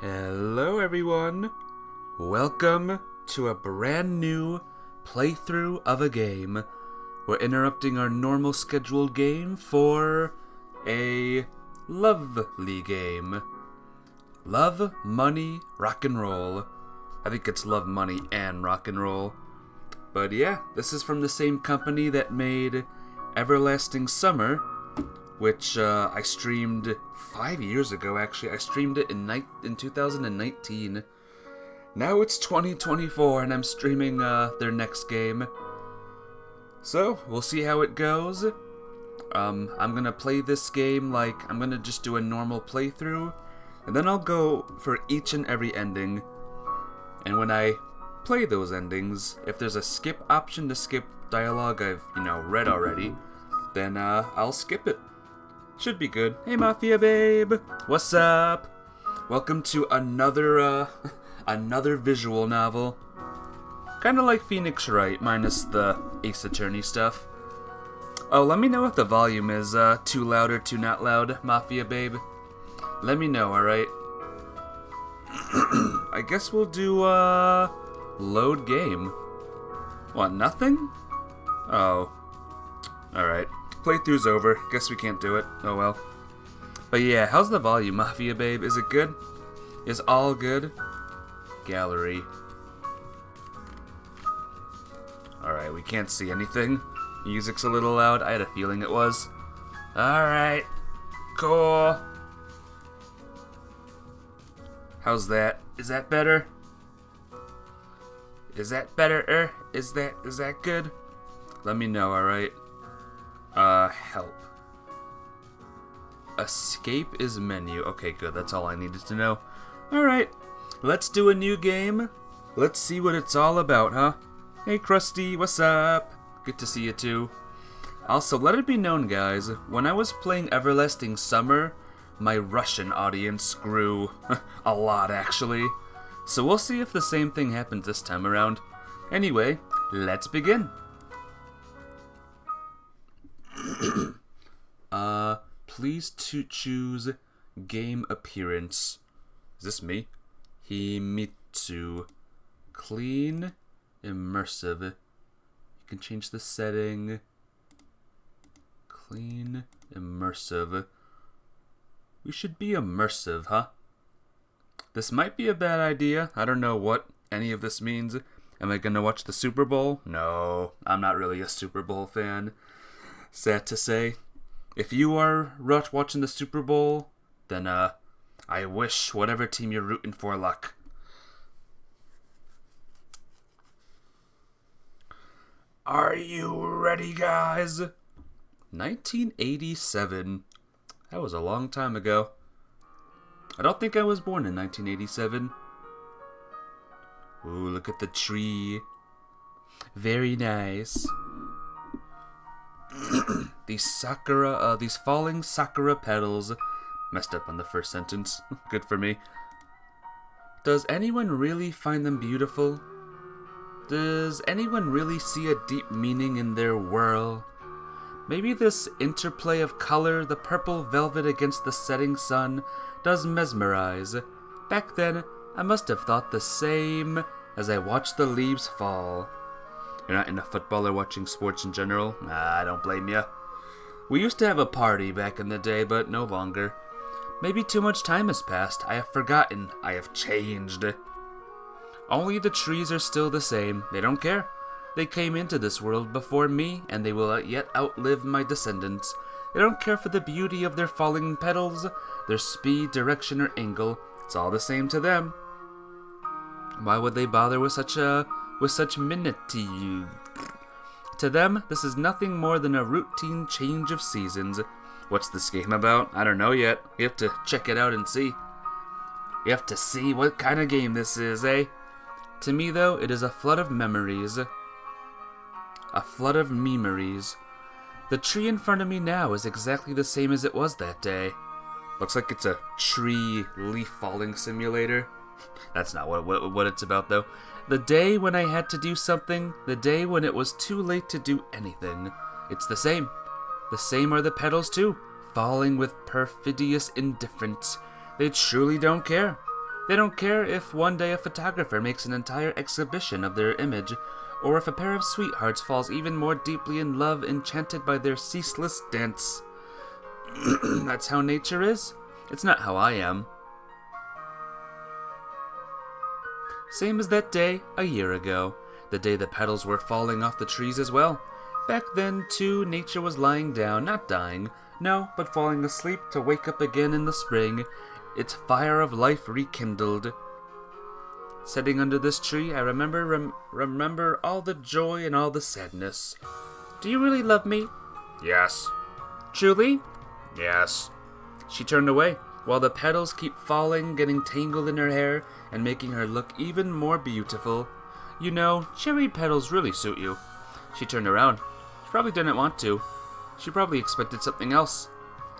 Hello everyone! Welcome to a brand new playthrough of a game. We're interrupting our normal scheduled game for a lovely game. Love, Money, Rock and Roll. I think it's Love, Money, and Rock and Roll. But yeah, this is from the same company that made Everlasting Summer, which I streamed 5 years ago, actually. I streamed it in 2019. Now it's 2024, and I'm streaming their next game. So, we'll see how it goes. I'm gonna play this game like I'm gonna just do a normal playthrough, and then I'll go for each and every ending. And when I play those endings, if there's a skip option to skip dialogue I've, read already, then I'll skip it. Should be good. Hey Mafia babe, what's up? Welcome to another another visual novel. Kinda like Phoenix Wright, minus the Ace Attorney stuff. Oh, let me know if the volume is too loud or too not loud, Mafia babe. Let me know, alright? I guess we'll do load game. What, nothing? Oh. Alright. Playthrough's over. Guess we can't do it. Oh well. But yeah, how's the volume, Mafia babe? Is it good? Is all good? Gallery. Alright, we can't see anything. Music's a little loud. I had a feeling it was. Alright. Cool. How's that? Is that better? Is that better? Is that good? Let me know, alright? Help. Escape is menu. Okay, good. That's all I needed to know. Alright. Let's do a new game. Let's see what it's all about, huh? Hey, Krusty. What's up? Good to see you, too. Also, let it be known, guys, when I was playing Everlasting Summer, my Russian audience grew a lot, actually. So we'll see if the same thing happens this time around. Anyway, let's begin. Please to choose game appearance. Is this me? Himitsu. Clean, immersive. You can change the setting. Clean, immersive. We should be immersive, huh? This might be a bad idea. I don't know what any of this means. Am I gonna watch the Super Bowl? No, I'm not really a Super Bowl fan. Sad to say. If you are watching the Super Bowl, then I wish whatever team you're rooting for luck. Are you ready, guys? 1987. That was a long time ago. I don't think I was born in 1987. Ooh, look at the tree. Very nice. These falling sakura petals. Messed up on the first sentence. Good for me. Does anyone really find them beautiful? Does anyone really see a deep meaning in their whirl? Maybe this interplay of color, the purple velvet against the setting sun, does mesmerize. Back then, I must have thought the same as I watched the leaves fall. You're not into football or watching sports in general? I don't blame ya. We used to have a party back in the day, but no longer. Maybe too much time has passed. I have forgotten. I have changed. Only the trees are still the same. They don't care. They came into this world before me, and they will yet outlive my descendants. They don't care for the beauty of their falling petals, their speed, direction, or angle. It's all the same to them. Why would they bother with such minutiae? To them, this is nothing more than a routine change of seasons. What's this game about? I don't know yet. You have to check it out and see. You have to see what kind of game this is, eh? To me, though, it is a flood of memories. A flood of memories. The tree in front of me now is exactly the same as it was that day. Looks like it's a tree leaf falling simulator. That's not what it's about, though. The day when I had to do something, the day when it was too late to do anything. It's the same. The same are the petals, too, falling with perfidious indifference. They truly don't care. They don't care if one day a photographer makes an entire exhibition of their image, or if a pair of sweethearts falls even more deeply in love, enchanted by their ceaseless dance. That's how nature is. It's not how I am. Same as that day a year ago, the day the petals were falling off the trees as well. Back then, too, nature was lying down, not dying, no, but falling asleep to wake up again in the spring, its fire of life rekindled. Sitting under this tree, I remember all the joy and all the sadness. Do you really love me? Yes. Truly? Yes. She turned away, while the petals keep falling, getting tangled in her hair, and making her look even more beautiful. You know, cherry petals really suit you. She turned around. She probably didn't want to. She probably expected something else.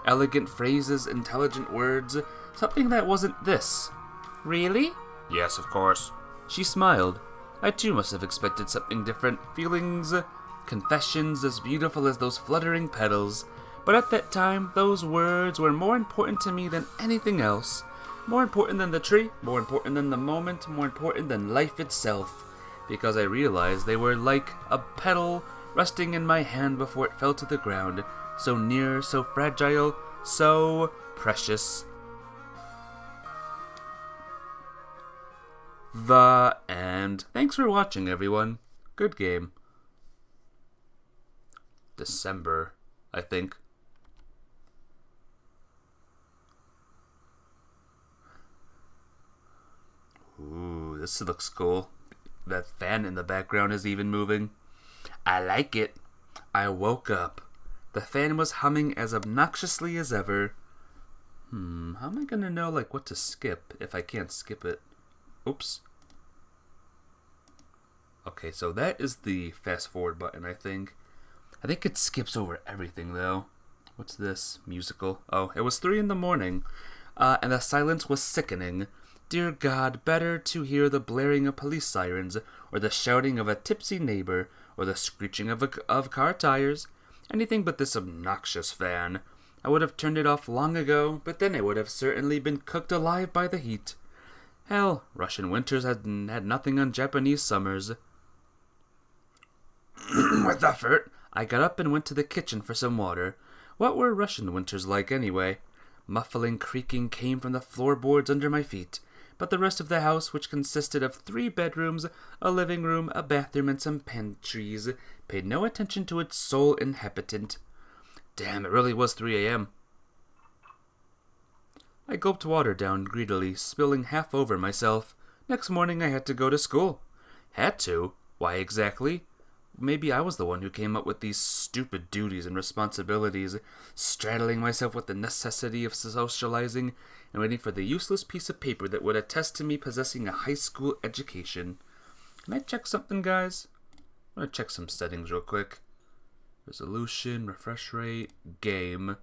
Elegant phrases, intelligent words, something that wasn't this. Really? Yes, of course. She smiled. I too must have expected something different. Feelings, confessions as beautiful as those fluttering petals. But at that time, those words were more important to me than anything else. More important than the tree, more important than the moment, more important than life itself. Because I realized they were like a petal resting in my hand before it fell to the ground. So near, so fragile, so precious. The end. Thanks for watching, everyone. Good game. December, I think. Ooh, this looks cool. That fan in the background is even moving. I like it. I woke up. The fan was humming as obnoxiously as ever. How am I gonna know, what to skip if I can't skip it? Oops. Okay, so that is the fast forward button, I think. I think it skips over everything, though. What's this? Musical. Oh, it was 3 a.m, and the silence was sickening. Dear God, better to hear the blaring of police sirens, or the shouting of a tipsy neighbor, or the screeching of car tires. Anything but this obnoxious fan. I would have turned it off long ago, but then it would have certainly been cooked alive by the heat. Hell, Russian winters had nothing on Japanese summers. With effort, I got up and went to the kitchen for some water. What were Russian winters like, anyway? Muffling creaking came from the floorboards under my feet, but the rest of the house, which consisted of 3 bedrooms, a living room, a bathroom, and some pantries, paid no attention to its sole inhabitant. Damn, it really was 3 a.m. I gulped water down greedily, spilling half over myself. Next morning I had to go to school. Had to? Why exactly? Maybe I was the one who came up with these stupid duties and responsibilities, straddling myself with the necessity of socializing and waiting for the useless piece of paper that would attest to me possessing a high school education. Can I check something, guys? I'm going to check some settings real quick. Resolution, refresh rate, game.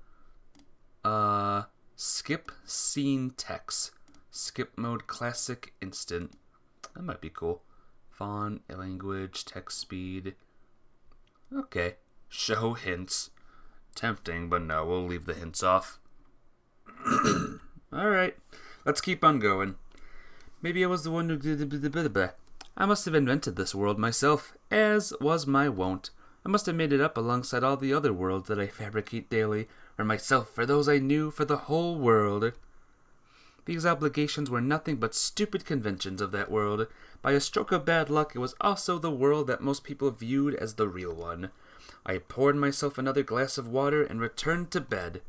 Skip scene text. Skip mode classic instant. That might be cool. Font, language, text speed. Okay. Show hints. Tempting, but no, we'll leave the hints off. Alright, let's keep on going. Maybe I was the one who did. I must have invented this world myself, as was my wont. I must have made it up alongside all the other worlds that I fabricate daily, for myself, for those I knew, for the whole world. These obligations were nothing but stupid conventions of that world. By a stroke of bad luck, it was also the world that most people viewed as the real one. I poured myself another glass of water and returned to bed.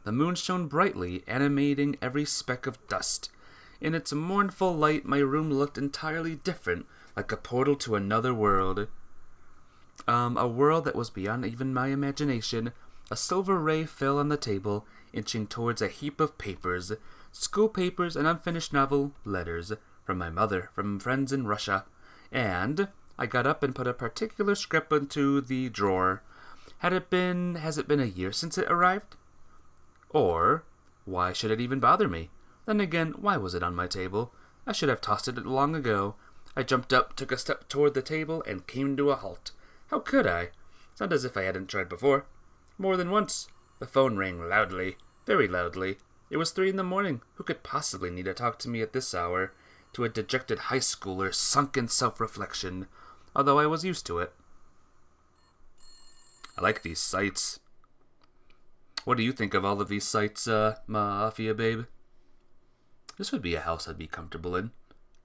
The moon shone brightly, animating every speck of dust. In its mournful light, my room looked entirely different, like a portal to another world. A world that was beyond even my imagination. A silver ray fell on the table, inching towards a heap of papers. School papers, an unfinished novel, letters. From my mother, from friends in Russia. And I got up and put a particular script into the drawer. Has it been a year since it arrived? Or, why should it even bother me? Then again, why was it on my table? I should have tossed it long ago. I jumped up, took a step toward the table, and came to a halt. How could I? It's not as if I hadn't tried before. More than once. The phone rang loudly, very loudly. It was 3 in the morning. Who could possibly need to talk to me at this hour? To a dejected high schooler sunk in self-reflection, although I was used to it. I like these sights. What do you think of all of these sights, Mafia babe? This would be a house I'd be comfortable in.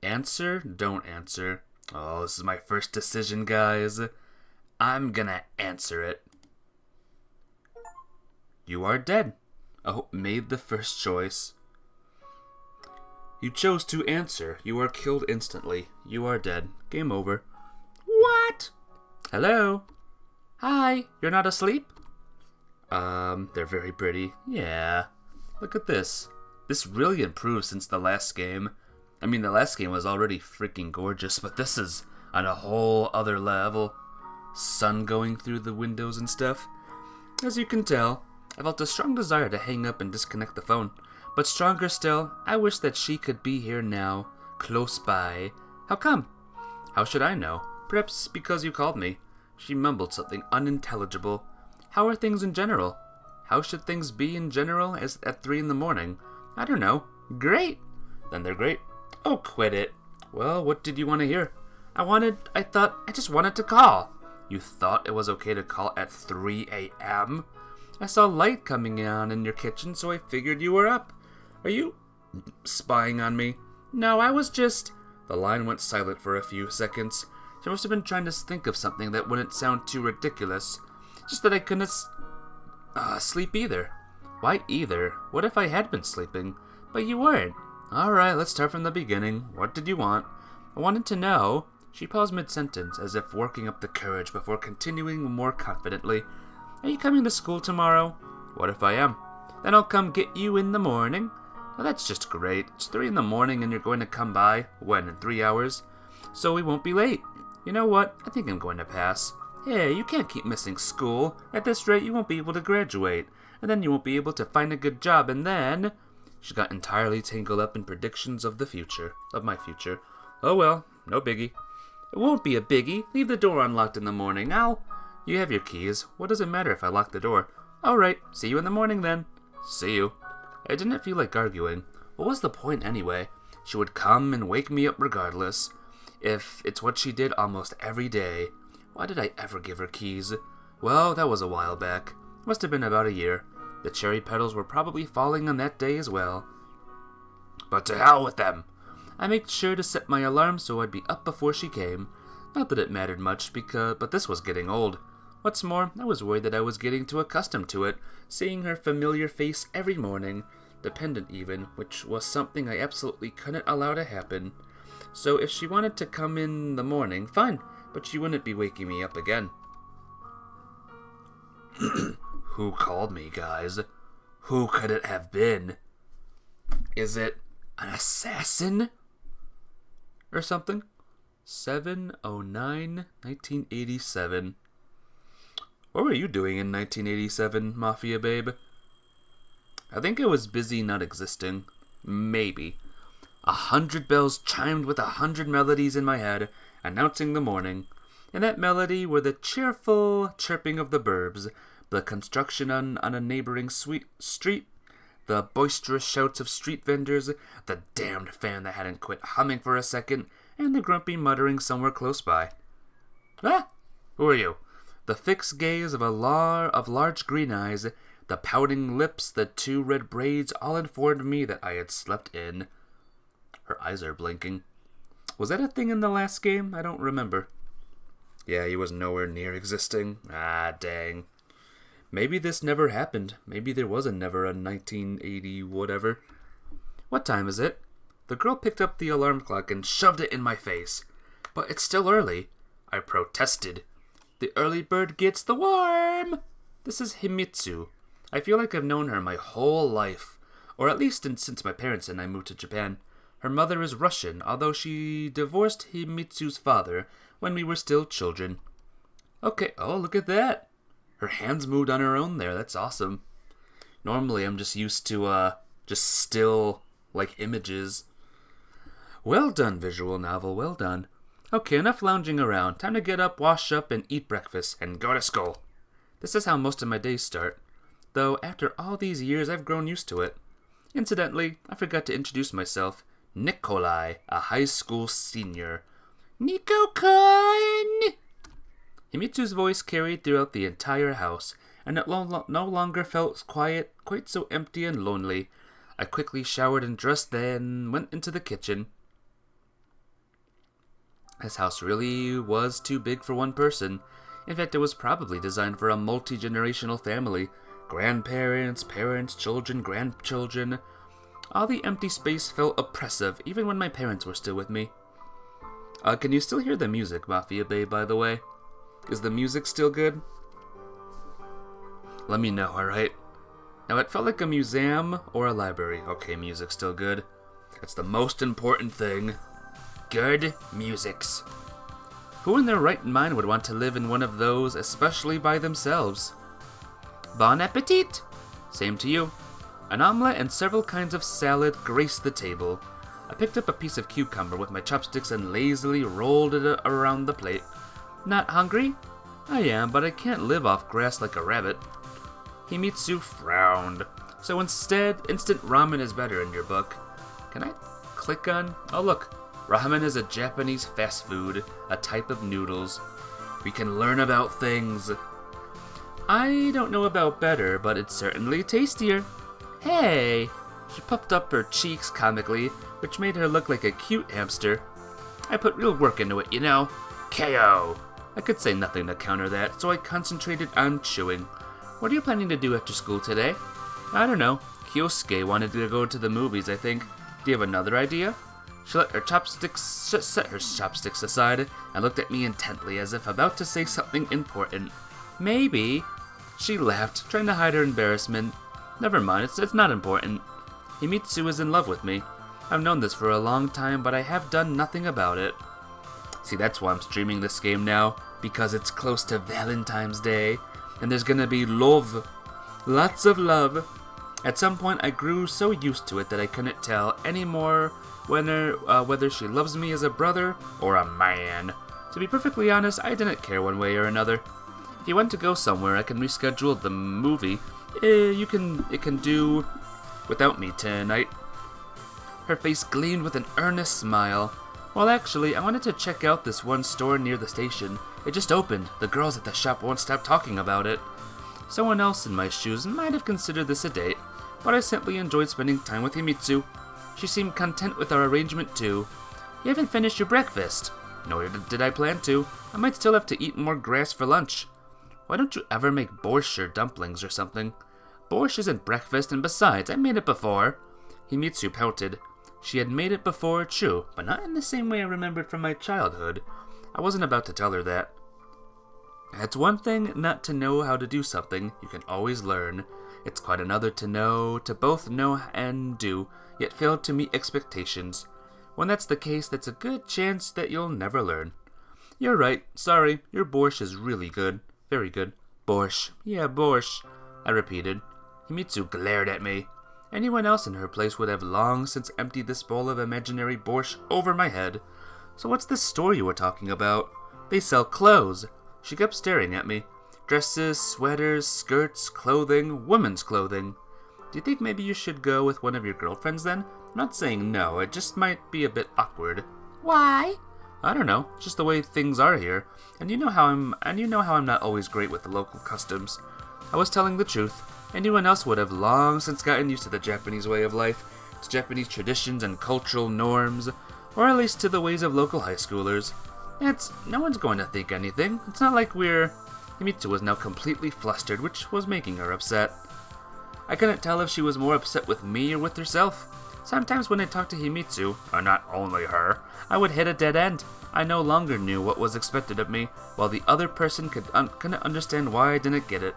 Answer, don't answer. Oh, this is my first decision, guys. I'm gonna answer it. You are dead. Oh, made the first choice. You chose to answer. You are killed instantly. You are dead. Game over. What? Hello? Hi, you're not asleep? They're very pretty. Yeah. Look at this. This really improved since the last game. I mean, the last game was already freaking gorgeous, but this is on a whole other level. Sun going through the windows and stuff. As you can tell, I felt a strong desire to hang up and disconnect the phone. But stronger still, I wish that she could be here now, close by. How come? How should I know? Perhaps because you called me. She mumbled something unintelligible. How are things in general? How should things be in general as at 3 in the morning? I don't know. Great! Then they're great. Oh, quit it. Well, what did you want to hear? I just wanted to call. You thought it was okay to call at 3 a.m.? I saw light coming on in your kitchen, so I figured you were up. Are you spying on me? No, I was just... The line went silent for a few seconds. She must have been trying to think of something that wouldn't sound too ridiculous. Just that I couldn't sleep either. Why either? What if I had been sleeping? But you weren't. Alright, let's start from the beginning. What did you want? I wanted to know... She paused mid-sentence, as if working up the courage before continuing more confidently. Are you coming to school tomorrow? What if I am? Then I'll come get you in the morning. Well, that's just great. It's 3 in the morning and you're going to come by, when, in 3 hours? So we won't be late. You know what? I think I'm going to pass. Hey, you can't keep missing school. At this rate, you won't be able to graduate. And then you won't be able to find a good job, and then... She got entirely tangled up in predictions of the future. Of my future. Oh well, no biggie. It won't be a biggie. Leave the door unlocked in the morning. You have your keys. What does it matter if I lock the door? Alright, see you in the morning then. See you. I didn't feel like arguing. What was the point anyway? She would come and wake me up regardless. If it's what she did almost every day. Why did I ever give her keys? Well, that was a while back. Must have been about a year. The cherry petals were probably falling on that day as well. But to hell with them! I made sure to set my alarm so I'd be up before she came. Not that it mattered much, but this was getting old. What's more, I was worried that I was getting too accustomed to it, seeing her familiar face every morning, dependent even, which was something I absolutely couldn't allow to happen. So if she wanted to come in the morning, fine, but she wouldn't be waking me up again. Who called me, guys? Who could it have been? Is it an assassin? Or something? 7/09/1987. What were you doing in 1987, Mafia babe? I think I was busy not existing. Maybe. 100 bells chimed with 100 melodies in my head, announcing the morning. In that melody were the cheerful chirping of the birds, the construction on a neighboring street, the boisterous shouts of street vendors, the damned fan that hadn't quit humming for a second, and the grumpy muttering somewhere close by. Ah! Who are you? The fixed gaze of large green eyes, the pouting lips, the 2 red braids all informed me that I had slept in. Her eyes are blinking. Was that a thing in the last game? I don't remember. Yeah, he was nowhere near existing. Ah, dang. Maybe this never happened. Maybe there was never a 1980 whatever. What time is it? The girl picked up the alarm clock and shoved it in my face. But it's still early. I protested. The early bird gets the worm. This is Himitsu. I feel like I've known her my whole life. Or at least since my parents and I moved to Japan. Her mother is Russian, although she divorced Himitsu's father when we were still children. Okay, oh, look at that. Her hands moved on her own there. That's awesome. Normally, I'm just used to, just still, like, images. Well done, visual novel. Well done. Okay, enough lounging around. Time to get up, wash up, and eat breakfast, and go to school. This is how most of my days start. Though, after all these years, I've grown used to it. Incidentally, I forgot to introduce myself. Nikolai, a high school senior. Nico-kun! Himitsu's voice carried throughout the entire house, and it no longer felt quiet, quite so empty and lonely. I quickly showered and dressed, then went into the kitchen. This house really was too big for one person. In fact, it was probably designed for a multi-generational family. Grandparents, parents, children, grandchildren. All the empty space felt oppressive, even when my parents were still with me. Can you still hear the music, Mafia Babe, by the way? Is the music still good? Let me know, alright? Now, it felt like a museum or a library. Okay, music's still good. That's the most important thing. Good musics. Who in their right mind would want to live in one of those, especially by themselves? Bon appetit! Same to you. An omelette and several kinds of salad graced the table. I picked up a piece of cucumber with my chopsticks and lazily rolled it around the plate. Not hungry? I am, but I can't live off grass like a rabbit. Himitsu frowned. So instead, instant ramen is better in your book. Can I click on? Oh look, ramen is a Japanese fast food, a type of noodles. We can learn about things. I don't know about better, but it's certainly tastier. Hey! She puffed up her cheeks comically, which made her look like a cute hamster. I put real work into it, you know. KO! I could say nothing to counter that, so I concentrated on chewing. What are you planning to do after school today? I don't know. Kyosuke wanted to go to the movies, I think. Do you have another idea? She set her chopsticks aside and looked at me intently as if about to say something important. Maybe. She laughed, trying to hide her embarrassment. Never mind, it's not important. Himitsu is in love with me. I've known this for a long time, but I have done nothing about it. See, that's why I'm streaming this game now, because it's close to Valentine's Day, and there's gonna be love. Lots of love. At some point, I grew so used to it that I couldn't tell anymore whether she loves me as a brother or a man. To be perfectly honest, I didn't care one way or another. If you want to go somewhere, I can reschedule the movie. It can do without me tonight. Her face gleamed with an earnest smile. Well, actually, I wanted to check out this one store near the station. It just opened. The girls at the shop won't stop talking about it. Someone else in my shoes might have considered this a date, but I simply enjoyed spending time with Himitsu. She seemed content with our arrangement too. You haven't finished your breakfast. Nor did I plan to. I might still have to eat more grass for lunch. Why don't you ever make borscht or dumplings or something? Borscht isn't breakfast, and besides, I made it before. Himitsu pouted. She had made it before, true, but not in the same way I remembered from my childhood. I wasn't about to tell her that. It's one thing not to know how to do something you can always learn. It's quite another to both know and do, yet fail to meet expectations. When that's the case, that's a good chance that you'll never learn. You're right, sorry, your borscht is really good. Very good. Borscht. Yeah, borscht, I repeated. Himitsu glared at me. Anyone else in her place would have long since emptied this bowl of imaginary borscht over my head. So what's this store you were talking about? They sell clothes. She kept staring at me. Dresses, sweaters, skirts, clothing, women's clothing. Do you think maybe you should go with one of your girlfriends then? I'm not saying no, it just might be a bit awkward. Why? I don't know, just the way things are here. And you know how I'm not always great with the local customs. I was telling the truth. Anyone else would have long since gotten used to the Japanese way of life, to Japanese traditions and cultural norms, or at least to the ways of local high schoolers. No one's going to think anything. It's not like Himitsu was now completely flustered, which was making her upset. I couldn't tell if she was more upset with me or with herself. Sometimes when I talked to Himitsu, or not only her, I would hit a dead end. I no longer knew what was expected of me, while the other person couldn't understand why I didn't get it.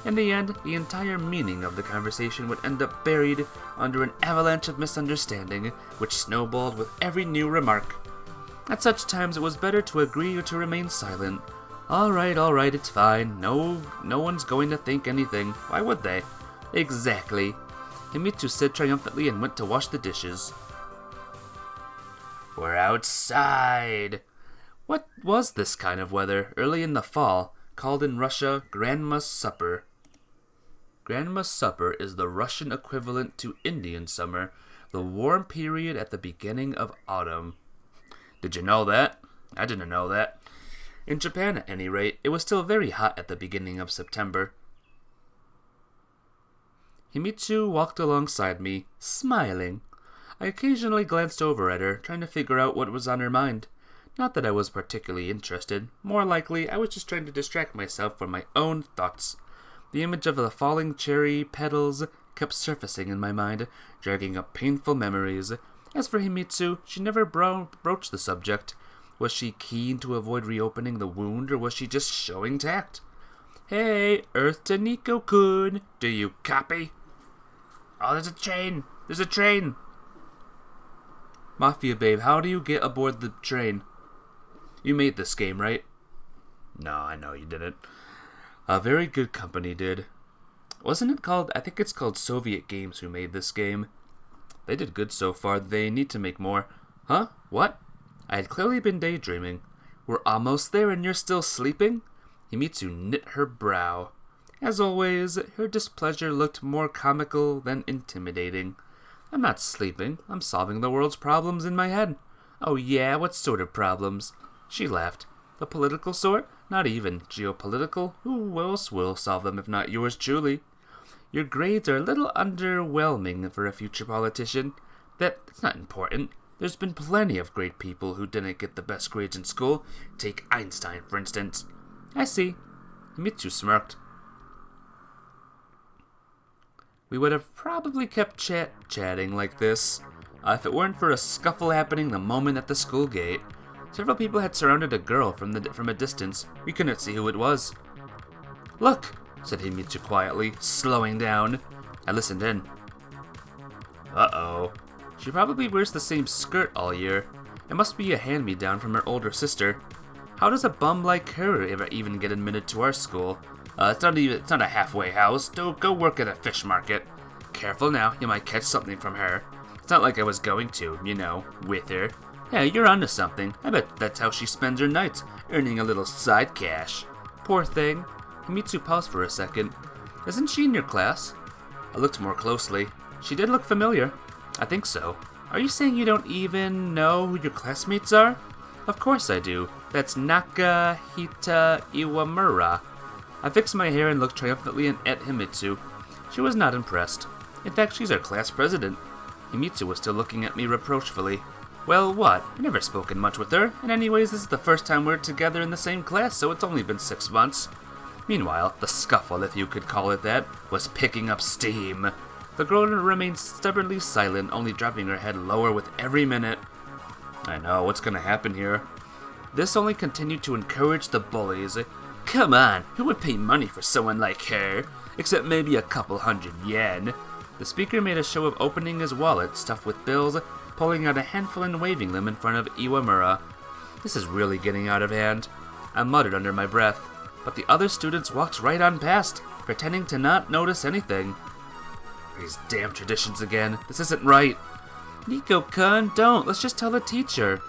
In the end, the entire meaning of the conversation would end up buried under an avalanche of misunderstanding, which snowballed with every new remark. At such times, it was better to agree or to remain silent. All right, it's fine. No one's going to think anything. Why would they? Exactly. Himitsu said triumphantly and went to wash the dishes. We're outside. What was this kind of weather early in the fall, called in Russia Grandma's Supper? Grandma's supper is the Russian equivalent to Indian summer, the warm period at the beginning of autumn. Did you know that? I didn't know that. In Japan, at any rate, it was still very hot at the beginning of September. Himitsu walked alongside me, smiling. I occasionally glanced over at her, trying to figure out what was on her mind. Not that I was particularly interested. More likely, I was just trying to distract myself from my own thoughts. The image of the falling cherry petals kept surfacing in my mind, dragging up painful memories. As for Himitsu, she never broached the subject. Was she keen to avoid reopening the wound, or was she just showing tact? Hey, Earth to Nico-kun, do you copy? Oh, there's a train! There's a train! Mafia babe, how do you get aboard the train? You made this game, right? No, I know you didn't. A very good company did. Wasn't it called, I think it's called Soviet Games who made this game. They did good so far, they need to make more. Huh? What? I had clearly been daydreaming. We're almost there and you're still sleeping? Himitsu knit her brow. As always, her displeasure looked more comical than intimidating. I'm not sleeping. I'm solving the world's problems in my head. Oh yeah, what sort of problems? She laughed. The political sort? Not even. Geopolitical? Who else will solve them if not yours truly? Your grades are a little underwhelming for a future politician. That's not important. There's been plenty of great people who didn't get the best grades in school. Take Einstein, for instance. I see. Himitsu smirked. We would have probably kept chatting like this if it weren't for a scuffle happening the moment at the school gate. Several people had surrounded a girl from a distance. We couldn't see who it was. Look, said Himitsu quietly, slowing down. I listened in. Uh-oh. She probably wears the same skirt all year. It must be a hand-me-down from her older sister. How does a bum like her ever even get admitted to our school? It's not a halfway house. Go work at a fish market. Careful now, you might catch something from her. It's not like I was going to, with her. Yeah, you're onto something. I bet that's how she spends her nights, earning a little side cash. Poor thing. Himitsu paused for a second. Isn't she in your class? I looked more closely. She did look familiar. I think so. Are you saying you don't even know who your classmates are? Of course I do. That's Nakahita Iwamura. I fixed my hair and looked triumphantly at Himitsu. She was not impressed. In fact, she's our class president. Himitsu was still looking at me reproachfully. Well, what? I've never spoken much with her, and anyways, this is the first time we're together in the same class, so it's only been 6 months. Meanwhile, the scuffle, if you could call it that, was picking up steam. The girl remained stubbornly silent, only dropping her head lower with every minute. I know, what's gonna happen here? This only continued to encourage the bullies. Come on, who would pay money for someone like her? Except maybe a couple hundred yen. The speaker made a show of opening his wallet stuffed with bills, pulling out a handful and waving them in front of Iwamura. This is really getting out of hand. I muttered under my breath, but the other students walked right on past, pretending to not notice anything. These damn traditions again. This isn't right. Nico-kun, don't. Let's just tell the teacher.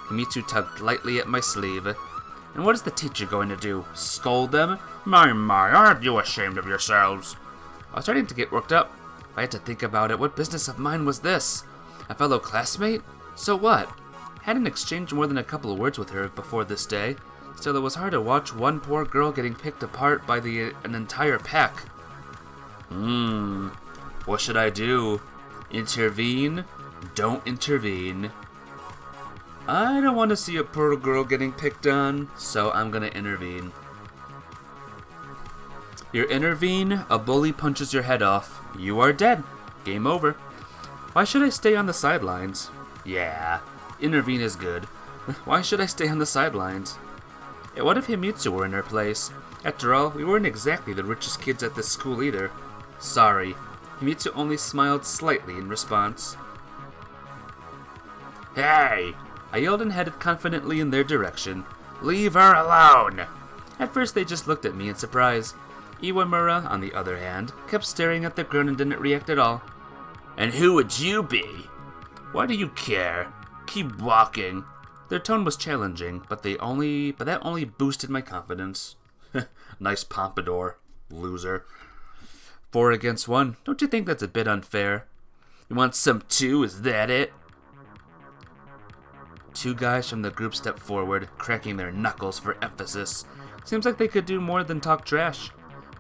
Himitsu tugged lightly at my sleeve. And what is the teacher going to do? Scold them? My, aren't you ashamed of yourselves? I was starting to get worked up. If I had to think about it, what business of mine was this? A fellow classmate? So what? Hadn't exchanged more than a couple of words with her before this day. Still, it was hard to watch one poor girl getting picked apart by an entire pack. What should I do? Intervene? Don't intervene. I don't want to see a poor girl getting picked on, so I'm gonna intervene. You intervene, a bully punches your head off. You are dead. Game over. Why should I stay on the sidelines? Yeah, intervene is good. Why should I stay on the sidelines? What if Himitsu were in her place? After all, we weren't exactly the richest kids at this school either. Sorry. Himitsu only smiled slightly in response. Hey! I yelled and headed confidently in their direction. Leave her alone! At first they just looked at me in surprise. Iwamura, on the other hand, kept staring at the ground and didn't react at all. And who would you be? Why do you care? Keep walking. Their tone was challenging, but that only boosted my confidence. Nice pompadour, loser. 4 against 1. Don't you think that's a bit unfair? You want some too? Is that it? 2 guys from the group step forward, cracking their knuckles for emphasis. Seems like they could do more than talk trash.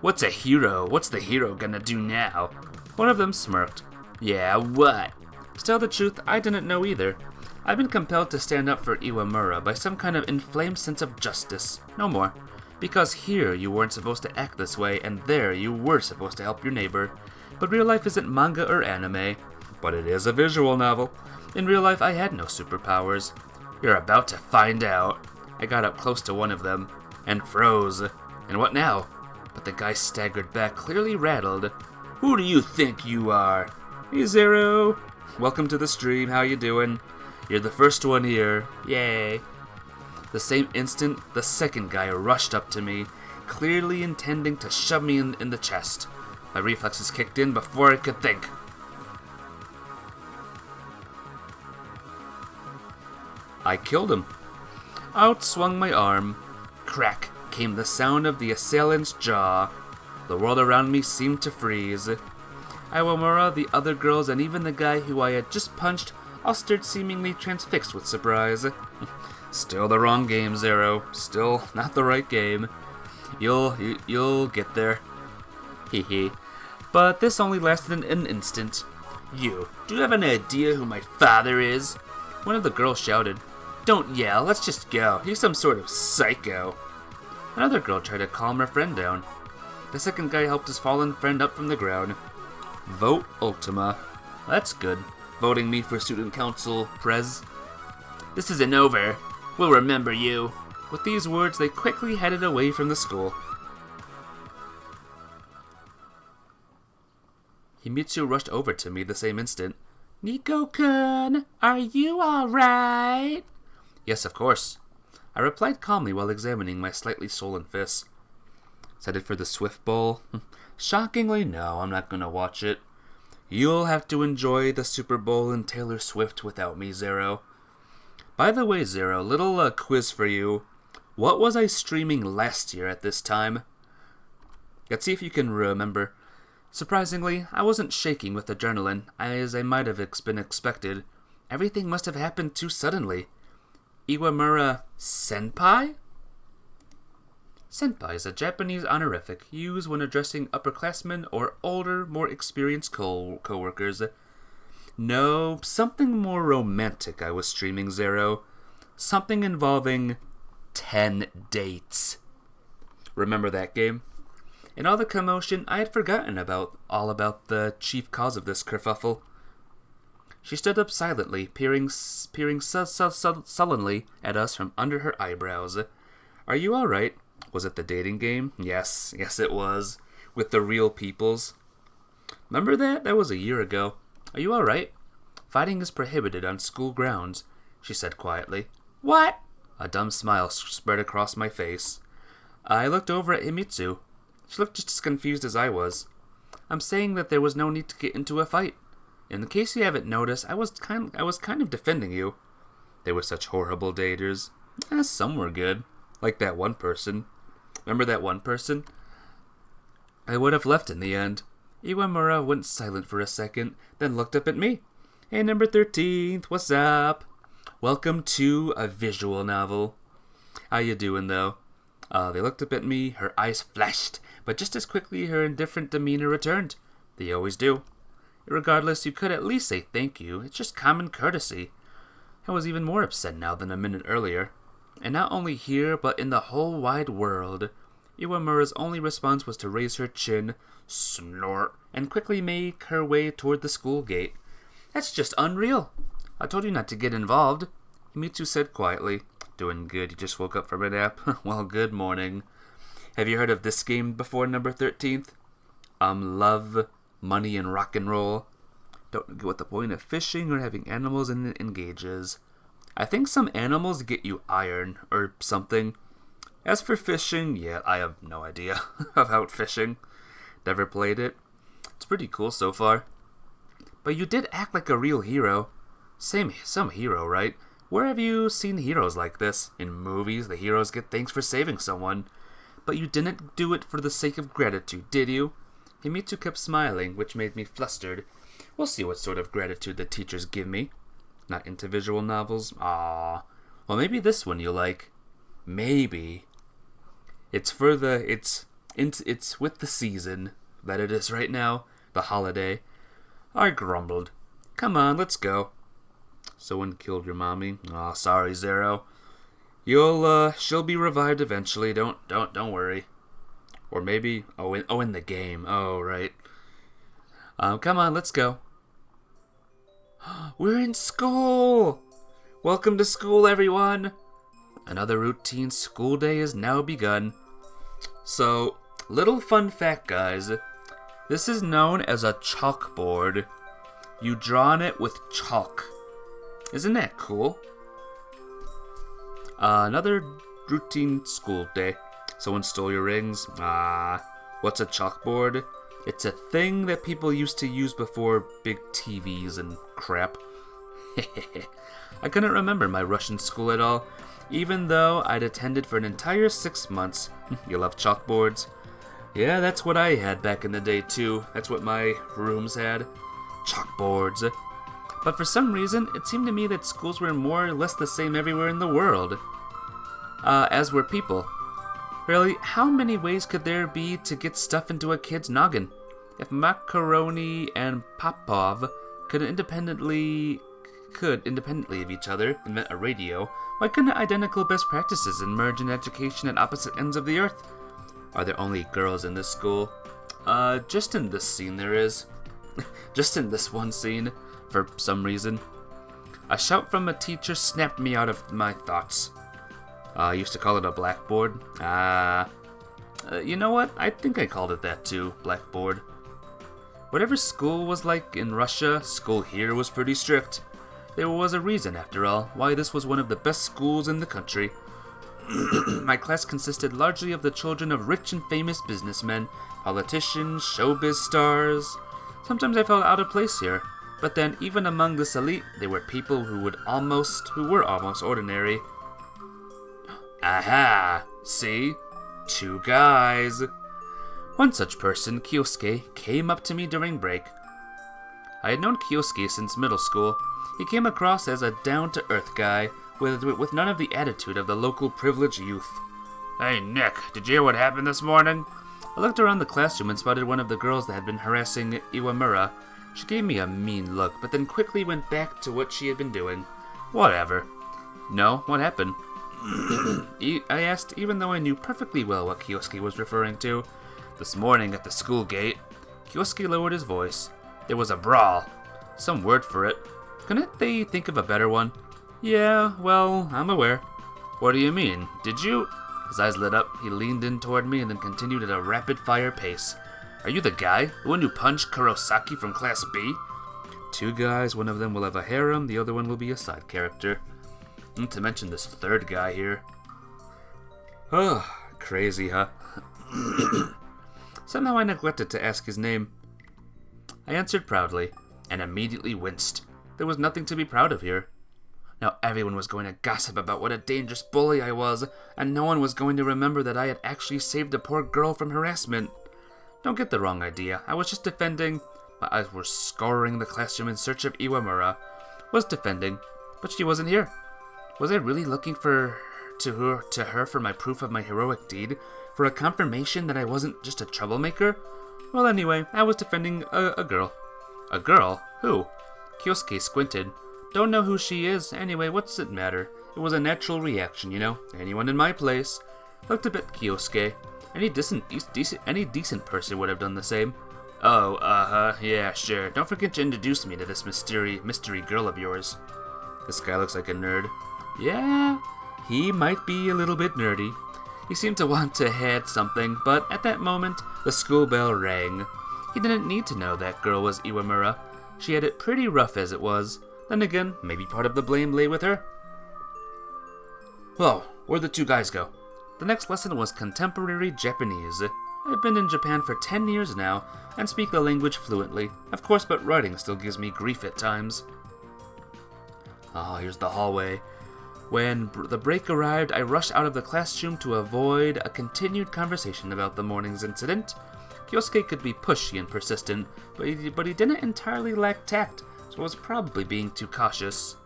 What's a hero? What's the hero gonna do now? One of them smirked. Yeah, what? To tell the truth, I didn't know either. I've been compelled to stand up for Iwamura by some kind of inflamed sense of justice. No more. Because here you weren't supposed to act this way, and there you were supposed to help your neighbor. But real life isn't manga or anime. But it is a visual novel. In real life, I had no superpowers. You're about to find out. I got up close to one of them, and froze. And what now? But the guy staggered back, clearly rattled. Who do you think you are? Hey, Zero. Welcome to the stream, how you doing? You're the first one here. Yay. The same instant, the second guy rushed up to me, clearly intending to shove me in the chest. My reflexes kicked in before I could think. I killed him. Out swung my arm. Crack came the sound of the assailant's jaw. The world around me seemed to freeze. Iwamura, the other girls, and even the guy who I had just punched all stood seemingly transfixed with surprise. Still the wrong game, Zero. Still not the right game. You'll get there. Hee. But this only lasted an instant. Do you have an idea who my father is? One of the girls shouted. Don't yell, let's just go. He's some sort of psycho. Another girl tried to calm her friend down. The second guy helped his fallen friend up from the ground. Vote Ultima. That's good. Voting me for student council prez. This isn't over. We'll remember you. With these words, they quickly headed away from the school. Himitsu rushed over to me the same instant. Nico-kun, are you alright? Yes, of course. I replied calmly while examining my slightly swollen fists. Headed for the Swift Bowl? Shockingly, no, I'm not gonna watch it. You'll have to enjoy the Super Bowl and Taylor Swift without me, Zero. By the way, Zero, little quiz for you. What was I streaming last year at this time? Let's see if you can remember. Surprisingly, I wasn't shaking with adrenaline, as I might have been expected. Everything must have happened too suddenly. Iwamura Senpai? Senpai is a Japanese honorific used when addressing upperclassmen or older, more experienced co-workers. No, something more romantic I was streaming, Zero. Something involving 10 dates. Remember that game? In all the commotion, I had forgotten all about the chief cause of this kerfuffle. She stood up silently, peering sullenly at us from under her eyebrows. Are you alright? Was it the dating game? Yes, it was. With the real peoples. Remember that? That was a year ago. Are you alright? Fighting is prohibited on school grounds, she said quietly. What? A dumb smile spread across my face. I looked over at Himitsu. She looked just as confused as I was. I'm saying that there was no need to get into a fight. In case you haven't noticed, I was kind of defending you. They were such horrible daters. Some were good. Like that one person. Remember that one person? I would have left in the end. Iwamura went silent for a second, then looked up at me. Hey, number 13th, what's up? Welcome to a visual novel. How you doing, though? They looked up at me, her eyes flashed, but just as quickly her indifferent demeanor returned. They always do. Regardless, you could at least say thank you. It's just common courtesy. I was even more upset now than a minute earlier. And not only here, but in the whole wide world. Iwamura's only response was to raise her chin, snort, and quickly make her way toward the school gate. That's just unreal. I told you not to get involved, Himitsu said quietly. Doing good, you just woke up from a nap? Well, good morning. Have you heard of this game before, number 13th? Love, money, and rock and roll. Don't get what the point of fishing or having animals in it engages. I think some animals get you iron, or something. As for fishing, yeah, I have no idea about fishing. Never played it. It's pretty cool so far. But you did act like a real hero. Some hero, right? Where have you seen heroes like this? In movies, the heroes get thanks for saving someone. But you didn't do it for the sake of gratitude, did you? Himitsu kept smiling, which made me flustered. We'll see what sort of gratitude the teachers give me. Not into visual novels? Ah, well, maybe this one you'll like. Maybe. It's with the season that it is right now, the holiday. I grumbled. Come on, let's go. Someone killed your mommy. Aw, sorry, Zero. She'll be revived eventually. Don't worry. Or maybe, in the game. Oh, right. Come on, let's go. We're in school! Welcome to school, everyone! Another routine school day is now begun. So, little fun fact, guys. This is known as a chalkboard. You draw on it with chalk. Isn't that cool? Another routine school day. Someone stole your rings. What's a chalkboard? It's a thing that people used to use before big TVs and crap. I couldn't remember my Russian school at all, even though I'd attended for an entire 6 months. You love chalkboards? Yeah, that's what I had back in the day too. That's what my rooms had. Chalkboards. But for some reason, it seemed to me that schools were more or less the same everywhere in the world. As were people. Really, how many ways could there be to get stuff into a kid's noggin? If Macaroni and Popov could independently of each other invent a radio, why couldn't identical best practices emerge in education at opposite ends of the earth? Are there only girls in this school? Just in this scene there is. Just in this one scene, for some reason. A shout from a teacher snapped me out of my thoughts. I used to call it a blackboard. You know what? I think I called it that too, blackboard. Whatever school was like in Russia, school here was pretty strict. There was a reason, after all, why this was one of the best schools in the country. My class consisted largely of the children of rich and famous businessmen, politicians, showbiz stars. Sometimes I felt out of place here, but then even among this elite, there were people who were almost ordinary. Aha! See? 2 guys. One such person, Kyosuke, came up to me during break. I had known Kyosuke since middle school. He came across as a down-to-earth guy, with none of the attitude of the local privileged youth. Hey, Nick, did you hear what happened this morning? I looked around the classroom and spotted one of the girls that had been harassing Iwamura. She gave me a mean look, but then quickly went back to what she had been doing. Whatever. No, what happened? I asked, even though I knew perfectly well what Kyosuke was referring to. This morning at the school gate, Kyosuke lowered his voice. There was a brawl. Some word for it. Couldn't they think of a better one? Yeah, well, I'm aware. What do you mean? Did you? His eyes lit up, he leaned in toward me and then continued at a rapid-fire pace. Are you the guy? The one who punched Kurosaki from Class B? 2 guys, one of them will have a harem, the other one will be a side character. Not to mention this 3rd guy here. Oh, crazy, huh? Somehow I neglected to ask his name. I answered proudly, and immediately winced. There was nothing to be proud of here. Now everyone was going to gossip about what a dangerous bully I was, and no one was going to remember that I had actually saved a poor girl from harassment. Don't get the wrong idea, I was just defending. My eyes were scouring the classroom in search of Iwamura. Was defending, but she wasn't here. Was I really looking to her for my proof of my heroic deed? For a confirmation that I wasn't just a troublemaker? Well, anyway, I was defending a girl. A girl? Who? Kyosuke squinted. Don't know who she is. Anyway, what's it matter? It was a natural reaction, you know. Anyone in my place. Looked up at Kyosuke. Any decent person would have done the same. Oh, yeah, sure. Don't forget to introduce me to this mystery girl of yours. This guy looks like a nerd. Yeah, he might be a little bit nerdy. He seemed to want to hide something, but at that moment, the school bell rang. He didn't need to know that girl was Iwamura. She had it pretty rough as it was. Then again, maybe part of the blame lay with her. Whoa, where'd the 2 guys go? The next lesson was contemporary Japanese. I've been in Japan for 10 years now, and speak the language fluently. Of course, but writing still gives me grief at times. Here's the hallway. When the break arrived, I rushed out of the classroom to avoid a continued conversation about the morning's incident. Kyosuke could be pushy and persistent, but he didn't entirely lack tact, so I was probably being too cautious.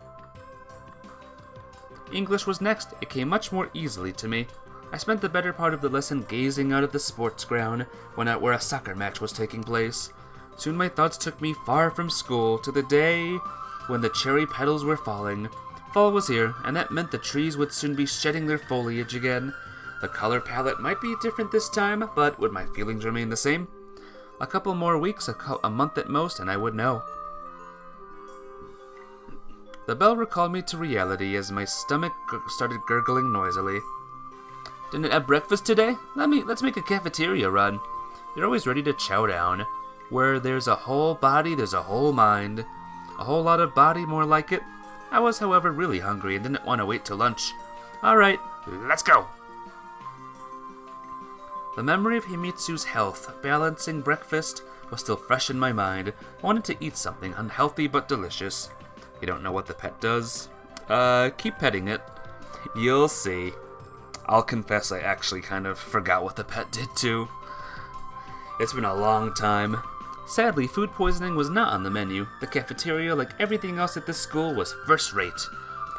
English was next. It came much more easily to me. I spent the better part of the lesson gazing out at the sports ground where a soccer match was taking place. Soon my thoughts took me far from school to the day when the cherry petals were falling. Fall was here, and that meant the trees would soon be shedding their foliage again. The color palette might be different this time, but would my feelings remain the same? A couple more weeks, a month at most, and I would know. The bell recalled me to reality as my stomach started gurgling noisily. Didn't have breakfast today? Let's make a cafeteria run. You're always ready to chow down. Where there's a whole body, there's a whole mind. A whole lot of body, more like it. I was, however, really hungry and didn't want to wait till lunch. Alright, let's go! The memory of Himitsu's health, balancing breakfast, was still fresh in my mind. I wanted to eat something unhealthy but delicious. You don't know what the pet does? Keep petting it. You'll see. I'll confess I actually kind of forgot what the pet did too. It's been a long time. Sadly, food poisoning was not on the menu. The cafeteria, like everything else at this school, was first rate.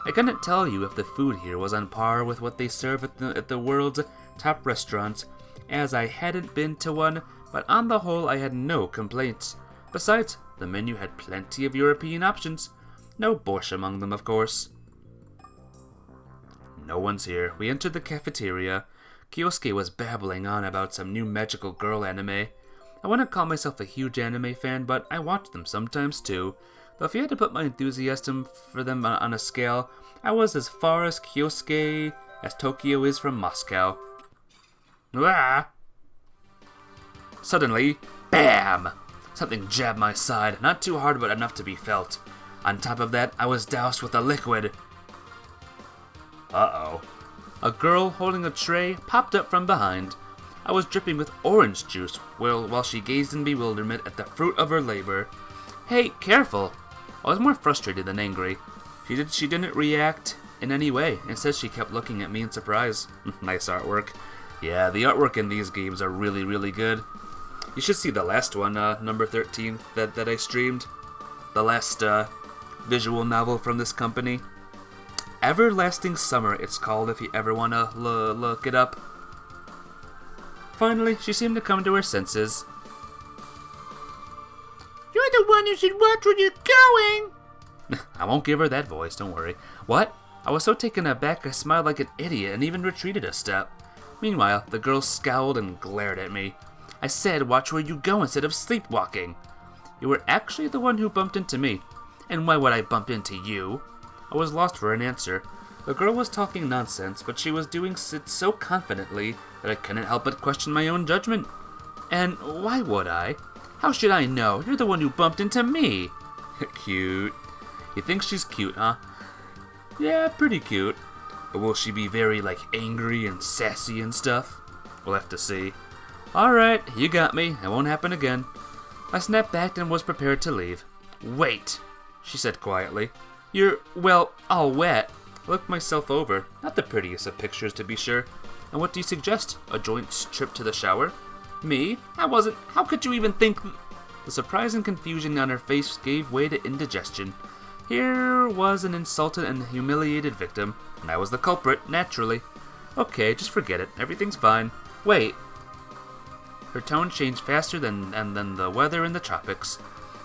I couldn't tell you if the food here was on par with what they serve at the world's top restaurants, as I hadn't been to one, but on the whole I had no complaints. Besides, the menu had plenty of European options. No borscht among them, of course. No one's here. We entered the cafeteria. Kyosuke was babbling on about some new magical girl anime. I wouldn't call myself a huge anime fan, but I watch them sometimes too. Though if you had to put my enthusiasm for them on a scale, I was as far as Kyosuke as Tokyo is from Moscow. Ah! Suddenly, BAM! Something jabbed my side, not too hard but enough to be felt. On top of that, I was doused with a liquid. Uh-oh. A girl holding a tray popped up from behind. I was dripping with orange juice while she gazed in bewilderment at the fruit of her labor. Hey, careful! I was more frustrated than angry. She didn't react in any way. Instead, she kept looking at me in surprise. Nice artwork. Yeah, the artwork in these games are really, really good. You should see the last one, number 13, that I streamed. The last, visual novel from this company. Everlasting Summer, it's called, if you ever want to look it up. Finally, she seemed to come to her senses. You're the one who should watch where you're going! I won't give her that voice, don't worry. What? I was so taken aback I smiled like an idiot and even retreated a step. Meanwhile, the girl scowled and glared at me. I said watch where you go instead of sleepwalking. You were actually the one who bumped into me. And why would I bump into you? I was lost for an answer. The girl was talking nonsense, but she was doing it so confidently that I couldn't help but question my own judgment. And why would I? How should I know? You're the one who bumped into me. Cute. You think she's cute, huh? Yeah, pretty cute. Will she be very, angry and sassy and stuff? We'll have to see. Alright, you got me. It won't happen again. I snapped back and was prepared to leave. Wait, she said quietly. You're, well, all wet. I looked myself over. Not the prettiest of pictures, to be sure. And what do you suggest? A joint trip to the shower? Me? I wasn't. How could you even think... The surprise and confusion on her face gave way to indigestion. Here was an insulted and humiliated victim, and I was the culprit, naturally. Okay, just forget it. Everything's fine. Wait. Her tone changed faster than the weather in the tropics.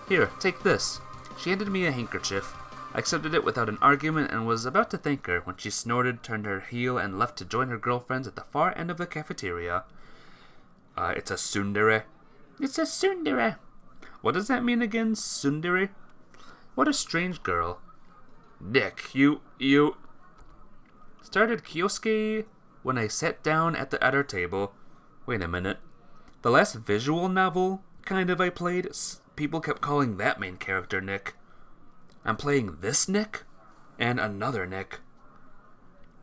Here, take this. She handed me a handkerchief. I accepted it without an argument and was about to thank her when she snorted, turned her heel, and left to join her girlfriends at the far end of the cafeteria. It's a tsundere. It's a tsundere. What does that mean again, tsundere? What a strange girl. Nick, you... Started Kyosuke when I sat down at our table. Wait a minute. The last visual novel, I played, people kept calling that main character Nick. I'm playing this Nick? And another Nick.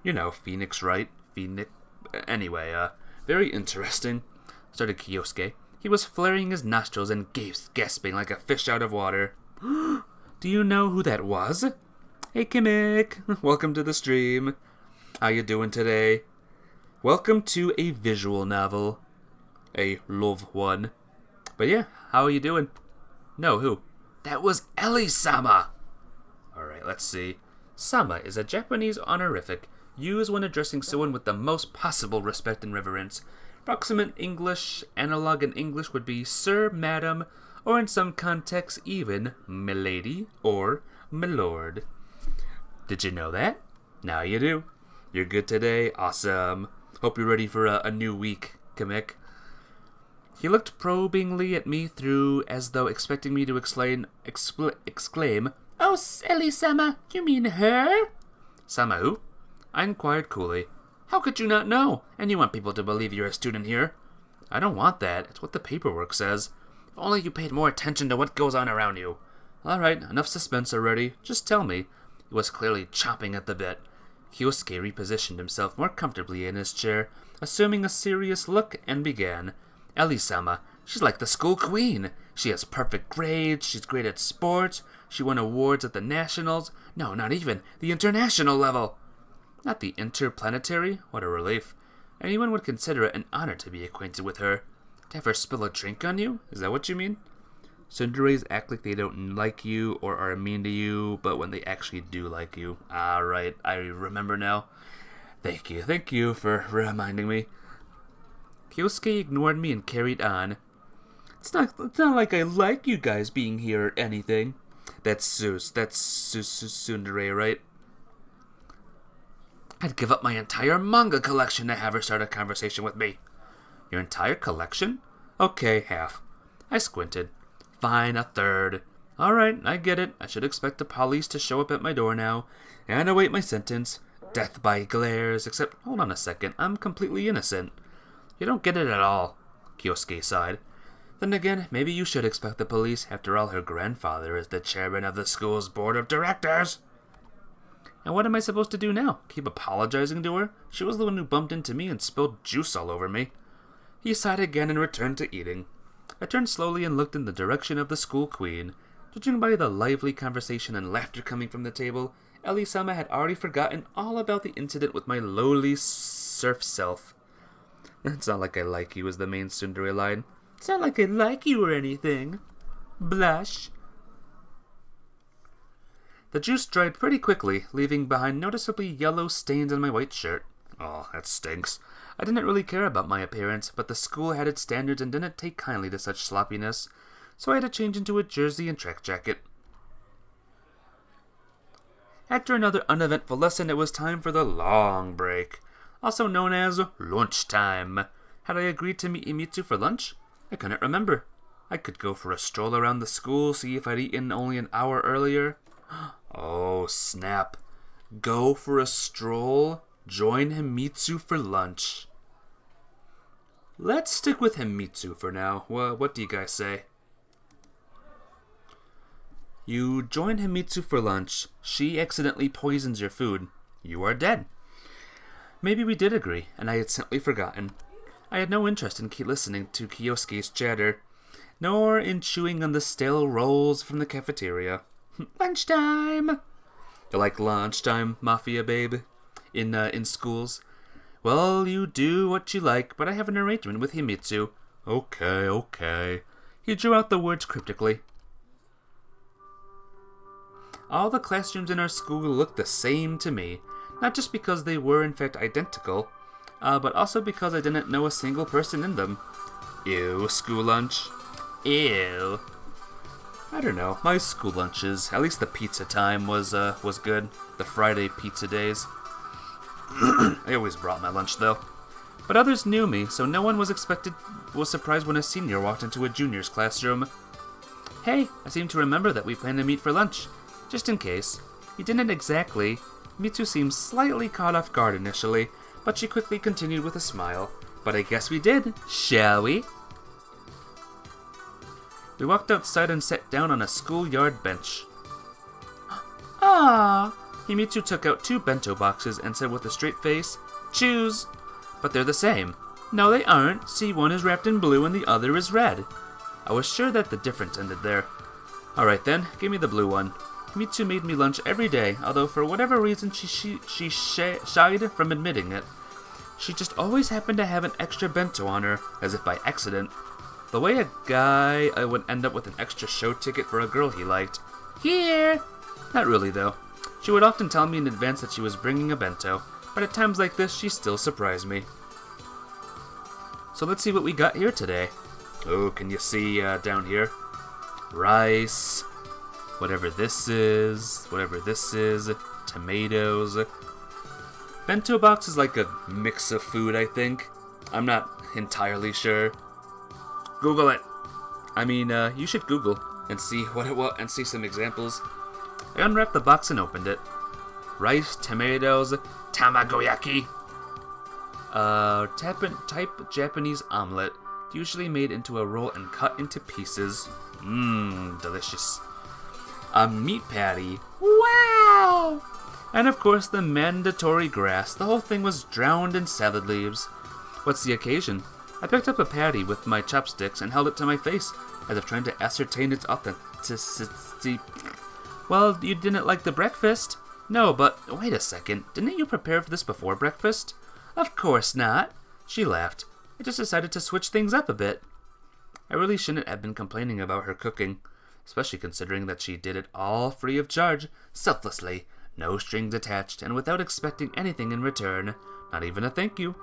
You know, Phoenix, right? Phoenix. Anyway, very interesting. Started Kyosuke. He was flaring his nostrils and gasping like a fish out of water. Do you know who that was? Hey, Kimmick. Welcome to the stream. How you doing today? Welcome to a visual novel. A love one. But yeah, how are you doing? No, who? That was Ellie-sama! Alright, let's see. Sama is a Japanese honorific used when addressing someone with the most possible respect and reverence. Approximate English analog in English would be sir, madam, or in some contexts even milady or milord. Did you know that? Now you do. You're good today? Awesome. Hope you're ready for a new week, Kamek. He looked probingly at me through as though expecting me to exclaim, "Oh, Ellie-sama, you mean her?" Sama who? I inquired coolly. How could you not know? And you want people to believe you're a student here? I don't want that. It's what the paperwork says. If only you paid more attention to what goes on around you. Alright, enough suspense already. Just tell me. He was clearly chomping at the bit. Kyosuke repositioned himself more comfortably in his chair, assuming a serious look, and began. Ellie-sama, she's like the school queen. She has perfect grades, she's great at sports, she won awards at the nationals, no, not even, the international level. Not the interplanetary? What a relief. Anyone would consider it an honor to be acquainted with her. To have her spill a drink on you? Is that what you mean? Tsunderes act like they don't like you or are mean to you, but when they actually do like you. Ah, right, I remember now. Thank you for reminding me. Kyosuke ignored me and carried on. It's not like I like you guys being here or anything. That's Tsundere, right? I'd give up my entire manga collection to have her start a conversation with me. Your entire collection? Okay, half. I squinted. Fine, a third. Alright, I get it. I should expect the police to show up at my door now and await my sentence. Death by glares, except, hold on a second, I'm completely innocent. You don't get it at all, Kyosuke sighed. Then again, maybe you should expect the police. After all, her grandfather is the chairman of the school's board of directors. And what am I supposed to do now? Keep apologizing to her? She was the one who bumped into me and spilled juice all over me. He sighed again and returned to eating. I turned slowly and looked in the direction of the school queen. Judging by the lively conversation and laughter coming from the table, Ellie-sama had already forgotten all about the incident with my lowly serf self. It's not like I like you was the main tsundere line. It's not like I like you or anything. Blush. The juice dried pretty quickly, leaving behind noticeably yellow stains on my white shirt. Oh, that stinks. I didn't really care about my appearance, but the school had its standards and didn't take kindly to such sloppiness, so I had to change into a jersey and track jacket. After another uneventful lesson, it was time for the long break, also known as lunchtime. Had I agreed to meet Imitsu for lunch? I couldn't remember. I could go for a stroll around the school, see if I'd eaten only an hour earlier. Oh, snap. Go for a stroll? Join Himitsu for lunch. Let's stick with Himitsu for now. What do you guys say? You join Himitsu for lunch. She accidentally poisons your food. You are dead. Maybe we did agree, and I had simply forgotten. I had no interest in listening to Kyosuke's chatter, nor in chewing on the stale rolls from the cafeteria. Lunchtime! You like lunchtime, Mafia babe? In schools? Well, you do what you like, but I have an arrangement with Himitsu. Okay. He drew out the words cryptically. All the classrooms in our school looked the same to me, not just because they were in fact identical, but also because I didn't know a single person in them. Ew, school lunch. Ew. I don't know, my school lunches, at least the pizza time was good. The Friday pizza days. I always brought my lunch though. But others knew me, so no one was surprised when a senior walked into a junior's classroom. Hey, I seem to remember that we planned to meet for lunch. Just in case. He didn't exactly. Mitsu seemed slightly caught off guard initially, but she quickly continued with a smile. But I guess we did, shall we? We walked outside and sat down on a schoolyard bench. Ah! Himitsu took out 2 bento boxes and said with a straight face, "Choose." But they're the same. No, they aren't. See, one is wrapped in blue and the other is red. I was sure that the difference ended there. Alright then, give me the blue one. Himitsu made me lunch every day, although for whatever reason she shied from admitting it. She just always happened to have an extra bento on her, as if by accident. The way a guy would end up with an extra show ticket for a girl he liked. Here! Not really, though. She would often tell me in advance that she was bringing a bento, but at times like this, she still surprised me. So let's see what we got here today. Oh, can you see down here? Rice, whatever this is, tomatoes. Bento box is like a mix of food, I think. I'm not entirely sure. Google it. I mean, you should Google and see what it was and see some examples. I unwrapped the box and opened it. Rice, tomatoes, tamagoyaki. Type Japanese omelet, usually made into a roll and cut into pieces. Mmm, delicious. A meat patty. Wow! And of course the mandatory grass. The whole thing was drowned in salad leaves. What's the occasion? I picked up a patty with my chopsticks and held it to my face, as if trying to ascertain its authenticity. Well, you didn't like the breakfast? No, but wait a second. Didn't you prepare for this before breakfast? Of course not. She laughed. I just decided to switch things up a bit. I really shouldn't have been complaining about her cooking, especially considering that she did it all free of charge, selflessly, no strings attached, and without expecting anything in return, not even a thank you.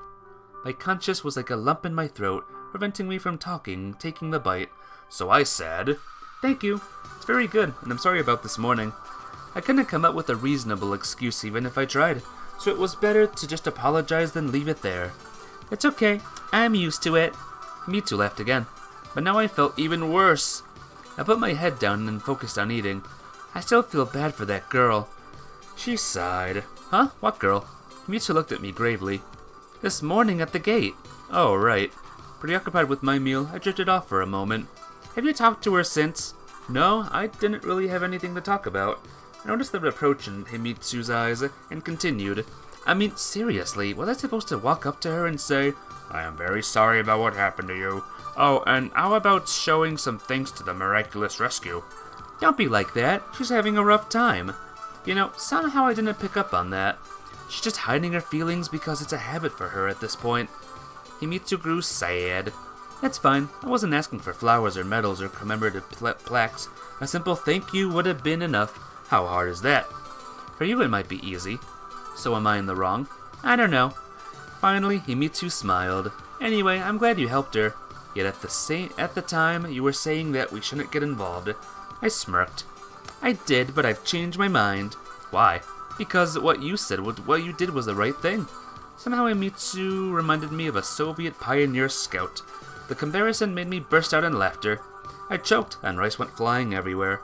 My conscience was like a lump in my throat, preventing me from taking the bite, so I said, "Thank you. It's very good, and I'm sorry about this morning." I couldn't come up with a reasonable excuse even if I tried, so it was better to just apologize than leave it there. It's okay. I'm used to it. Mitsu laughed again, but now I felt even worse. I put my head down and focused on eating. I still feel bad for that girl. She sighed. Huh? What girl? Mitsu looked at me gravely. This morning at the gate. Oh, right. Preoccupied with my meal, I drifted off for a moment. Have you talked to her since? No, I didn't really have anything to talk about. I noticed the reproach in Himitsu's eyes and continued. I mean, seriously, was I supposed to walk up to her and say, I am very sorry about what happened to you. Oh, and how about showing some thanks to the miraculous rescue? Don't be like that. She's having a rough time. You know, somehow I didn't pick up on that. She's just hiding her feelings because it's a habit for her at this point. Himitsu grew sad. That's fine. I wasn't asking for flowers or medals or commemorative plaques. A simple thank you would have been enough. How hard is that? For you it might be easy. So am I in the wrong? I don't know. Finally, Himitsu smiled. Anyway, I'm glad you helped her. Yet at the time, you were saying that we shouldn't get involved. I smirked. I did, but I've changed my mind. Why? Because what you did was the right thing. Somehow Himitsu reminded me of a Soviet pioneer scout. The comparison made me burst out in laughter. I choked, and rice went flying everywhere.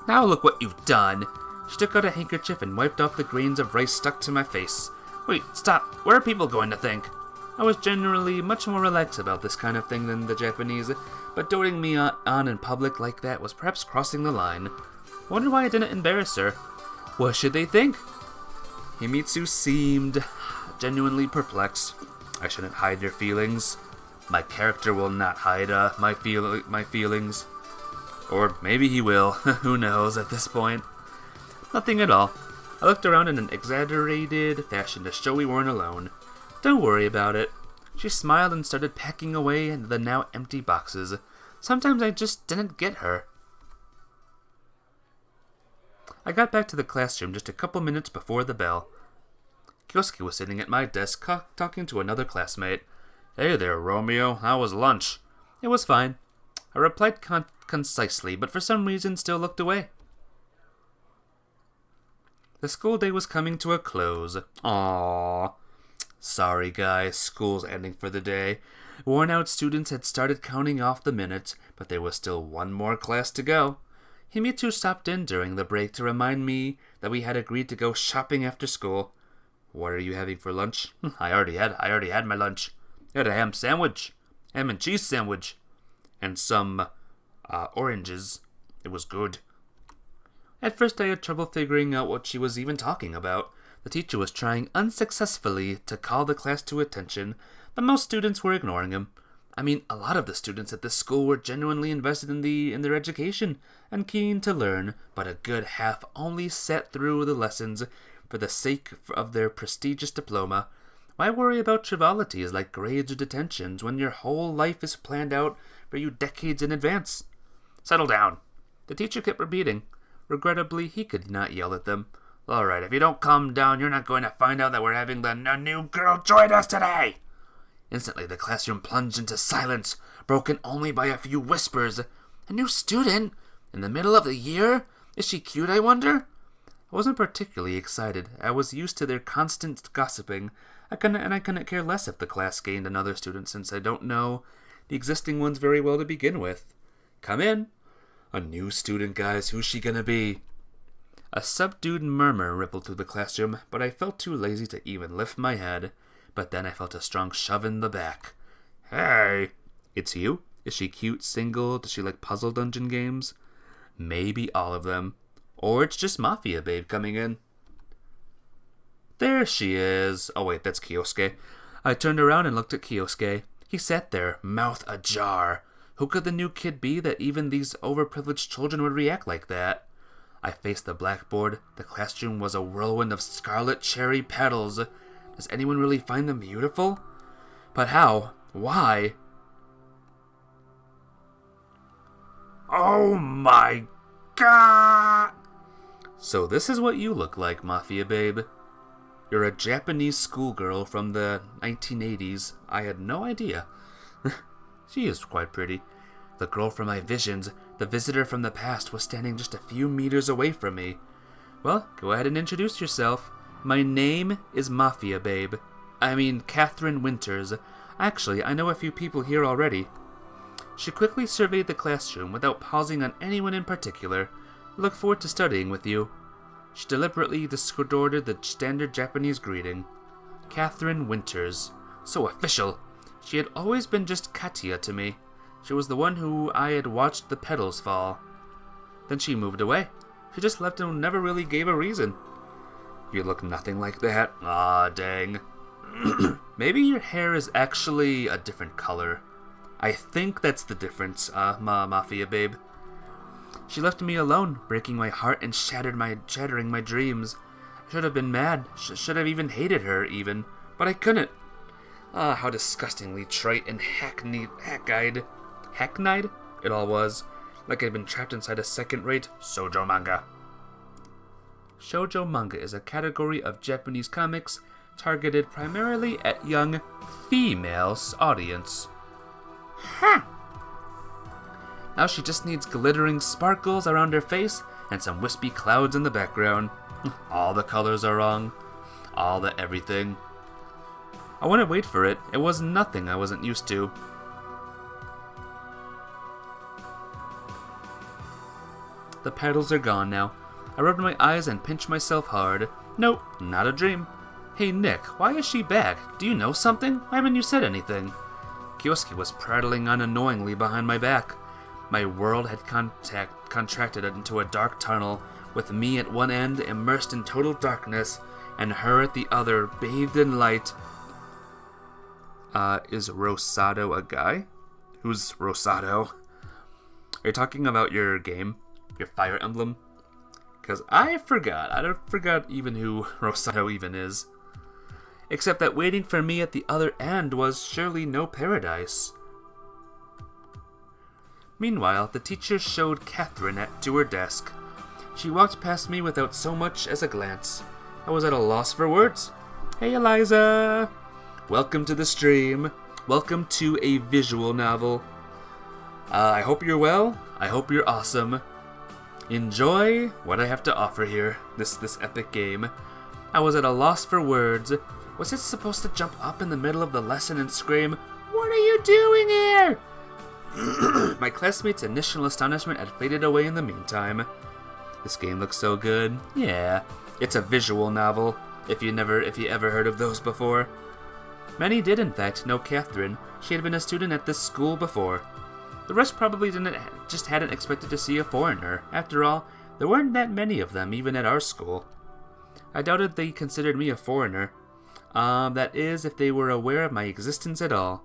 Now look what you've done. She took out a handkerchief and wiped off the grains of rice stuck to my face. Wait, stop. What are people going to think? I was generally much more relaxed about this kind of thing than the Japanese, but doting me on in public like that was perhaps crossing the line. I wonder why I didn't embarrass her. What should they think? Himitsu seemed genuinely perplexed. I shouldn't hide your feelings. My character will not hide my feelings. Or maybe he will. Who knows at this point? Nothing at all. I looked around in an exaggerated fashion to show we weren't alone. Don't worry about it. She smiled and started packing away the now empty boxes. Sometimes I just didn't get her. I got back to the classroom just a couple minutes before the bell. Kyosuke was sitting at my desk talking to another classmate. Hey there, Romeo. How was lunch? It was fine. I replied concisely, but for some reason still looked away. The school day was coming to a close. Aww. Sorry, guys. School's ending for the day. Worn-out students had started counting off the minutes, but there was still one more class to go. Himitsu stopped in during the break to remind me that we had agreed to go shopping after school. What are you having for lunch? I already had my lunch. I had a ham sandwich, ham and cheese sandwich, and some oranges. It was good. At first I had trouble figuring out what she was even talking about. The teacher was trying unsuccessfully to call the class to attention, but most students were ignoring him. I mean, a lot of the students at this school were genuinely invested in their education and keen to learn, but a good half only sat through the lessons for the sake of their prestigious diploma. Why worry about frivolities like grades or detentions when your whole life is planned out for you decades in advance? Settle down. The teacher kept repeating. Regrettably, he could not yell at them. All right, if you don't calm down, you're not going to find out that we're having the new girl join us today. Instantly, the classroom plunged into silence, broken only by a few whispers. A new student? In the middle of the year? Is she cute, I wonder? I wasn't particularly excited. I was used to their constant gossiping. I couldn't care less if the class gained another student, since I don't know the existing ones very well to begin with. Come in. A new student, guys. Who's she gonna be? A subdued murmur rippled through the classroom, but I felt too lazy to even lift my head. But then I felt a strong shove in the back. Hey! It's you? Is she cute, single? Does she like puzzle dungeon games? Maybe all of them. Or it's just Mafia Babe coming in. There she is. Oh wait, that's Kyosuke. I turned around and looked at Kyosuke. He sat there, mouth ajar. Who could the new kid be that even these overprivileged children would react like that? I faced the blackboard. The classroom was a whirlwind of scarlet cherry petals. Does anyone really find them beautiful? But how? Why? Oh my god! So this is what you look like, Mafia Babe. You're a Japanese schoolgirl from the 1980s. I had no idea. She is quite pretty. The girl from my visions, the visitor from the past, was standing just a few meters away from me. Well, go ahead and introduce yourself. My name is Mafia Babe. I mean, Catherine Winters. Actually, I know a few people here already. She quickly surveyed the classroom without pausing on anyone in particular. I look forward to studying with you. She deliberately distorted the standard Japanese greeting. Catherine Winters. So official. She had always been just Katia to me. She was the one who I had watched the petals fall. Then she moved away. She just left and never really gave a reason. You look nothing like that. Aw, dang. Maybe your hair is actually a different color. I think that's the difference, Mafia Babe. She left me alone, breaking my heart and shattering my dreams. I should have been mad. Should have even hated her, even. But I couldn't. Ah, how disgustingly trite and hackneyed it all was. Like I'd been trapped inside a second-rate shoujo manga. Shoujo manga is a category of Japanese comics targeted primarily at young female audience. Huh. Now she just needs glittering sparkles around her face and some wispy clouds in the background. All the colors are wrong. All the everything. I wouldn't wait for it. It was nothing I wasn't used to. The petals are gone now. I rubbed my eyes and pinched myself hard. Nope, not a dream. Hey Nick, why is she back? Do you know something? Why haven't you said anything? Kyosuke was prattling on annoyingly behind my back. My world had contracted into a dark tunnel, with me at one end immersed in total darkness, and her at the other bathed in light. Is Rosado a guy? Who's Rosado? Are you talking about your game? Your Fire Emblem? Because I forgot. I forgot even who Rosado even is. Except that waiting for me at the other end was surely no paradise. Meanwhile, the teacher showed Catherine to her desk. She walked past me without so much as a glance. I was at a loss for words. Hey Eliza! Welcome to the stream. Welcome to a visual novel. I hope you're well. I hope you're awesome. Enjoy what I have to offer here, this epic game. I was at a loss for words. Was it supposed to jump up in the middle of the lesson and scream, "What are you doing here?" My classmates' initial astonishment had faded away in the meantime. This game looks so good. Yeah, it's a visual novel, if you ever heard of those before. Many did, in fact, know Catherine. She had been a student at this school before. The rest probably hadn't expected to see a foreigner. After all, there weren't that many of them, even at our school. I doubted they considered me a foreigner. That is, if they were aware of my existence at all.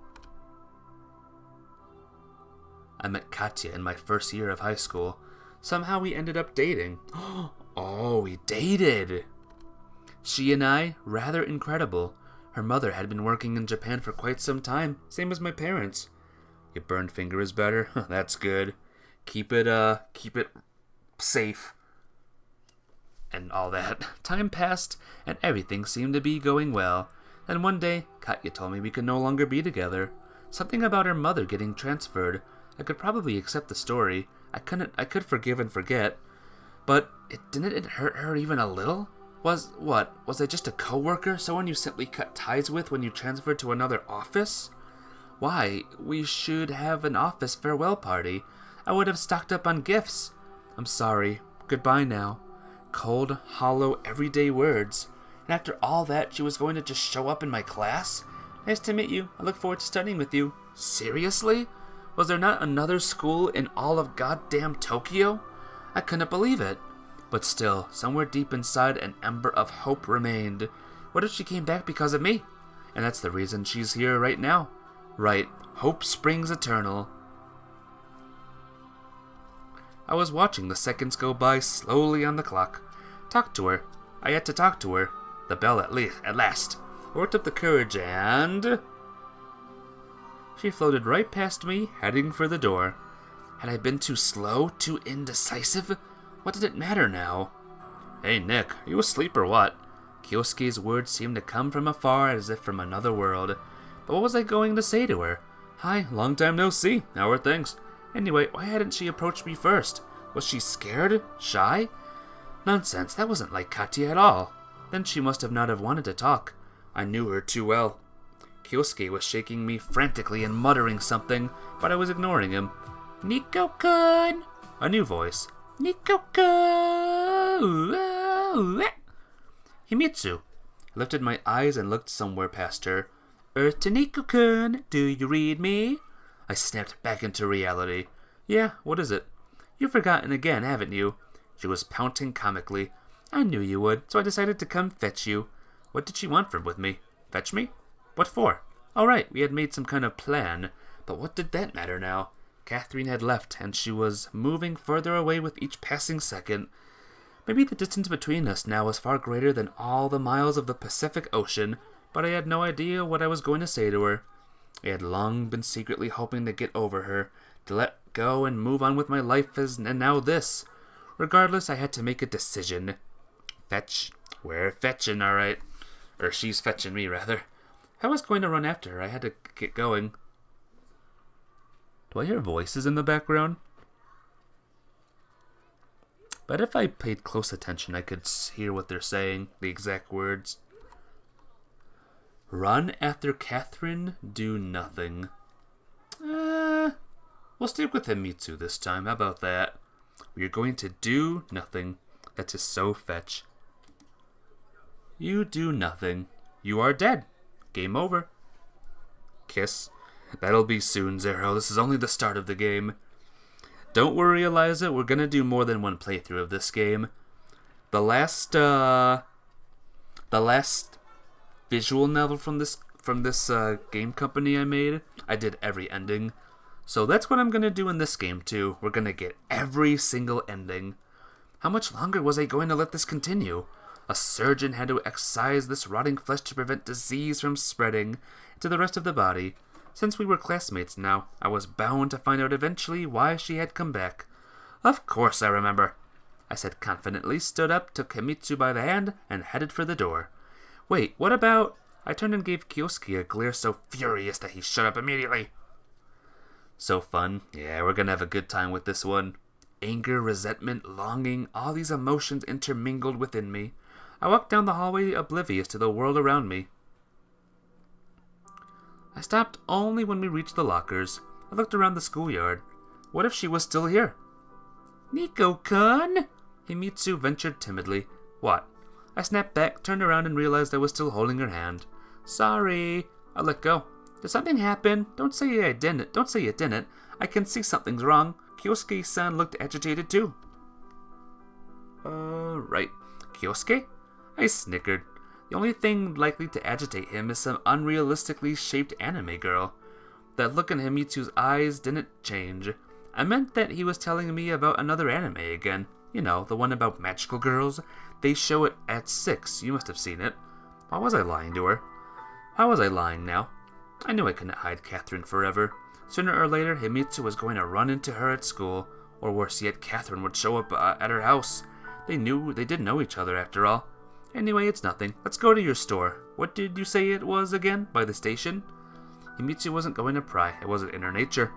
I met Katya in my first year of high school. Somehow we ended up dating. Oh, we dated! She and I, rather incredible. Her mother had been working in Japan for quite some time, same as my parents. Your burned finger is better? That's good. Keep it safe. And all that. Time passed, and everything seemed to be going well. Then one day, Katya told me we could no longer be together. Something about her mother getting transferred. I could probably accept the story. I could forgive and forget. But didn't it hurt her even a little? Was I just a co-worker? Someone you simply cut ties with when you transferred to another office? Why, we should have an office farewell party. I would have stocked up on gifts. I'm sorry. Goodbye now. Cold, hollow, everyday words. And after all that, she was going to just show up in my class? Nice to meet you. I look forward to studying with you. Seriously? Was there not another school in all of goddamn Tokyo? I couldn't believe it. But still, somewhere deep inside, an ember of hope remained. What if she came back because of me? And that's the reason she's here right now. Right, hope springs eternal. I was watching the seconds go by slowly on the clock. Talk to her. I had to talk to her. The bell at last. I worked up the courage and... She floated right past me, heading for the door. Had I been too slow, too indecisive? What did it matter now? Hey, Nick, are you asleep or what? Kyosuke's words seemed to come from afar as if from another world. But what was I going to say to her? Hi, long time no see. How are things? Anyway, why hadn't she approached me first? Was she scared? Shy? Nonsense, that wasn't like Katya at all. Then she must have not have wanted to talk. I knew her too well. Kyosuke was shaking me frantically and muttering something, but I was ignoring him. Nico-kun! A new voice. Nico-kun! Himitsu. I lifted my eyes and looked somewhere past her. Earth to Nico-kun, do you read me? I snapped back into reality. Yeah, what is it? You've forgotten again, haven't you? She was pouting comically. I knew you would, so I decided to come fetch you. What did she want with me? Fetch me? What for? All right, we had made some kind of plan, but what did that matter now? Catherine had left, and she was moving further away with each passing second. Maybe the distance between us now was far greater than all the miles of the Pacific Ocean, but I had no idea what I was going to say to her. I had long been secretly hoping to get over her, to let go and move on with my life, and now this. Regardless, I had to make a decision. Fetch? We're fetching, all right. Or she's fetching me, rather. I was going to run after her. I had to get going. Do I hear voices in the background? But if I paid close attention, I could hear what they're saying, the exact words. Run after Catherine, do nothing. We'll stick with Himitsu this time. How about that? We are going to do nothing. That is so fetch. You do nothing. You are dead. Game over. Kiss. That'll be soon, Zero. This is only the start of the game. Don't worry, Eliza. We're gonna do more than one playthrough of this game. The last visual novel from this game company I made, I did every ending. So that's what I'm gonna do in this game too. We're gonna get every single ending. How much longer was I going to let this continue? A surgeon had to excise this rotting flesh to prevent disease from spreading to the rest of the body. Since we were classmates now, I was bound to find out eventually why she had come back. Of course I remember, I said confidently, stood up, took Himitsu by the hand, and headed for the door. Wait, what about... I turned and gave Kyosuke a glare so furious that he shut up immediately. So fun. Yeah, we're gonna have a good time with this one. Anger, resentment, longing, all these emotions intermingled within me. I walked down the hallway oblivious to the world around me. I stopped only when we reached the lockers. I looked around the schoolyard. What if she was still here? Nico-kun! Himitsu ventured timidly. What? I snapped back, turned around, and realized I was still holding her hand. Sorry. I let go. Did something happen? Don't say I didn't. Don't say you didn't. I can see something's wrong. Kyosuke-san looked agitated too. Right. Kyosuke? I snickered. The only thing likely to agitate him is some unrealistically shaped anime girl. That look in Himitsu's eyes didn't change. I meant that he was telling me about another anime again. You know, the one about magical girls. They show it at 6. You must have seen it. Why was I lying to her? How was I lying now? I knew I couldn't hide Catherine forever. Sooner or later, Himitsu was going to run into her at school, or worse yet, Catherine would show up at her house. They did know each other after all. Anyway, it's nothing. Let's go to your store. What did you say it was again? By the station? Himitsu wasn't going to pry. It wasn't in her nature.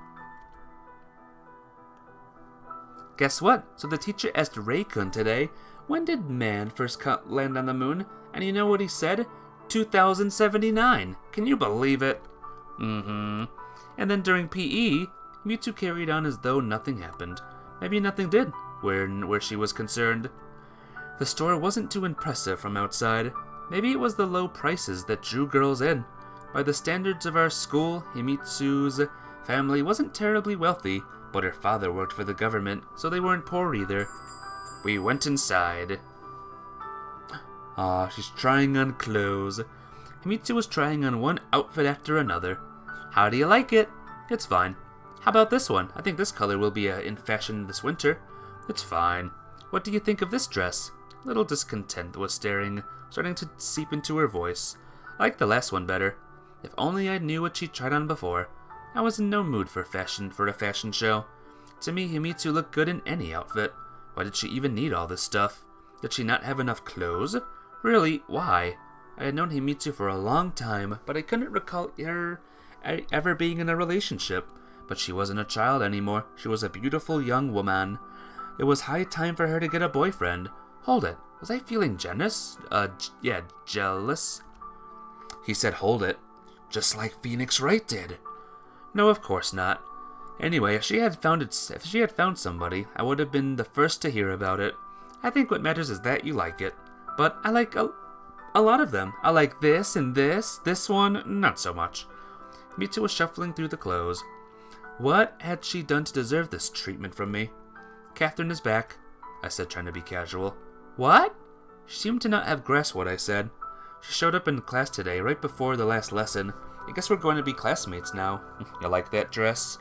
Guess what? So the teacher asked Ray-kun today, when did man first land on the moon? And you know what he said? 2079. Can you believe it? And then during PE, Mewtwo carried on as though nothing happened. Maybe nothing did, where she was concerned. The store wasn't too impressive from outside. Maybe it was the low prices that drew girls in. By the standards of our school, Himitsu's family wasn't terribly wealthy, but her father worked for the government, so they weren't poor either. We went inside. She's trying on clothes. Himitsu was trying on one outfit after another. How do you like it? It's fine. How about this one? I think this color will be in fashion this winter. It's fine. What do you think of this dress? Little discontent was starting to seep into her voice. I like the last one better. If only I knew what she tried on before. I was in no mood for a fashion show. To me, Himitsu looked good in any outfit. Why did she even need all this stuff? Did she not have enough clothes? Really, why? I had known Himitsu for a long time, but I couldn't recall her ever being in a relationship. But she wasn't a child anymore. She was a beautiful young woman. It was high time for her to get a boyfriend. Hold it. Was I feeling jealous? Jealous? He said hold it. Just like Phoenix Wright did. No, of course not. Anyway, if she had found somebody, I would have been the first to hear about it. I think what matters is that you like it. But I like a lot of them. I like this and this. This one, not so much. Mewtwo was shuffling through the clothes. What had she done to deserve this treatment from me? Catherine is back, I said, trying to be casual. What? She seemed to not have grasped what I said. She showed up in class today, right before the last lesson. I guess we're going to be classmates now. You like that dress?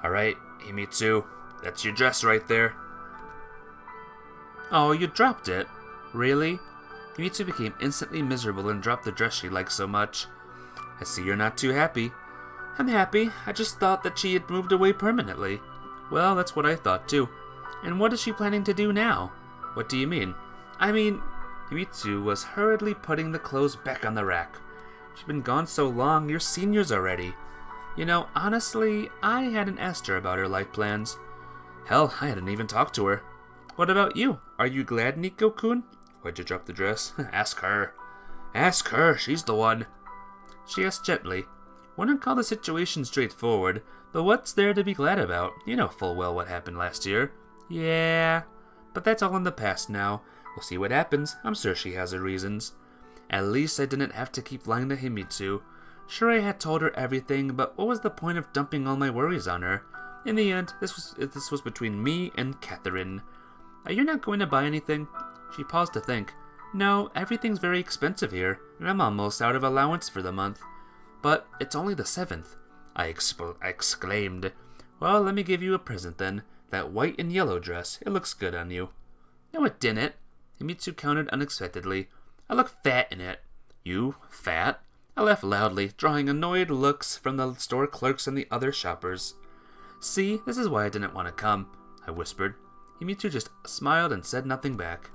Alright, Himitsu, that's your dress right there. Oh, you dropped it. Really? Himitsu became instantly miserable and dropped the dress she liked so much. I see you're not too happy. I'm happy. I just thought that she had moved away permanently. Well, that's what I thought too. And what is she planning to do now? What do you mean? I mean, Himitsu was hurriedly putting the clothes back on the rack. She's been gone so long, you're seniors already. You know, honestly, I hadn't asked her about her life plans. Hell, I hadn't even talked to her. What about you? Are you glad, Nico-kun? Why'd you drop the dress? Ask her. Ask her, she's the one. She asked gently. Wouldn't call the situation straightforward, but what's there to be glad about? You know full well what happened last year. Yeah, but that's all in the past now. We'll see what happens. I'm sure she has her reasons. At least I didn't have to keep lying to Himitsu. Sure, I had told her everything, but what was the point of dumping all my worries on her? In the end, this was between me and Catherine. Are you not going to buy anything? She paused to think. No, everything's very expensive here, and I'm almost out of allowance for the month. But it's only the 7th, I exclaimed. Well, let me give you a present then. That white and yellow dress. It looks good on you. No, it didn't. Himitsu countered unexpectedly. I look fat in it. You? Fat? I laughed loudly, drawing annoyed looks from the store clerks and the other shoppers. See, this is why I didn't want to come, I whispered. Himitsu just smiled and said nothing back.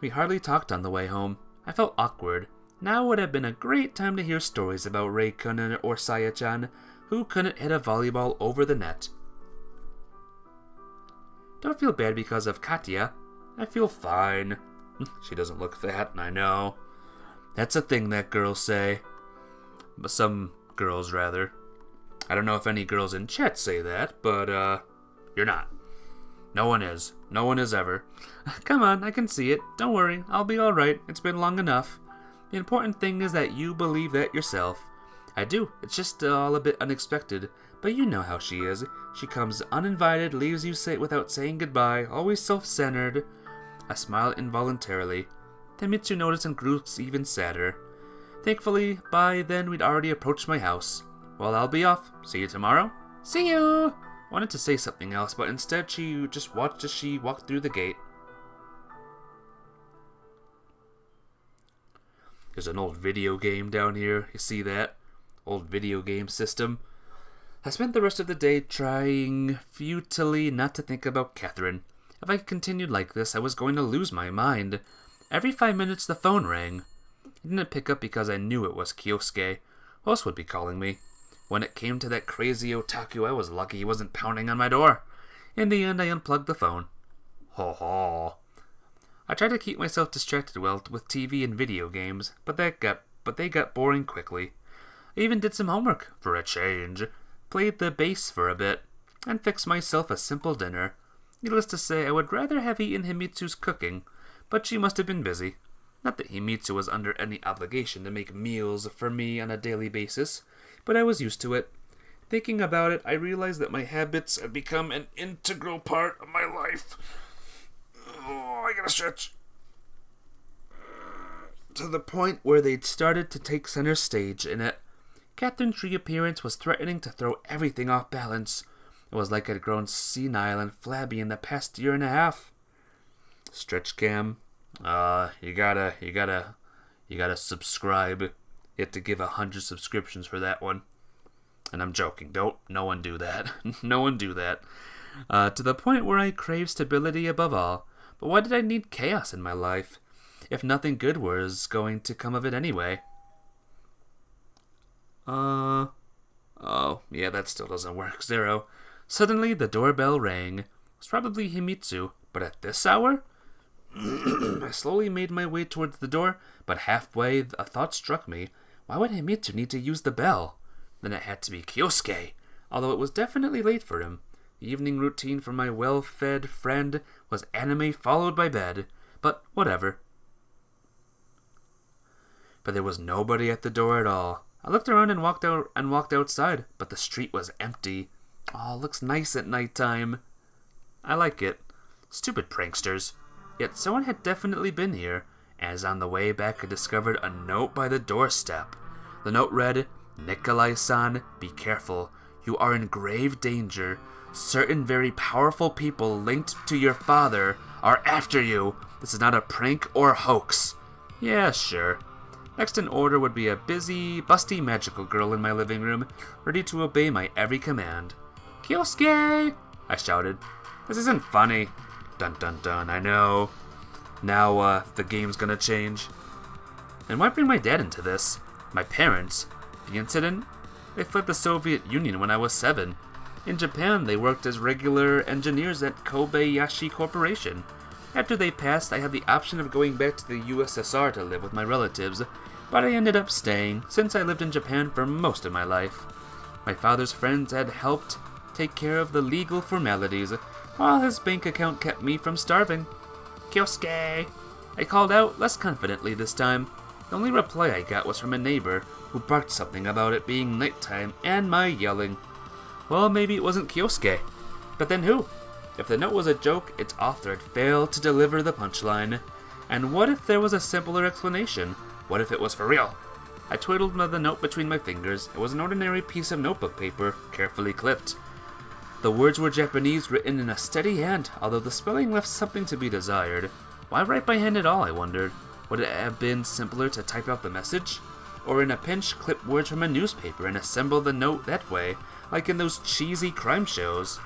We hardly talked on the way home. I felt awkward. Now would have been a great time to hear stories about Ray-kun or Saya-chan, who couldn't hit a volleyball over the net. Don't feel bad because of Katya. I feel fine. She doesn't look fat, I know. That's a thing that girls say. But some girls, rather. I don't know if any girls in chat say that, but, you're not. No one is. No one is ever. Come on, I can see it. Don't worry, I'll be alright. It's been long enough. The important thing is that you believe that yourself. I do. It's just all a bit unexpected. But you know how she is. She comes uninvited, leaves you without saying goodbye, always self-centered. I smiled involuntarily. Himitsu noticed and grew even sadder. Thankfully, by then we'd already approached my house. Well, I'll be off. See you tomorrow. See you! Wanted to say something else, but instead she just watched as she walked through the gate. There's an old video game down here. You see that? Old video game system. I spent the rest of the day trying futilely not to think about Catherine. If I continued like this, I was going to lose my mind. Every 5 minutes the phone rang. I didn't pick up because I knew it was Kyosuke. Who else would be calling me? When it came to that crazy otaku, I was lucky he wasn't pounding on my door. In the end, I unplugged the phone. Ho ho. I tried to keep myself distracted with TV and video games, but they got boring quickly. I even did some homework, for a change, played the bass for a bit, and fixed myself a simple dinner. Needless to say, I would rather have eaten Himitsu's cooking, but she must have been busy. Not that Himitsu was under any obligation to make meals for me on a daily basis, but I was used to it. Thinking about it, I realized that my habits had become an integral part of my life. Oh, I gotta stretch. To the point where they'd started to take center stage in it. Catherine's reappearance was threatening to throw everything off balance. It was like I'd grown senile and flabby in the past year and a half. Stretch cam. You gotta subscribe. You have to give 100 subscriptions for that one. And I'm joking. No one do that. No one do that. To the point where I crave stability above all. But why did I need chaos in my life? If nothing good was going to come of it anyway. Oh, yeah, that still doesn't work. 0. Suddenly, the doorbell rang. It was probably Himitsu, but at this hour? I slowly made my way towards the door, but halfway a thought struck me. Why would Himitsu need to use the bell? Then it had to be Kyosuke, although it was definitely late for him. The evening routine for my well-fed friend was anime followed by bed, but whatever. But there was nobody at the door at all. I looked around and walked outside, but the street was empty. Oh, it looks nice at nighttime. I like it. Stupid pranksters. Yet someone had definitely been here, as on the way back I discovered a note by the doorstep. The note read, "Nikolai-san, be careful. You are in grave danger. Certain very powerful people linked to your father are after you. This is not a prank or hoax." Yeah, sure. Next in order would be a busy, busty magical girl in my living room, ready to obey my every command. "Kyosuke!" I shouted. This isn't funny. Dun dun dun, I know. Now, the game's gonna change. And why bring my dad into this? My parents? The incident? They fled the Soviet Union when I was 7. In Japan, they worked as regular engineers at Kobayashi Corporation. After they passed, I had the option of going back to the USSR to live with my relatives, but I ended up staying, since I lived in Japan for most of my life. My father's friends had helped take care of the legal formalities, while his bank account kept me from starving. "Kyosuke!" I called out, less confidently this time. The only reply I got was from a neighbor, who barked something about it being nighttime and my yelling. Well, maybe it wasn't Kyosuke. But then who? If the note was a joke, its author had failed to deliver the punchline. And what if there was a simpler explanation? What if it was for real? I twiddled the note between my fingers. It was an ordinary piece of notebook paper, carefully clipped. The words were Japanese, written in a steady hand, although the spelling left something to be desired. Why write by hand at all, I wondered? Would it have been simpler to type out the message? Or in a pinch, clip words from a newspaper and assemble the note that way, like in those cheesy crime shows?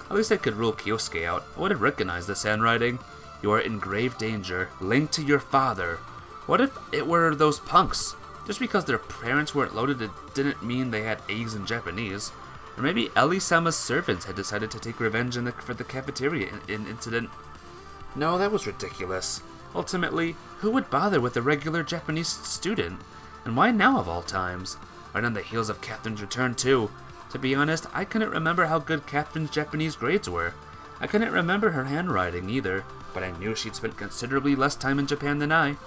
At least I could rule Kyosuke out. I would have recognized this handwriting. "You are in grave danger, linked to your father." What if it were those punks? Just because their parents weren't loaded, it didn't mean they had A's in Japanese. Or maybe Ellie-sama's servants had decided to take revenge for the cafeteria incident. No, that was ridiculous. Ultimately, who would bother with a regular Japanese student? And why now of all times? Right on the heels of Catherine's return, too. To be honest, I couldn't remember how good Catherine's Japanese grades were. I couldn't remember her handwriting either, but I knew she'd spent considerably less time in Japan than I.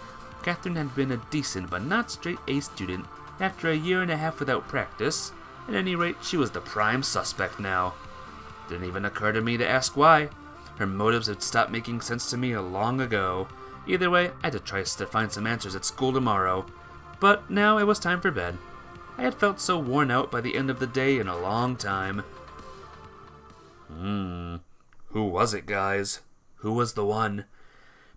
Catherine had been a decent but not straight A student after a year and a half without practice. At any rate, she was the prime suspect now. Didn't even occur to me to ask why. Her motives had stopped making sense to me long ago. Either way, I had to try to find some answers at school tomorrow. But now it was time for bed. I had felt so worn out by the end of the day in a long time. Who was it, guys? Who was the one?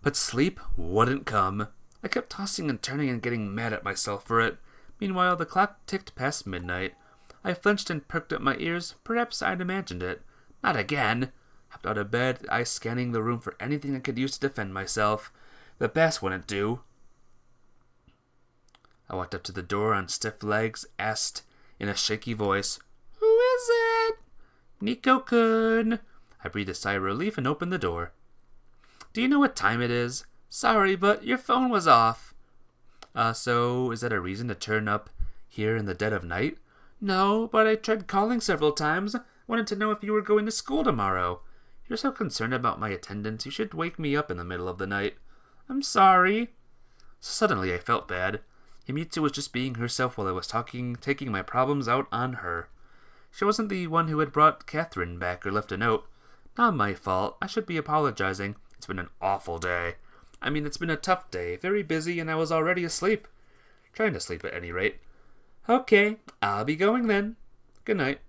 But sleep wouldn't come. I kept tossing and turning and getting mad at myself for it. Meanwhile, the clock ticked past midnight. I flinched and perked up my ears. Perhaps I'd imagined it. Not again! Hopped out of bed, eyes scanning the room for anything I could use to defend myself. The bass wouldn't do. I walked up to the door on stiff legs, asked in a shaky voice, "Who is it?" "Nico-kun." I breathed a sigh of relief and opened the door. "Do you know what time it is? Sorry, but your phone was off." So is that a reason to turn up here in the dead of night?" "No, but I tried calling several times. Wanted to know if you were going to school tomorrow. You're so concerned about my attendance, you should wake me up in the middle of the night." "I'm sorry." Suddenly I felt bad. Himitsu was just being herself while I was taking my problems out on her. She wasn't the one who had brought Catherine back or left a note. Not my fault. I should be apologizing. It's been an awful day. I mean, it's been a tough day, very busy, and I was already asleep. Trying to sleep at any rate. "Okay, I'll be going then. Good night."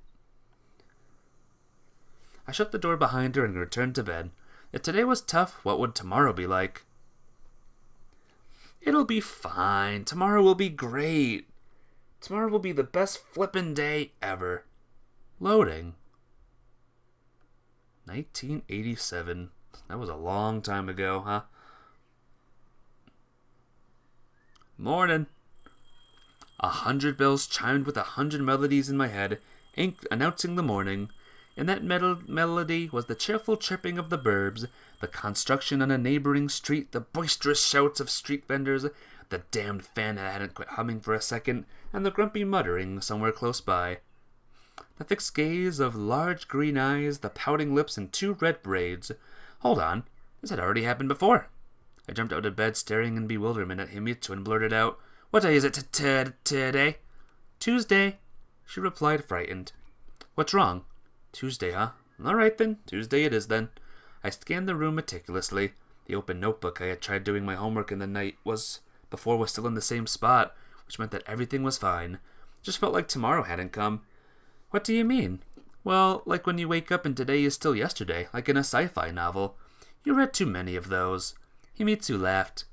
I shut the door behind her and returned to bed. If today was tough, what would tomorrow be like? "It'll be fine. Tomorrow will be great. Tomorrow will be the best flippin' day ever." Loading. 1987. That was a long time ago, huh? Morning. 100 bells chimed with 100 melodies in my head, announcing the morning. In that melody was the cheerful chirping of the birds, the construction on a neighboring street, the boisterous shouts of street vendors, the damned fan that hadn't quit humming for a second, and the grumpy muttering somewhere close by. The fixed gaze of large green eyes, the pouting lips, and 2 red braids. Hold on, this had already happened before. I jumped out of bed, staring in bewilderment at Himitsu, and blurted out, "What day is it today?" "Tuesday," she replied, frightened. "What's wrong?" "Tuesday, huh? All right then, Tuesday it is then." I scanned the room meticulously. The open notebook I had tried doing my homework in the night was still in the same spot, which meant that everything was fine. Just felt like tomorrow hadn't come. "What do you mean?" "Well, like when you wake up and today is still yesterday, like in a sci-fi novel. You read too many of those." Himitsu laughed.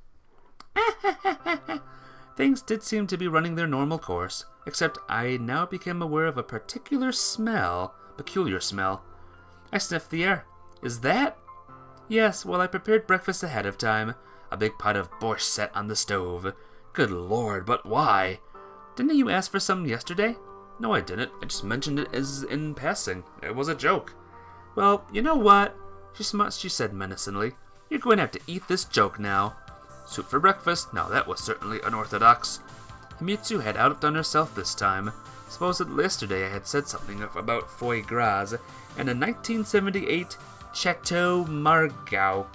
Things did seem to be running their normal course, except I now became aware of a peculiar smell. I sniffed the air. "Is that?" "Yes, well, I prepared breakfast ahead of time. A big pot of borscht sat on the stove." "Good lord, but why?" "Didn't you ask for some yesterday?" "No, I didn't. I just mentioned it as in passing. It was a joke." "Well, you know what?" she said menacingly. "You're going to have to eat this joke now." Soup for breakfast? Now that was certainly unorthodox. Himitsu had outdone herself this time. Supposedly yesterday I had said something about foie gras and a 1978 Chateau Margaux.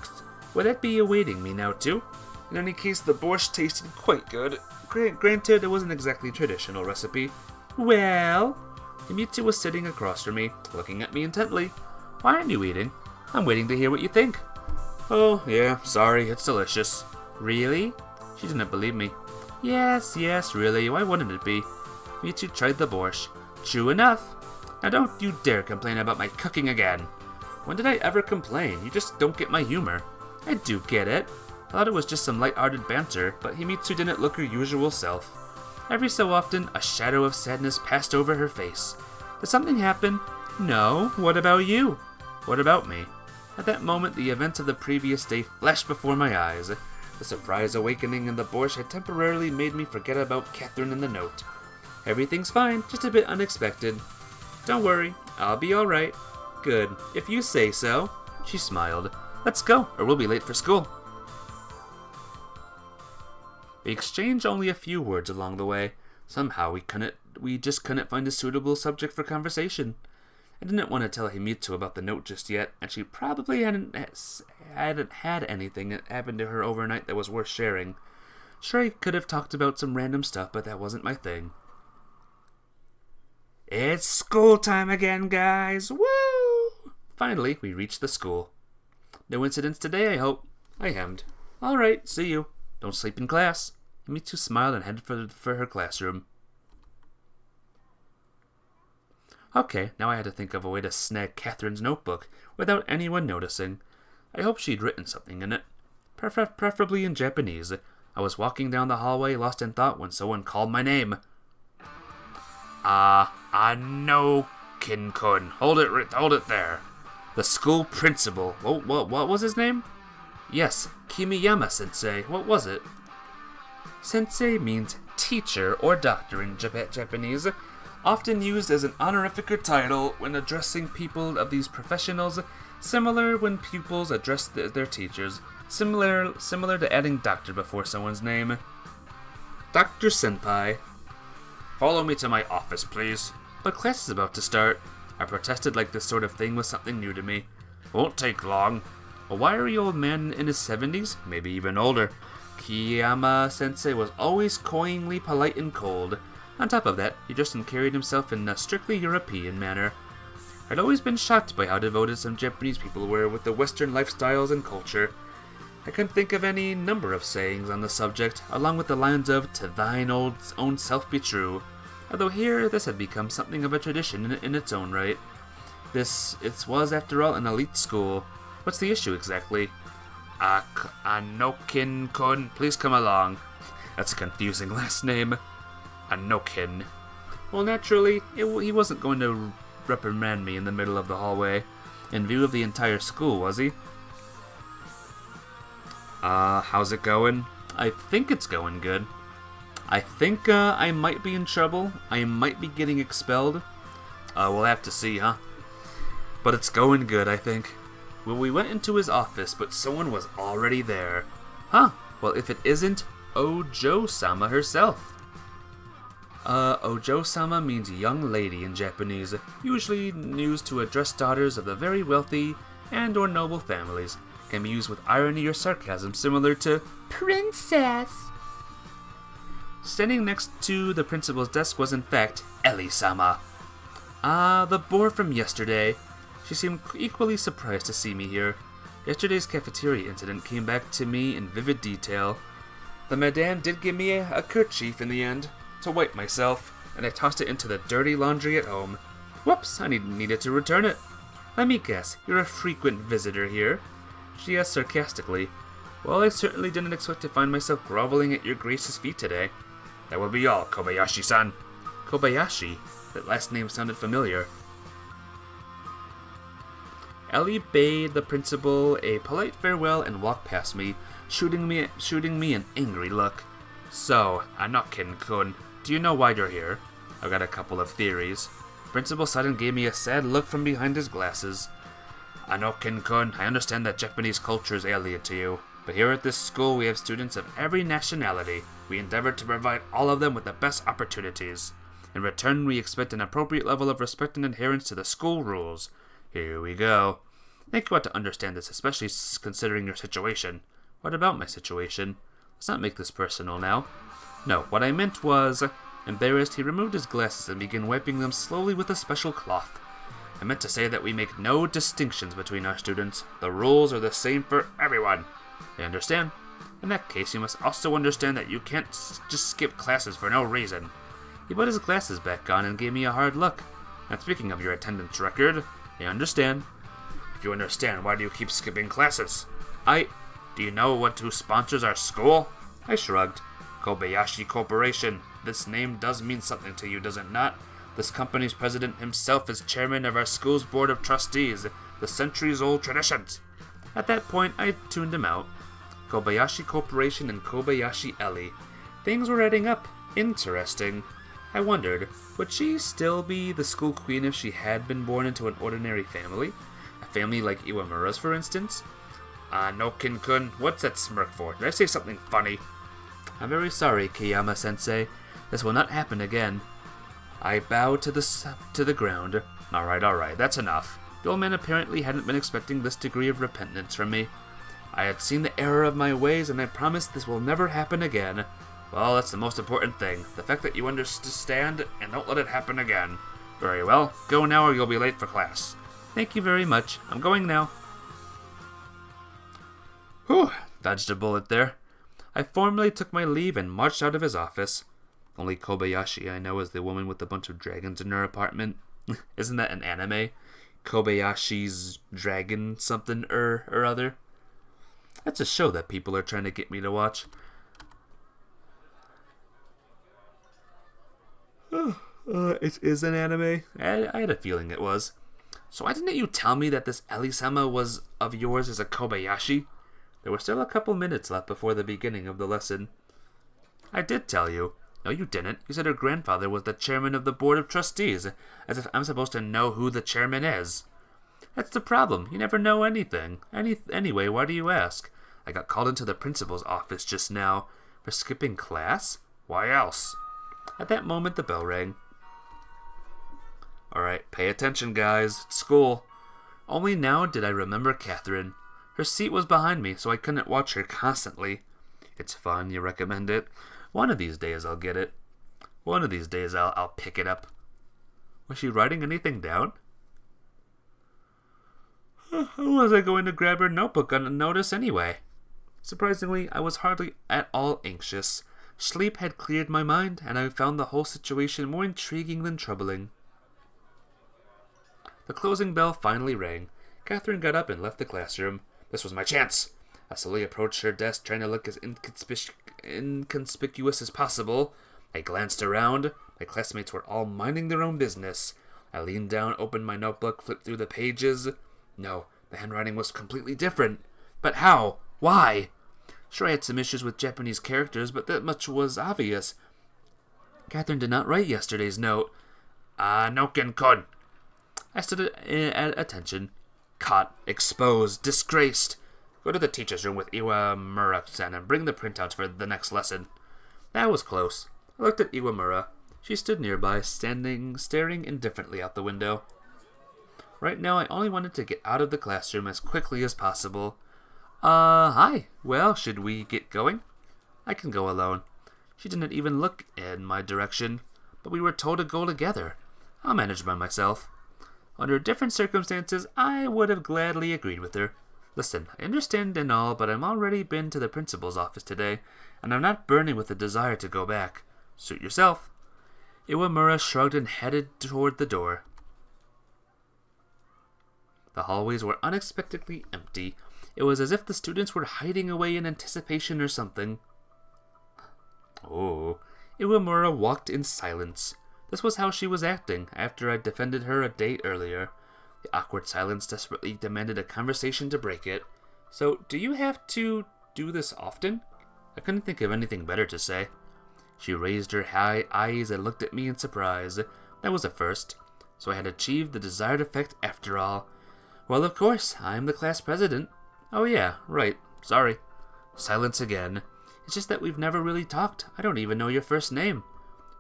Would that be awaiting me now too? In any case, the borscht tasted quite good. Granted, it wasn't exactly a traditional recipe. "Well?" Himitsu was sitting across from me, looking at me intently. "Why aren't you eating?" "I'm waiting to hear what you think." "Oh, yeah, sorry, it's delicious." "Really?" She didn't believe me. Yes, really, why wouldn't it be?" Himitsu tried the borscht. "True enough. Now don't you dare complain about my cooking again." "When did I ever complain? You just don't get my humor." "I do get it. I thought it was just some light-hearted banter, but Himitsu didn't look her usual self. Every so often, a shadow of sadness passed over her face. Did something happen? No. What about you? What about me? At that moment, the events of the previous day flashed before my eyes. The surprise awakening in the borscht had temporarily made me forget about Catherine and the note. Everything's fine, just a bit unexpected. Don't worry, I'll be alright. Good, if you say so. She smiled. Let's go, or we'll be late for school. We exchanged only a few words along the way. Somehow we just couldn't find a suitable subject for conversation. I didn't want to tell Himitsu about the note just yet, and she probably hadn't had anything that happened to her overnight that was worth sharing. Sure, I could have talked about some random stuff, but that wasn't my thing. It's school time again, guys! Woo! Finally, we reached the school. No incidents today, I hope. I hemmed. Alright, see you. Don't sleep in class. Himitsu smiled and headed for her classroom. Okay, now I had to think of a way to snag Catherine's notebook without anyone noticing. I hoped she'd written something in it. Preferably in Japanese. I was walking down the hallway, lost in thought, when someone called my name. Anokin-kun. Hold it there. The school principal. What was his name? Yes, Kimiyama-sensei. What was it? Sensei means teacher or doctor in Japanese, often used as an honorific or title when addressing people of these professionals, similar when pupils address their teachers, similar to adding doctor before someone's name. Dr. Senpai. Follow me to my office, please. But class is about to start. I protested like this sort of thing was something new to me. Won't take long. A wiry old man in his 70s, maybe even older. Kiyama-sensei was always coyingly polite and cold. On top of that, he dressed and carried himself in a strictly European manner. I'd always been shocked by how devoted some Japanese people were with the Western lifestyles and culture. I couldn't think of any number of sayings on the subject, along with the lines of, "To thine own self be true," although here this had become something of a tradition in its own right. It was, after all, an elite school. What's the issue exactly? Anokin-kun, please come along. That's a confusing last name. Anokin. Well, naturally, he wasn't going to reprimand me in the middle of the hallway, in view of the entire school, was he? How's it going? I think it's going good. I think, I might be in trouble. I might be getting expelled. We'll have to see, huh? But it's going good, I think. Well, we went into his office, but someone was already there. Huh, well, if it isn't Ojo-sama herself. Ojo-sama means young lady in Japanese, usually used to address daughters of the very wealthy and or noble families. Can be used with irony or sarcasm, similar to princess. Standing next to the principal's desk was, in fact, Ellie-sama. The boar from yesterday. She seemed equally surprised to see me here. Yesterday's cafeteria incident came back to me in vivid detail. The madame did give me a kerchief in the end, to wipe myself, and I tossed it into the dirty laundry at home. Whoops, I needed to return it. Let me guess, you're a frequent visitor here? She asked sarcastically. Well, I certainly didn't expect to find myself groveling at your grace's feet today. That will be all, Kobayashi-san. Kobayashi? That last name sounded familiar. Ellie bade the principal a polite farewell and walked past me, shooting me an angry look. So, Anokin-kun, do you know why you're here? I've got a couple of theories. Principal Sutton gave me a sad look from behind his glasses. Anokin-kun, I understand that Japanese culture is alien to you, but here at this school we have students of every nationality. We endeavor to provide all of them with the best opportunities. In return, we expect an appropriate level of respect and adherence to the school rules. Here we go. I think you ought to understand this, especially considering your situation. What about my situation? Let's not make this personal now. No, what I meant was... Embarrassed, he removed his glasses and began wiping them slowly with a special cloth. I meant to say that we make no distinctions between our students. The rules are the same for everyone. I understand. In that case, you must also understand that you can't just skip classes for no reason. He put his glasses back on and gave me a hard look. And speaking of your attendance record, I understand. If you understand, why do you keep skipping classes? Do you know who sponsors our school? I shrugged. Kobayashi Corporation. This name does mean something to you, does it not? This company's president himself is chairman of our school's board of trustees, the centuries-old traditions. At that point, I tuned him out. Kobayashi Corporation and Kobayashi Ellie. Things were adding up. Interesting. I wondered, would she still be the school queen if she had been born into an ordinary family? A family like Iwamura's, for instance? Anokin-kun, what's that smirk for? Did I say something funny? I'm very sorry, Kiyama-sensei. This will not happen again. I bowed to the ground. Alright, that's enough. The old man apparently hadn't been expecting this degree of repentance from me. I had seen the error of my ways, and I promised this will never happen again. Well, that's the most important thing. The fact that you understand and don't let it happen again. Very well. Go now or you'll be late for class. Thank you very much. I'm going now. Whew, dodged a bullet there. I formally took my leave and marched out of his office. Only Kobayashi I know is the woman with a bunch of dragons in her apartment. Isn't that an anime? Kobayashi's Dragon something or other? That's a show that people are trying to get me to watch. It is an anime? I had a feeling it was. So why didn't you tell me that this Elisama was of yours as a Kobayashi? There were still a couple minutes left before the beginning of the lesson. I did tell you. No, you didn't. You said her grandfather was the chairman of the board of trustees, as if I'm supposed to know who the chairman is. That's the problem. You never know anything. Anyway, why do you ask? I got called into the principal's office just now. For skipping class? Why else? At that moment, the bell rang. Alright, pay attention, guys. It's school. Only now did I remember Catherine. Her seat was behind me, so I couldn't watch her constantly. It's fun, you recommend it? One of these days I'll get it. One of these days I'll pick it up. Was she writing anything down? How was I going to grab her notebook unnoticed anyway? Surprisingly, I was hardly at all anxious. Sleep had cleared my mind, and I found the whole situation more intriguing than troubling. The closing bell finally rang. Catherine got up and left the classroom. This was my chance. I slowly approached her desk, trying to look as inconspicuous as possible. I glanced around. My classmates were all minding their own business. I leaned down, opened my notebook, flipped through the pages. No, the handwriting was completely different. But how? Why? Sure, I had some issues with Japanese characters, but that much was obvious. Catherine did not write yesterday's note. Noken-kun. I stood at attention. Caught, exposed, disgraced. Go to the teacher's room with Iwamura-san and bring the printouts for the next lesson. That was close. I looked at Iwamura. She stood nearby, staring indifferently out the window. Right now, I only wanted to get out of the classroom as quickly as possible. Hi. Well, should we get going? I can go alone. She didn't even look in my direction, but we were told to go together. I'll manage by myself. Under different circumstances, I would have gladly agreed with her. Listen, I understand and all, but I've already been to the principal's office today, and I'm not burning with a desire to go back. Suit yourself. Iwamura shrugged and headed toward the door. The hallways were unexpectedly empty. It was as if the students were hiding away in anticipation or something. Oh. Iwamura walked in silence. This was how she was acting after I'd defended her a day earlier. The awkward silence desperately demanded a conversation to break it. So, do you have to do this often? I couldn't think of anything better to say. She raised her high eyes and looked at me in surprise. That was a first. So I had achieved the desired effect after all. Well, of course, I'm the class president. Oh yeah, right. Sorry. Silence again. It's just that we've never really talked. I don't even know your first name.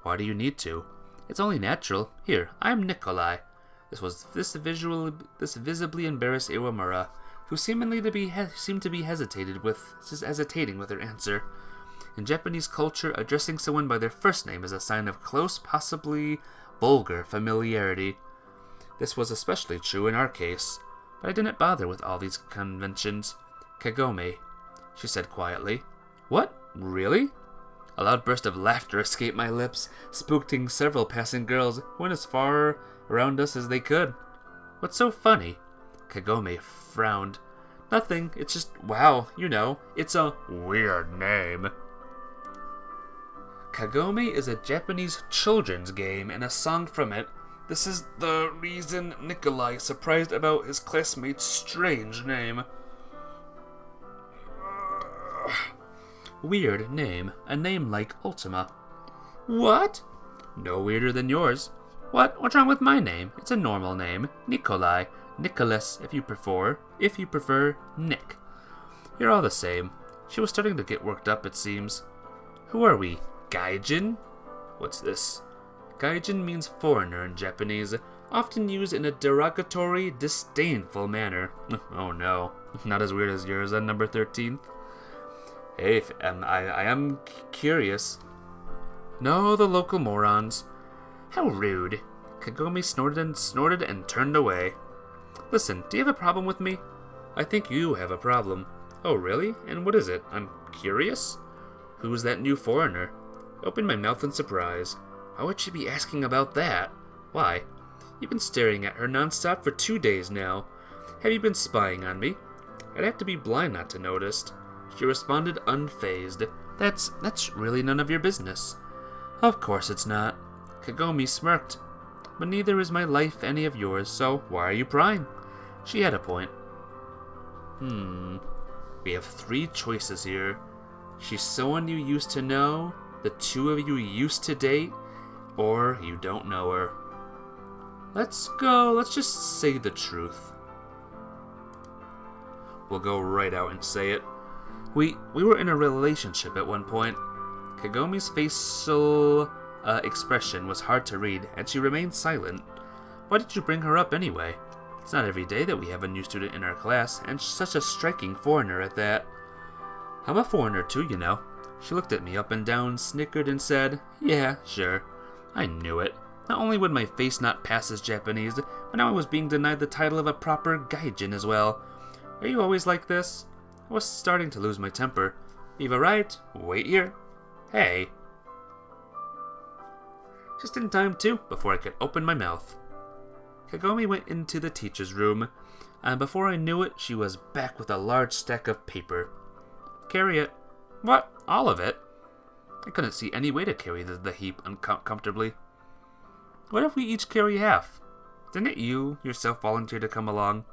Why do you need to? It's only natural. Here, I'm Nikolai. This visibly embarrassed Iwamura, who seemed to be hesitating with her answer. In Japanese culture, addressing someone by their first name is a sign of close, possibly vulgar familiarity. This was especially true in our case, but I didn't bother with all these conventions. Kagome, she said quietly. What? Really? A loud burst of laughter escaped my lips, spooking several passing girls who went as far around us as they could. What's so funny? Kagome frowned. Nothing, it's just, wow, it's a weird name. Kagome is a Japanese children's game, and a song from it. This is the reason Nikolai is surprised about his classmate's strange name. Weird name. A name like Ultima. What? No weirder than yours. What? What's wrong with my name? It's a normal name. Nikolai. Nicholas, if you prefer. If you prefer, Nick. You're all the same. She was starting to get worked up, it seems. Who are we? Gaijin? What's this? Gaijin means foreigner in Japanese, often used in a derogatory, disdainful manner. Oh no, not as weird as yours on number 13th. Hey, I am curious. No, the local morons. How rude. Kagome snorted and turned away. Listen, do you have a problem with me? I think you have a problem. Oh, really? And what is it? I'm curious? Who's that new foreigner? I opened my mouth in surprise. Why would she be asking about that? Why? You've been staring at her nonstop for 2 days now. Have you been spying on me? I'd have to be blind not to notice. She responded unfazed. That's really none of your business. Of course it's not. Kagome smirked. But neither is my life any of yours, so why are you prying? She had a point. We have 3 choices here. She's someone you used to know, the 2 of you used to date, or you don't know her. Let's just say the truth. We'll go right out and say it. We were in a relationship at one point. Kagome's facial expression was hard to read, and she remained silent. Why did you bring her up anyway? It's not every day that we have a new student in our class, and such a striking foreigner at that. I'm a foreigner too, you know. She looked at me up and down, snickered, and said, yeah, sure. I knew it. Not only would my face not pass as Japanese, but now I was being denied the title of a proper gaijin as well. Are you always like this? I was starting to lose my temper. You've arrived. Wait here. Hey. Just in time, too, before I could open my mouth. Kagome went into the teacher's room, and before I knew it, she was back with a large stack of paper. Carry it. What? All of it? I couldn't see any way to carry the heap uncomfortably. What if we each carry half? Didn't you yourself volunteer to come along?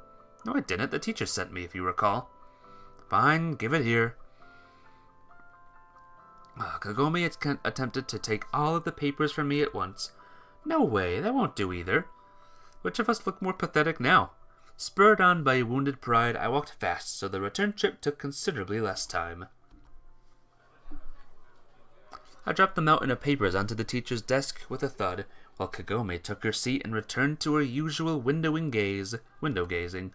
No, I didn't. The teacher sent me, if you recall. Fine, give it here. Kagome had attempted to take all of the papers from me at once. No way, that won't do either. Which of us looked more pathetic now? Spurred on by wounded pride, I walked fast, so the return trip took considerably less time. I dropped the mountain of papers onto the teacher's desk with a thud, while Kagome took her seat and returned to her usual window gazing.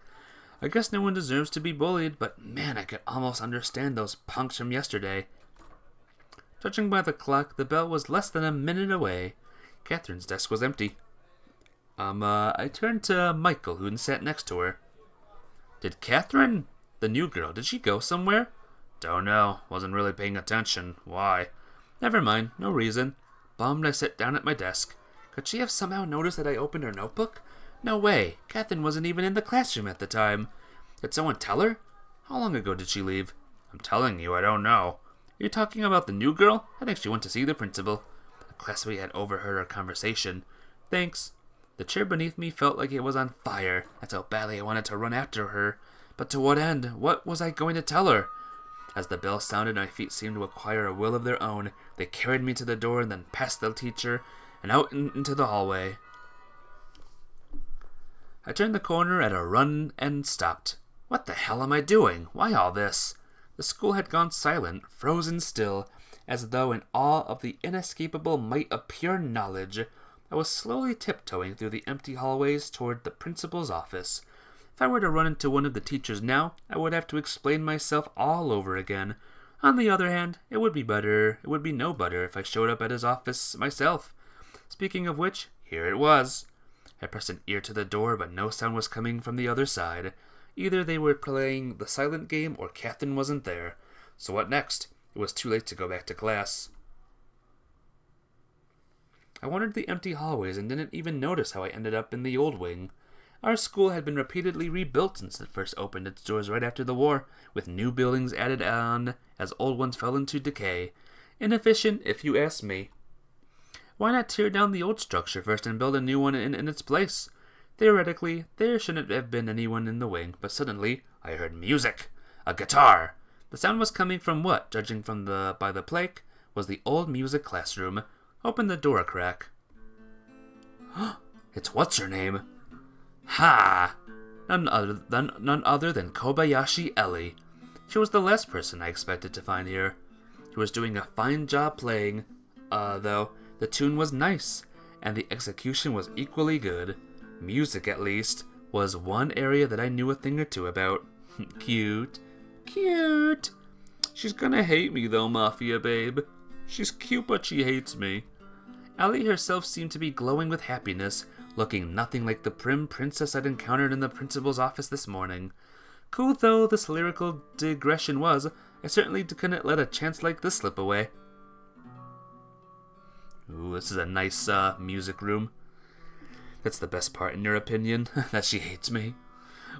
I guess no one deserves to be bullied, but man, I could almost understand those punks from yesterday. Judging by the clock, the bell was less than a minute away. Catherine's desk was empty. I turned to Michael, who sat next to her. Did Catherine, the new girl, did she go somewhere? Don't know. Wasn't really paying attention. Why? Never mind. No reason. Bummed, I sat down at my desk. Could she have somehow noticed that I opened her notebook? No way. Catherine wasn't even in the classroom at the time. Did someone tell her? How long ago did she leave? I'm telling you, I don't know. Are you talking about the new girl? I think she went to see the principal. A classmate had overheard our conversation. Thanks. The chair beneath me felt like it was on fire. That's how badly I wanted to run after her. But to what end? What was I going to tell her? As the bell sounded, my feet seemed to acquire a will of their own. They carried me to the door and then past the teacher and out into the hallway. I turned the corner at a run and stopped. What the hell am I doing? Why all this? The school had gone silent, frozen still, as though in awe of the inescapable might of pure knowledge. I was slowly tiptoeing through the empty hallways toward the principal's office. If I were to run into one of the teachers now, I would have to explain myself all over again. On the other hand, it would be no better if I showed up at his office myself. Speaking of which, here it was. I pressed an ear to the door, but no sound was coming from the other side. Either they were playing the silent game or Catherine wasn't there. So what next? It was too late to go back to class. I wandered the empty hallways and didn't even notice how I ended up in the old wing. Our school had been repeatedly rebuilt since it first opened its doors right after the war, with new buildings added on as old ones fell into decay. Inefficient, if you ask me. Why not tear down the old structure first and build a new one in its place? Theoretically, there shouldn't have been anyone in the wing, but suddenly I heard music. A guitar. The sound was coming from what, judging by the plaque, was the old music classroom. Opened the door a crack. It's what's-her-name? Ha! None other than Kobayashi Ellie. She was the last person I expected to find here. She was doing a fine job playing, though the tune was nice, and the execution was equally good. Music, at least, was one area that I knew a thing or two about. Cute. Cute. She's gonna hate me, though, Mafia Babe. She's cute, but she hates me. Ellie herself seemed to be glowing with happiness, looking nothing like the prim princess I'd encountered in the principal's office this morning. Cool though this lyrical digression was, I certainly couldn't let a chance like this slip away. Ooh, this is a nice, music room. That's the best part, in your opinion? That she hates me?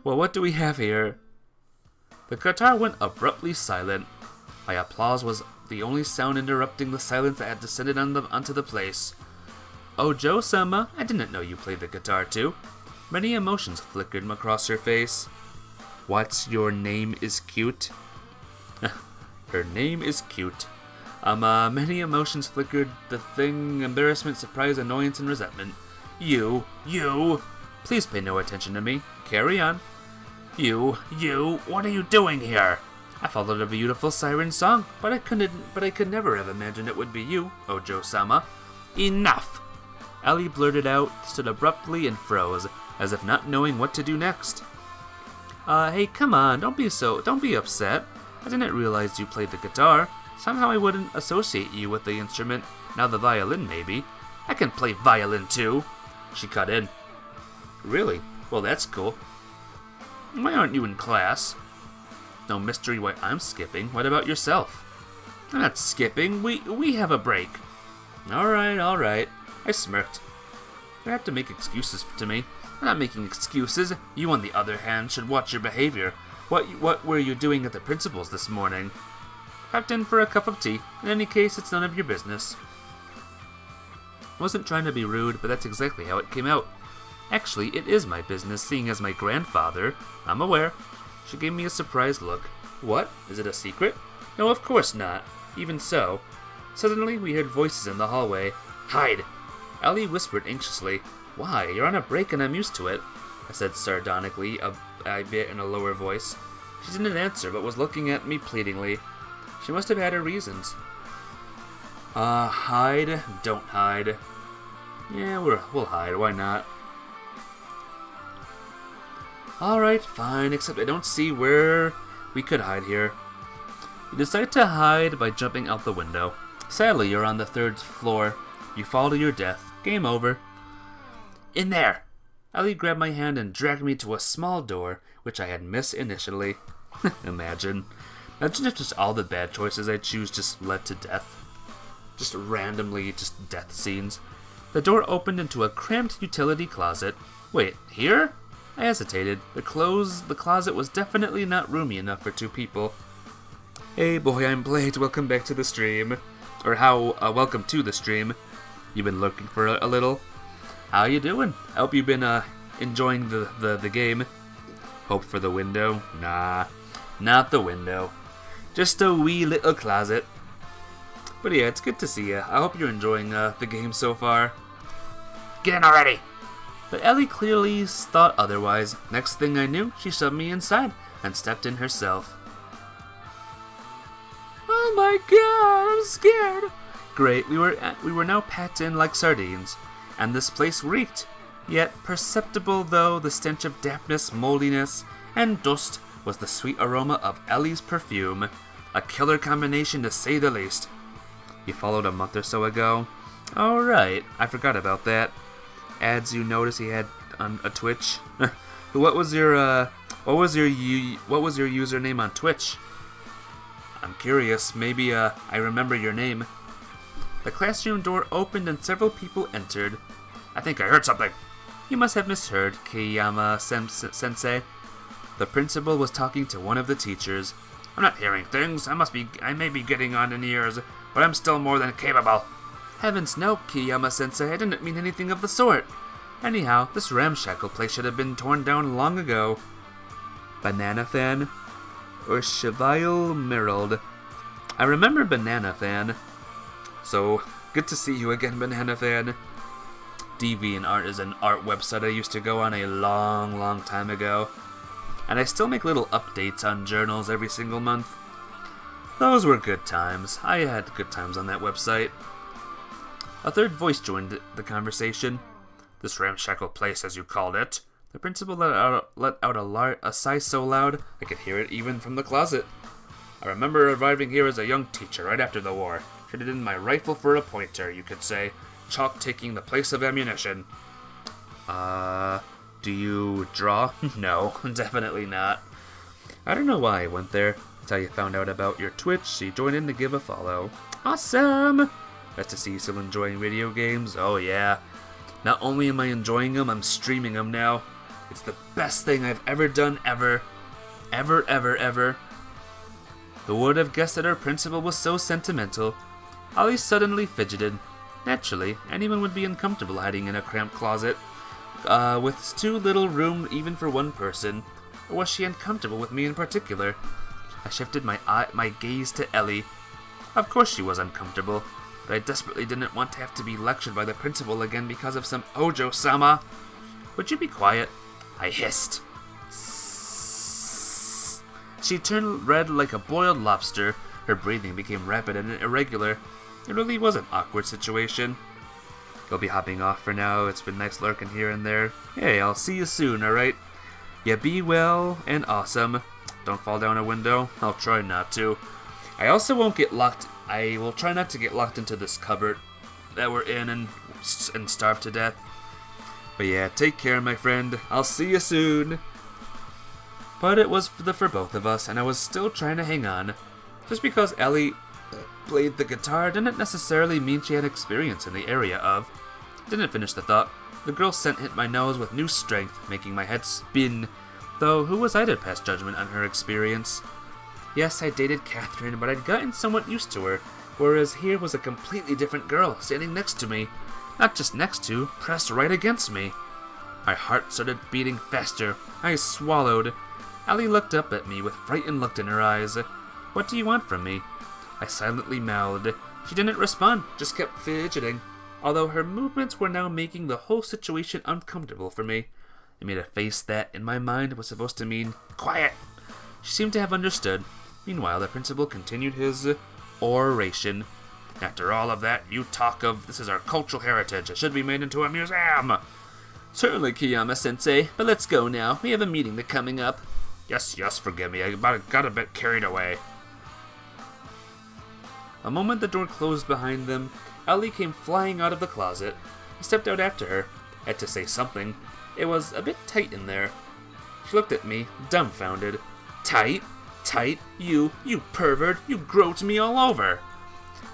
Well, what do we have here? The guitar went abruptly silent. My applause was the only sound interrupting the silence that had descended onto the place. Oh, Joe-sama, I didn't know you played the guitar too. Many emotions flickered across her face. What's your name is cute? Her name is cute. Many emotions flickered the thing, embarrassment, surprise, annoyance, and resentment. You! Please pay no attention to me. Carry on. You, what are you doing here? I followed a beautiful siren song, but I could never have imagined it would be you, Ojo-sama. Enough! Ellie blurted out, stood abruptly, and froze, as if not knowing what to do next. Hey, come on, don't be upset. I didn't realize you played the guitar. Somehow I wouldn't associate you with the instrument, now the violin maybe. I can play violin too. She cut in. Really? Well, that's cool. Why aren't you in class? No mystery why I'm skipping. What about yourself? I'm not skipping. We have a break. All right. I smirked. You have to make excuses to me. I'm not making excuses. You, on the other hand, should watch your behavior. What were you doing at the principal's this morning? Popped in for a cup of tea. In any case, it's none of your business. Wasn't trying to be rude, but that's exactly how it came out. Actually, it is my business, seeing as my grandfather. I'm aware. She gave me a surprised look. What? Is it a secret? No, of course not. Even so. Suddenly, we heard voices in the hallway. Hide! Ellie whispered anxiously. Why? You're on a break and I'm used to it. I said sardonically, a bit in a lower voice. She didn't answer, but was looking at me pleadingly. She must have had her reasons. Hide? Don't hide. Yeah, we'll hide. Why not? Alright, fine, except I don't see where we could hide here. You decide to hide by jumping out the window. Sadly, you're on the 3rd floor. You fall to your death. Game over. In there! Ellie grabbed my hand and dragged me to a small door, which I had missed initially. Imagine if just all the bad choices I choose just led to death. Just randomly, just death scenes. The door opened into a cramped utility closet. Wait, here? I hesitated. The closet was definitely not roomy enough for 2 people. Hey boy, I'm Blade. Welcome back to the stream. Or welcome to the stream. You've been lurking for a little. How you doing? I hope you've been enjoying the game. Hope for the window? Nah, not the window. Just a wee little closet. But yeah, it's good to see you. I hope you're enjoying the game so far. Get in already! But Ellie clearly thought otherwise. Next thing I knew, she shoved me inside and stepped in herself. Oh my god, I'm scared! Great, we were now packed in like sardines, and this place reeked. Yet, perceptible though the stench of dampness, moldiness, and dust was the sweet aroma of Ellie's perfume. A killer combination to say the least. You followed a month or so ago? Alright, I forgot about that. Ads you noticed he had on a Twitch? What was your username on Twitch? I'm curious, maybe I remember your name. The classroom door opened and several people entered. I think I heard something. You must have misheard, Kiyama-sensei. The principal was talking to one of the teachers. I'm not hearing things. I may be getting on in years, but I'm still more than capable. Heavens no, Kiyama-sensei, I didn't mean anything of the sort. Anyhow, this ramshackle place should have been torn down long ago. Banana Fan? Or Chevalier Merald? I remember Banana Fan. So, good to see you again, Banana Fan. DeviantArt is an art website I used to go on a long time ago. And I still make little updates on journals every single month. Those were good times. I had good times on that website. A third voice joined the conversation. This ramshackle place, as you called it. The principal let out a sigh so loud I could hear it even from the closet. I remember arriving here as a young teacher right after the war. Traded in my rifle for a pointer, you could say. Chalk taking the place of ammunition. Do you draw? No, definitely not. I don't know why I went there. That's how you found out about your Twitch, so you joined in to give a follow. Awesome! Nice to see you still enjoying video games. Oh yeah. Not only am I enjoying them, I'm streaming them now. It's the best thing I've ever done ever. Ever. Who would have guessed that our principal was so sentimental? Ollie suddenly fidgeted. Naturally, anyone would be uncomfortable hiding in a cramped closet, with too little room even for one person. Or was she uncomfortable with me in particular? I shifted my gaze to Ellie. Of course she was uncomfortable, but I desperately didn't want to have to be lectured by the principal again because of some Ojo-sama. Would you be quiet? I hissed. She turned red like a boiled lobster. Her breathing became rapid and irregular. It really was an awkward situation. You'll be hopping off for now. It's been nice lurking here and there. Hey, I'll see you soon, alright? Yeah, be well and awesome. Don't fall down a window. I'll try not to. I also won't get locked. I will try not to get locked into this cupboard that we're in and starve to death. But yeah, take care, my friend. I'll see you soon. But it was for both of us, and I was still trying to hang on. Just because Ellie played the guitar didn't necessarily mean she had experience in the area of. Didn't finish the thought. The girl's scent hit my nose with new strength, making my head spin. Though, who was I to pass judgment on her experience? Yes, I dated Catherine, but I'd gotten somewhat used to her, whereas here was a completely different girl standing next to me. Not just next to, pressed right against me. My heart started beating faster. I swallowed. Ellie looked up at me with frightened look in her eyes. What do you want from me? I silently mouthed. She didn't respond, just kept fidgeting, although her movements were now making the whole situation uncomfortable for me. I made a face that, in my mind, was supposed to mean, quiet. She seemed to have understood. Meanwhile, the principal continued his oration. After all of that, you talk of this is our cultural heritage. It should be made into a museum. Certainly, Kiyama-sensei, but let's go now. We have a meeting coming up. Yes, forgive me. I got a bit carried away. The moment the door closed behind them, Ellie came flying out of the closet. I stepped out after her. I had to say something. It was a bit tight in there. She looked at me, dumbfounded. Tight? Tight? You pervert. You groped me all over.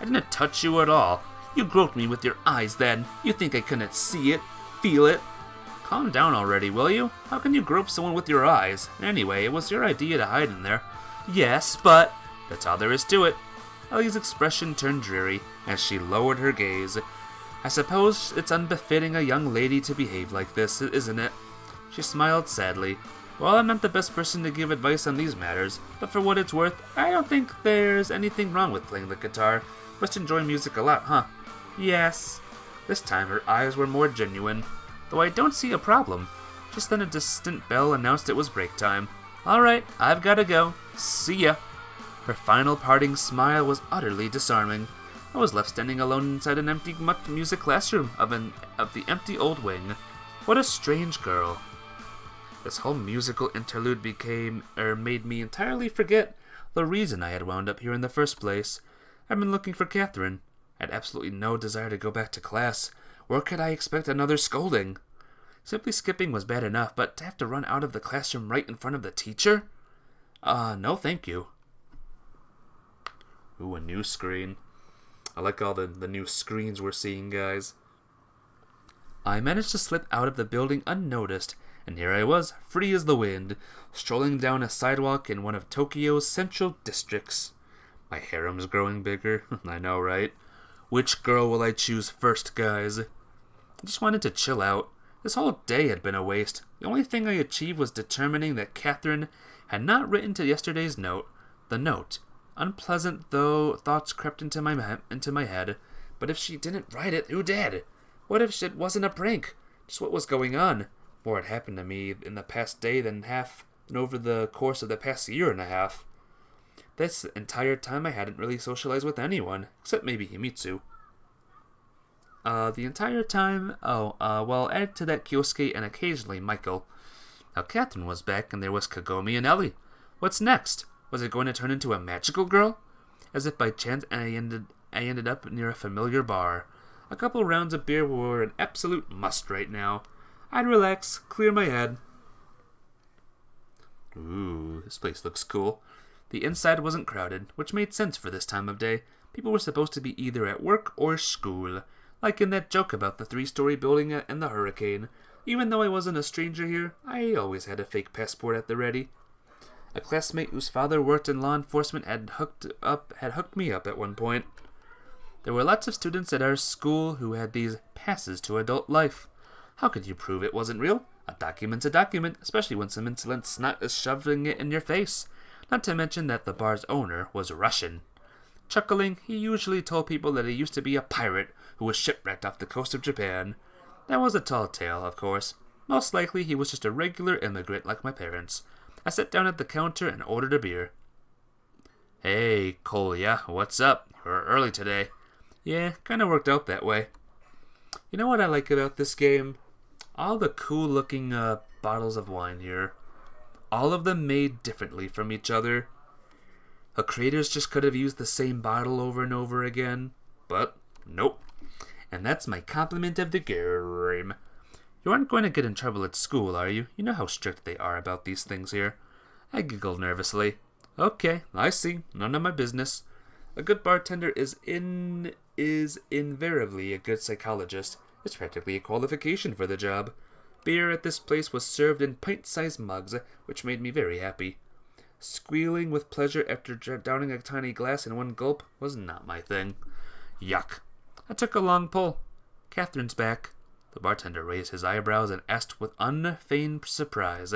I didn't touch you at all. You groped me with your eyes then. You think I couldn't see it? Feel it? Calm down already, will you? How can you grope someone with your eyes? Anyway, it was your idea to hide in there. Yes, but... That's all there is to it. Ellie's expression turned dreary as she lowered her gaze. I suppose it's unbefitting a young lady to behave like this, isn't it? She smiled sadly. Well, I'm not the best person to give advice on these matters, but for what it's worth, I don't think there's anything wrong with playing the guitar. Must enjoy music a lot, huh? Yes. This time her eyes were more genuine, though I don't see a problem. Just then a distant bell announced it was break time. Alright, I've gotta go. See ya. Her final parting smile was utterly disarming. I was left standing alone inside an empty music classroom of the empty old wing. What a strange girl. This whole musical interlude made me entirely forget the reason I had wound up here in the first place. I'd been looking for Catherine. I had absolutely no desire to go back to class. Where could I expect another scolding? Simply skipping was bad enough, but to have to run out of the classroom right in front of the teacher? No thank you. Ooh, a new screen. I like all the new screens we're seeing, guys. I managed to slip out of the building unnoticed, and here I was, free as the wind, strolling down a sidewalk in one of Tokyo's central districts. My harem's growing bigger. I know, right? Which girl will I choose first, guys? I just wanted to chill out. This whole day had been a waste. The only thing I achieved was determining that Catherine had not written to yesterday's note. The note. Unpleasant though thoughts crept into my head. But if she didn't write it, who did? What if it wasn't a prank? Just what was going on? More had happened to me in the past day than over the course of the past year and a half. This entire time I hadn't really socialized with anyone, except maybe Himitsu. The entire time? Well, add to that Kyosuke and occasionally Michael. Now Catherine was back and there was Kagome and Ellie. What's next? Was it going to turn into a magical girl? As if by chance I ended up near a familiar bar. A couple rounds of beer were an absolute must right now. I'd relax, clear my head. Ooh, this place looks cool. The inside wasn't crowded, which made sense for this time of day. People were supposed to be either at work or school, like in that joke about the 3-story building and the hurricane. Even though I wasn't a stranger here, I always had a fake passport at the ready. A classmate whose father worked in law enforcement had hooked me up at one point. There were lots of students at our school who had these passes to adult life. How could you prove it wasn't real? A document's a document, especially when some insolent snot is shoving it in your face. Not to mention that the bar's owner was Russian. Chuckling, he usually told people that he used to be a pirate who was shipwrecked off the coast of Japan. That was a tall tale, of course. Most likely he was just a regular immigrant like my parents. I sat down at the counter and ordered a beer. Hey, Kolya, what's up? You're early today. Yeah, kinda worked out that way. You know what I like about this game? All the cool looking bottles of wine here. All of them made differently from each other. The creators just could have used the same bottle over and over again. But, nope. And that's my compliment of the game. You aren't going to get in trouble at school, are you? You know how strict they are about these things here. I giggled nervously. Okay, I see. None of my business. A good bartender is invariably a good psychologist. It's practically a qualification for the job. Beer at this place was served in pint-sized mugs, which made me very happy. Squealing with pleasure after downing a tiny glass in one gulp was not my thing. Yuck. I took a long pull. Catherine's back. The bartender raised his eyebrows and asked with unfeigned surprise,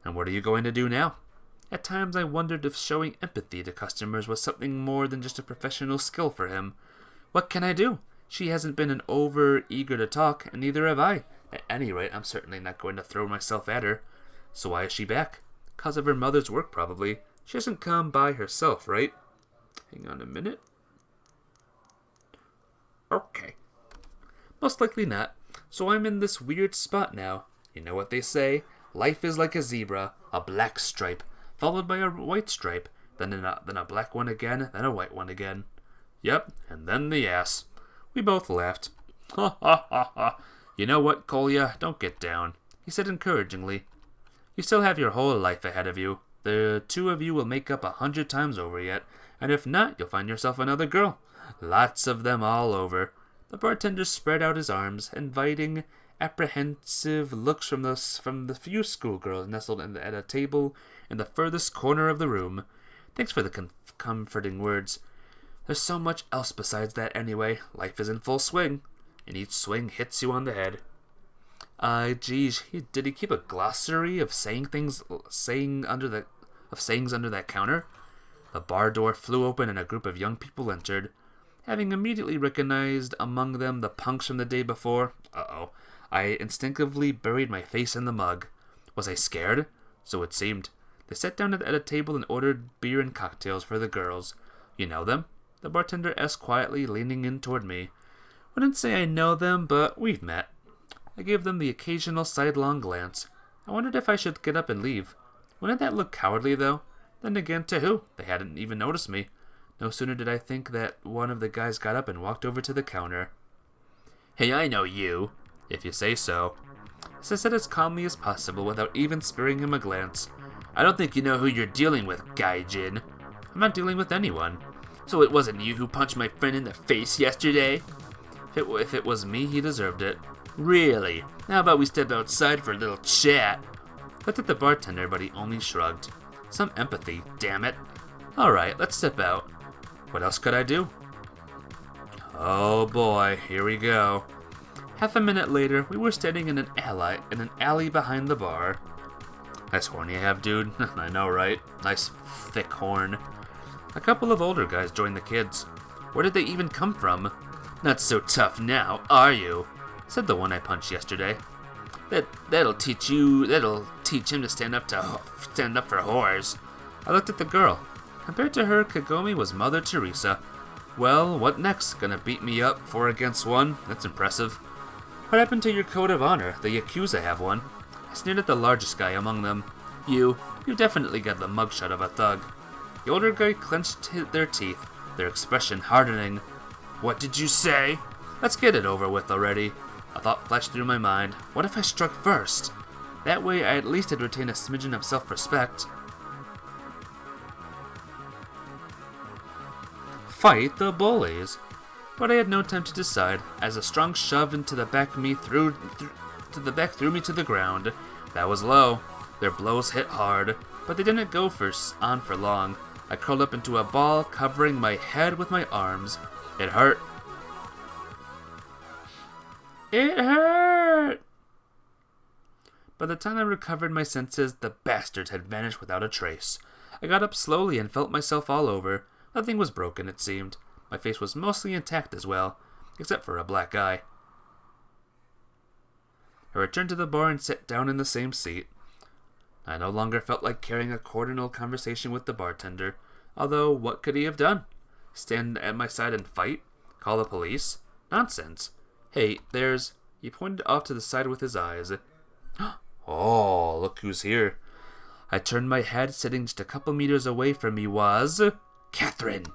"And what are you going to do now?" At times I wondered if showing empathy to customers was something more than just a professional skill for him. What can I do? She hasn't been over-eager to talk, and neither have I. At any rate, I'm certainly not going to throw myself at her. So why is she back? 'Cause of her mother's work, probably. She hasn't come by herself, right? Hang on a minute. Okay. Most likely not. So I'm in this weird spot now. You know what they say? Life is like a zebra, a black stripe, followed by a white stripe, then a black one again, then a white one again. Yep, and then the ass. We both laughed. Ha ha ha ha. You know what, Kolya? Don't get down, he said encouragingly. You still have your whole life ahead of you. The two of you will make up 100 times over yet, and if not, you'll find yourself another girl. Lots of them all over. The bartender spread out his arms, inviting apprehensive looks from the few schoolgirls nestled at a table in the furthest corner of the room. Thanks for the comforting words. There's so much else besides that anyway. Life is in full swing, and each swing hits you on the head. Geez, did he keep a glossary of sayings under that counter? The bar door flew open and a group of young people entered. Having immediately recognized among them the punks from the day before, I instinctively buried my face in the mug. Was I scared? So it seemed. They sat down at a table and ordered beer and cocktails for the girls. You know them? The bartender asked quietly, leaning in toward me. Wouldn't say I know them, but we've met. I gave them the occasional sidelong glance. I wondered if I should get up and leave. Wouldn't that look cowardly, though? Then again, to who? They hadn't even noticed me. No sooner did I think that one of the guys got up and walked over to the counter. Hey, I know you, if you say so. I said as calmly as possible without even sparing him a glance. I don't think you know who you're dealing with, Gaijin. I'm not dealing with anyone. So it wasn't you who punched my friend in the face yesterday? If it was me, he deserved it. Really? How about we step outside for a little chat? Looked at the bartender, but he only shrugged. Some empathy, damn it. Alright, let's step out. What else could I do? Oh boy, here we go. Half a minute later, we were standing in an alley behind the bar. Nice horn you have, dude. I know, right? Nice thick horn. A couple of older guys joined the kids. Where did they even come from? Not so tough now, are you? Said the one I punched yesterday. That'll teach him to stand up for whores. I looked at the girl. Compared to her, Kagome was Mother Teresa. Well, what next? Gonna beat me up 4 against 1? That's impressive. What happened to your code of honor? The Yakuza have one. I sneered at the largest guy among them. You definitely got the mugshot of a thug. The older guy clenched their teeth, their expression hardening. What did you say? Let's get it over with already. A thought flashed through my mind. What if I struck first? That way I at least had retained a smidgen of self-respect. Fight the bullies. But I had no time to decide, as a strong shove into the back threw me to the ground. That was low. Their blows hit hard, but they didn't go for long. I curled up into a ball, covering my head with my arms. It hurt. It hurt! By the time I recovered my senses, the bastards had vanished without a trace. I got up slowly and felt myself all over. Nothing was broken, it seemed. My face was mostly intact as well, except for a black eye. I returned to the bar and sat down in the same seat. I no longer felt like carrying a cordial conversation with the bartender, although what could he have done? Stand at my side and fight? Call the police? Nonsense. Hey, there's... He pointed off to the side with his eyes. Oh, look who's here. I turned my head. Sitting just a couple meters away from me was... Catherine!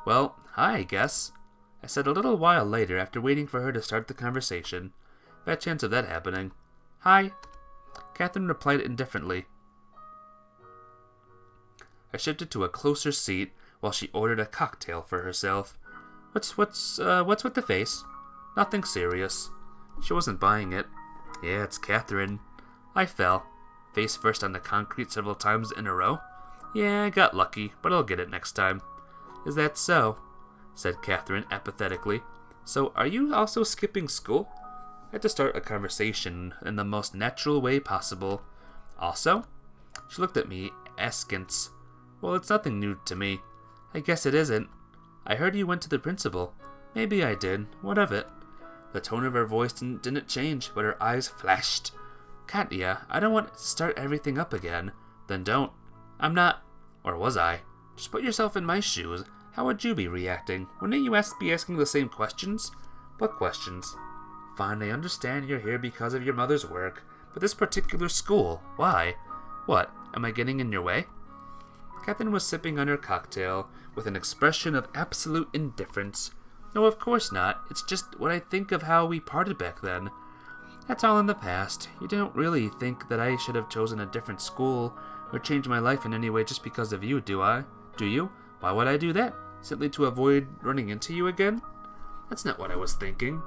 Well, hi, I guess. I said a little while later after waiting for her to start the conversation. Bad chance of that happening. Hi. Catherine replied indifferently. I shifted to a closer seat while she ordered a cocktail for herself. What's with the face? Nothing serious. She wasn't buying it. Yeah, it's Catherine. I fell, face first on the concrete several times in a row. Yeah, I got lucky, but I'll get it next time. Is that so? Said Catherine apathetically. So, are you also skipping school? I had to start a conversation in the most natural way possible. Also? She looked at me askance. Well, it's nothing new to me. I guess it isn't. I heard you went to the principal. Maybe I did. What of it? The tone of her voice didn't change, but her eyes flashed. Katya, I don't want to start everything up again. Then don't. I'm not. Or was I? Just put yourself in my shoes. How would you be reacting? Wouldn't you be asking the same questions? What questions? Fine, I understand you're here because of your mother's work, but this particular school, why? What, am I getting in your way? Catherine was sipping on her cocktail with an expression of absolute indifference. No, of course not. It's just what I think of how we parted back then. That's all in the past. You don't really think that I should have chosen a different school or changed my life in any way just because of you, do I? Do you? Why would I do that? Simply to avoid running into you again? That's not what I was thinking.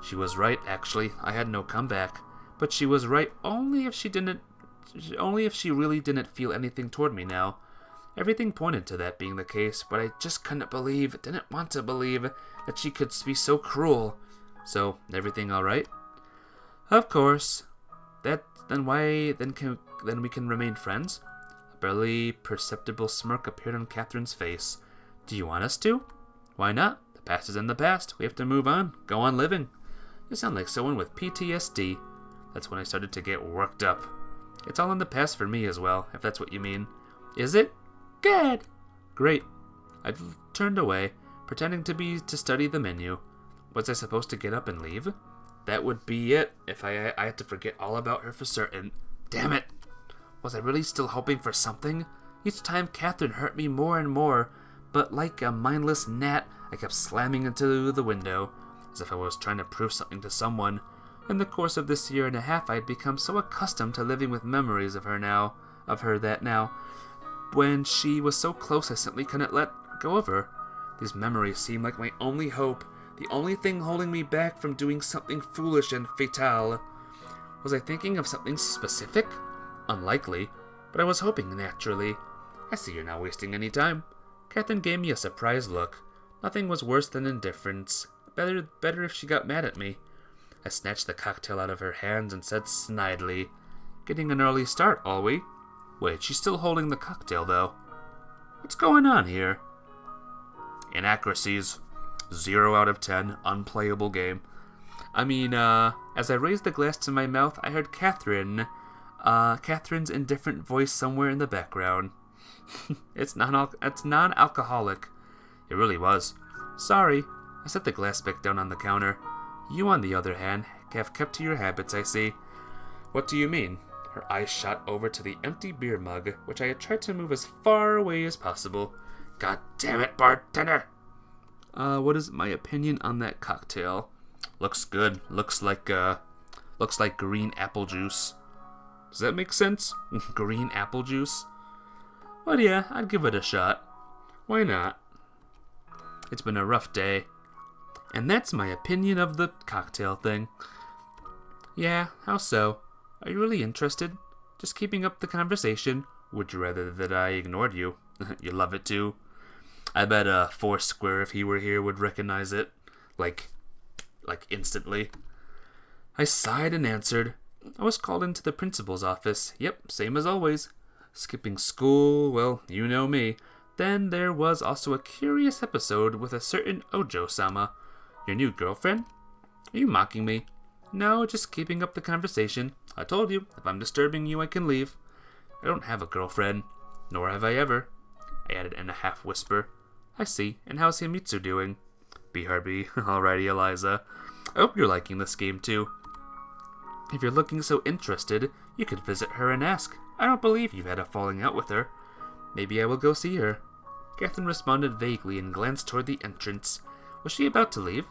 She was right, actually. I had no comeback. But she was right only if she really didn't feel anything toward me now. Everything pointed to that being the case, but I just didn't want to believe that she could be so cruel. So, everything all right? Of course. Then we can remain friends? A barely perceptible smirk appeared on Catherine's face. Do you want us to? Why not? The past is in the past. We have to move on. Go on living. You sound like someone with PTSD. That's when I started to get worked up. It's all in the past for me as well, if that's what you mean. Is it? Good. Great. I turned away, pretending to study the menu. Was I supposed to get up and leave? That would be it, if I had to forget all about her for certain. Damn it! Was I really still hoping for something? Each time Catherine hurt me more and more, but like a mindless gnat, I kept slamming into the window, as if I was trying to prove something to someone. In the course of this year and a half, I had become so accustomed to living with memories of her that now, when she was so close, I simply couldn't let go of her. These memories seemed like my only hope, the only thing holding me back from doing something foolish and fatal. Was I thinking of something specific? Unlikely, but I was hoping naturally. I see you're not wasting any time. Catherine gave me a surprised look. Nothing was worse than indifference. Better if she got mad at me. I snatched the cocktail out of her hands and said snidely, "Getting an early start, are we?" Wait, she's still holding the cocktail, though. What's going on here? Inaccuracies. 0 out of 10. Unplayable game. As I raised the glass to my mouth, I heard Catherine's indifferent voice somewhere in the background. It's non-alcoholic. It really was. Sorry. I set the glass back down on the counter. You, on the other hand, have kept to your habits, I see. What do you mean? Her eyes shot over to the empty beer mug, which I had tried to move as far away as possible. God damn it, bartender! What is my opinion on that cocktail? Looks good. Looks like green apple juice. Does that make sense? Green apple juice? Well, yeah, I'd give it a shot. Why not? It's been a rough day. And that's my opinion of the cocktail thing. Yeah, how so? Are you really interested? Just keeping up the conversation? Would you rather that I ignored you? You love it too. I bet Foursquare, if he were here, would recognize it. Like instantly. I sighed and answered. I was called into the principal's office. Yep, same as always. Skipping school, well, you know me. Then there was also a curious episode with a certain Ojo-sama. Your new girlfriend? Are you mocking me? No, just keeping up the conversation. I told you, if I'm disturbing you, I can leave. I don't have a girlfriend, nor have I ever. I added in a half whisper. I see, and how's Himitsu doing? BRB, alrighty Eliza. I hope you're liking this game too. If you're looking so interested, you could visit her and ask. I don't believe you've had a falling out with her. Maybe I will go see her. Catherine responded vaguely and glanced toward the entrance. Was she about to leave?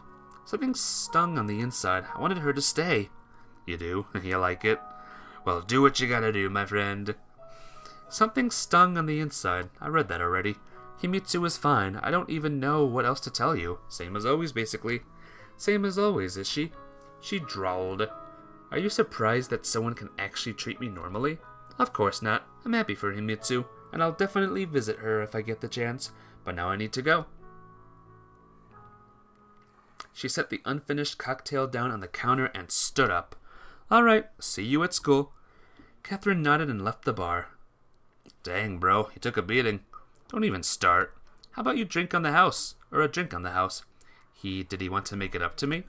Something stung on the inside. I wanted her to stay. You do? You like it? Well, do what you gotta do, my friend. Something stung on the inside. I read that already. Himitsu is fine. I don't even know what else to tell you. Same as always, basically. Same as always, is she? She drawled. Are you surprised that someone can actually treat me normally? Of course not. I'm happy for Himitsu, and I'll definitely visit her if I get the chance, but now I need to go. She set the unfinished cocktail down on the counter and stood up. All right, see you at school. Catherine nodded and left the bar. Dang, bro, you took a beating. Don't even start. How about you drink on the house, or a drink on the house? Did he want to make it up to me?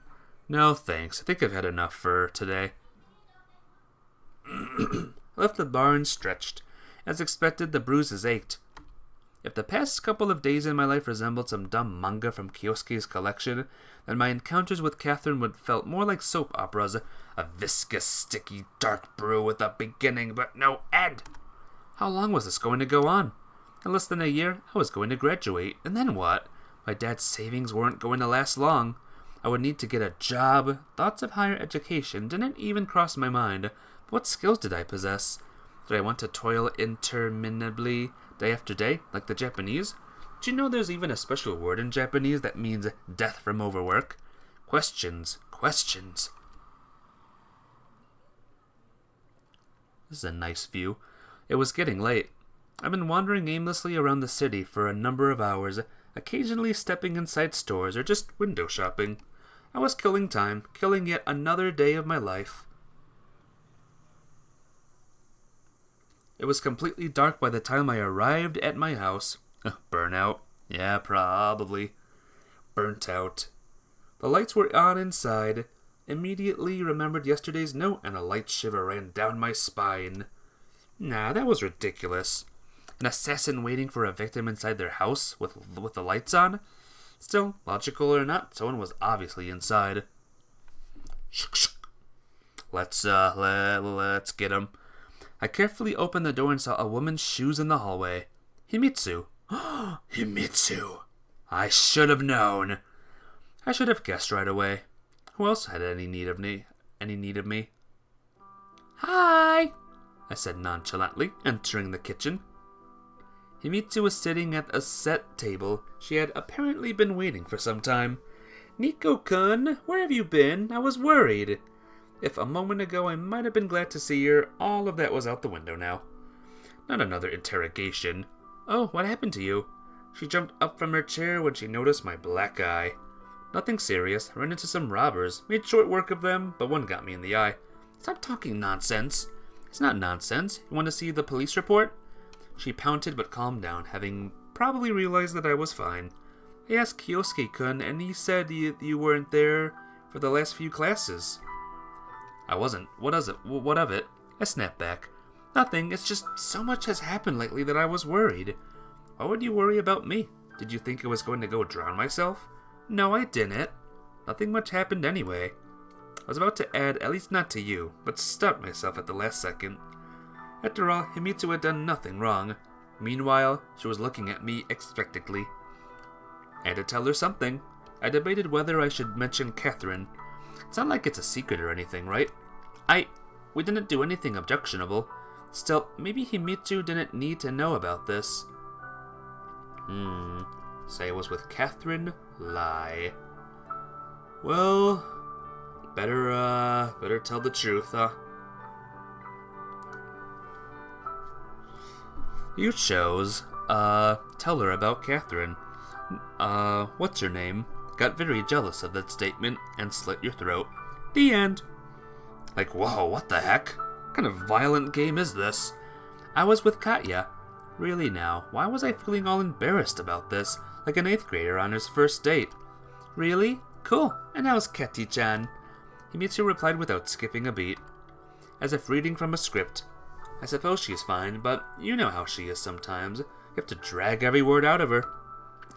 No, thanks. I think I've had enough for today. I left the bar and stretched. As expected, the bruises ached. If the past couple of days in my life resembled some dumb manga from Kyosuke's collection, then my encounters with Catherine would felt more like soap operas, a viscous, sticky, dark brew with a beginning but no end. How long was this going to go on? In less than a year, I was going to graduate, and then what? My dad's savings weren't going to last long. I would need to get a job. Thoughts of higher education didn't even cross my mind. What skills did I possess? Did I want to toil interminably, day after day, like the Japanese? Do you know there's even a special word in Japanese that means death from overwork? Questions. Questions. This is a nice view. It was getting late. I've been wandering aimlessly around the city for a number of hours, occasionally stepping inside stores or just window shopping. I was killing time, killing yet another day of my life. It was completely dark by the time I arrived at my house. Burnout? Yeah, probably. Burnt out. The lights were on inside. Immediately remembered yesterday's note and a light shiver ran down my spine. Nah, that was ridiculous. An assassin waiting for a victim inside their house with the lights on? Still, logical or not, someone was obviously inside. Let's get him. I carefully opened the door and saw a woman's shoes in the hallway. Himitsu. Himitsu. I should have known. I should have guessed right away. Who else had any need of me? Hi, I said nonchalantly, entering the kitchen. Himitsu was sitting at a set table. She had apparently been waiting for some time. Nico-kun, where have you been? I was worried. If a moment ago I might have been glad to see her, all of that was out the window now. Not another interrogation. Oh, what happened to you? She jumped up from her chair when she noticed my black eye. Nothing serious. Ran into some robbers. Made short work of them, but one got me in the eye. Stop talking nonsense. It's not nonsense. You want to see the police report? She pouted but calmed down, having probably realized that I was fine. I asked Kyosuke-kun, and he said you weren't there for the last few classes. I wasn't. What of it? I snapped back. Nothing. It's just so much has happened lately that I was worried. Why would you worry about me? Did you think I was going to go drown myself? No, I didn't. Nothing much happened anyway. I was about to add, at least not to you, but stopped myself at the last second. After all, Himitsu had done nothing wrong. Meanwhile, she was looking at me expectantly. I had to tell her something. I debated whether I should mention Catherine. It's not like it's a secret or anything, right? We didn't do anything objectionable. Still, maybe Himitsu didn't need to know about this. Say it was with Catherine? Lie. Well, better tell the truth, huh? You chose, tell her about Catherine. What's your name? Got very jealous of that statement and slit your throat. The end. Like, whoa, what the heck? What kind of violent game is this? I was with Katya. Really now, why was I feeling all embarrassed about this, like an 8th grader on his first date? Really? Cool. And how's Ketty-chan? Himitsu replied without skipping a beat, as if reading from a script. I suppose she's fine, but you know how she is sometimes. You have to drag every word out of her.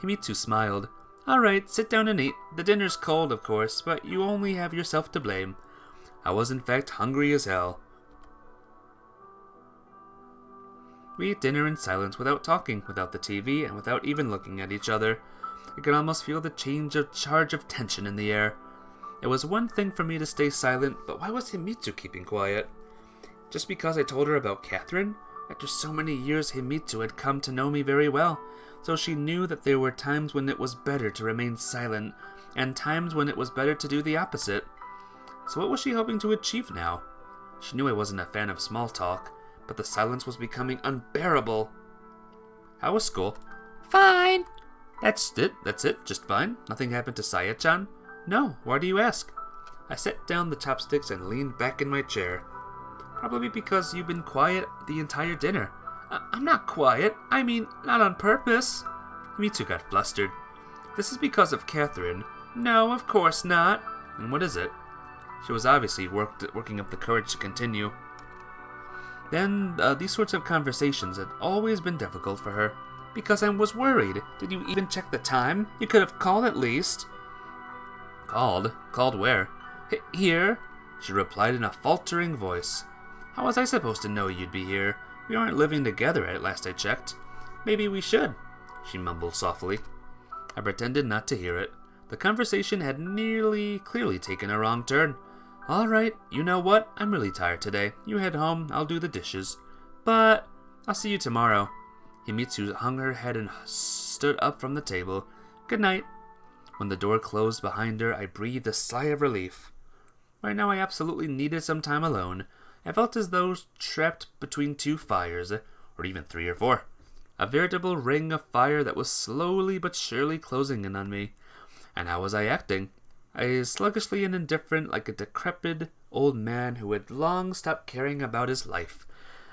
Himitsu smiled. Alright, sit down and eat. The dinner's cold, of course, but you only have yourself to blame. I was in fact hungry as hell. We ate dinner in silence, without talking, without the TV, and without even looking at each other. I could almost feel the charge of tension in the air. It was one thing for me to stay silent, but why was Himitsu keeping quiet? Just because I told her about Catherine? After so many years, Himitsu had come to know me very well, so she knew that there were times when it was better to remain silent, and times when it was better to do the opposite. So what was she hoping to achieve now? She knew I wasn't a fan of small talk, but the silence was becoming unbearable. How was school? Fine. That's it, just fine. Nothing happened to Saya-chan? No, why do you ask? I set down the chopsticks and leaned back in my chair. Probably because you've been quiet the entire dinner. I'm not quiet. I mean, not on purpose. Himitsu got flustered. This is because of Catherine. No, of course not. And what is it? She was obviously working up the courage to continue. Then, these sorts of conversations had always been difficult for her. Because I was worried. Did you even check the time? You could have called at least. Called? Called where? Here, she replied in a faltering voice. How was I supposed to know you'd be here? We aren't living together at last I checked. Maybe we should, she mumbled softly. I pretended not to hear it. The conversation had clearly taken a wrong turn. All right, you know what? I'm really tired today. You head home, I'll do the dishes. But I'll see you tomorrow. Himitsu hung her head and stood up from the table. Good night. When the door closed behind her, I breathed a sigh of relief. Right now I absolutely needed some time alone. I felt as though trapped between two fires, or even 3 or 4. A veritable ring of fire that was slowly but surely closing in on me. And how was I acting? I was sluggishly and indifferent, like a decrepit old man who had long stopped caring about his life.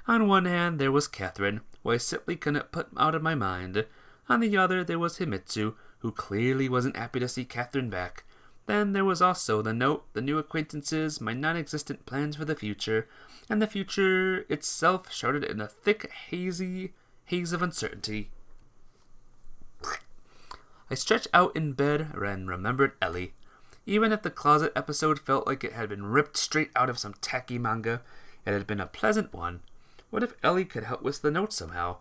On one hand, there was Catherine, who I simply couldn't put out of my mind. On the other, there was Himitsu, who clearly wasn't happy to see Catherine back. Then there was also the note, the new acquaintances, my non-existent plans for the future, and the future itself shrouded in a thick, haze of uncertainty. I stretched out in bed and remembered Ellie. Even if the closet episode felt like it had been ripped straight out of some tacky manga, it had been a pleasant one. What if Ellie could help with the note somehow?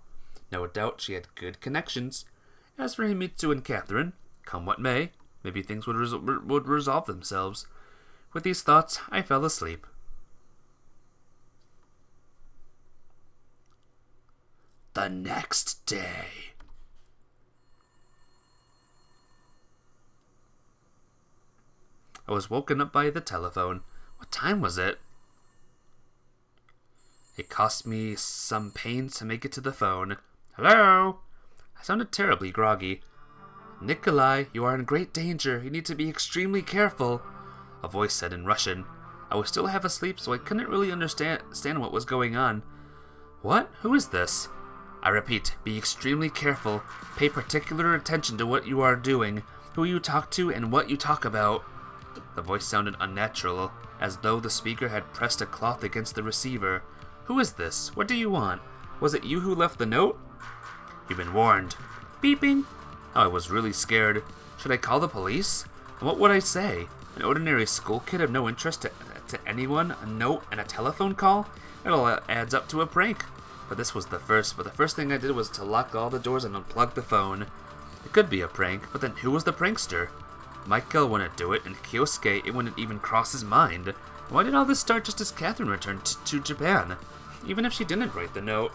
No doubt she had good connections. As for Himitsu and Catherine, come what may, maybe things would resolve themselves. With these thoughts, I fell asleep. The next day. I was woken up by the telephone. What time was it? It cost me some pains to make it to the phone. Hello? I sounded terribly groggy. Nikolai, you are in great danger. You need to be extremely careful, a voice said in Russian. I was still half asleep, so I couldn't really understand what was going on. What? Who is this? I repeat, be extremely careful. Pay particular attention to what you are doing, who you talk to, and what you talk about. The voice sounded unnatural, as though the speaker had pressed a cloth against the receiver. Who is this? What do you want? Was it you who left the note? You've been warned. Beeping. Oh, I was really scared. Should I call the police? And what would I say? An ordinary school kid of no interest to anyone? A note and a telephone call? It all adds up to a prank. But the first thing I did was to lock all the doors and unplug the phone. It could be a prank, but then who was the prankster? Michael wouldn't do it, and Kyosuke, it wouldn't even cross his mind. Why did all this start just as Catherine returned to Japan? Even if she didn't write the note.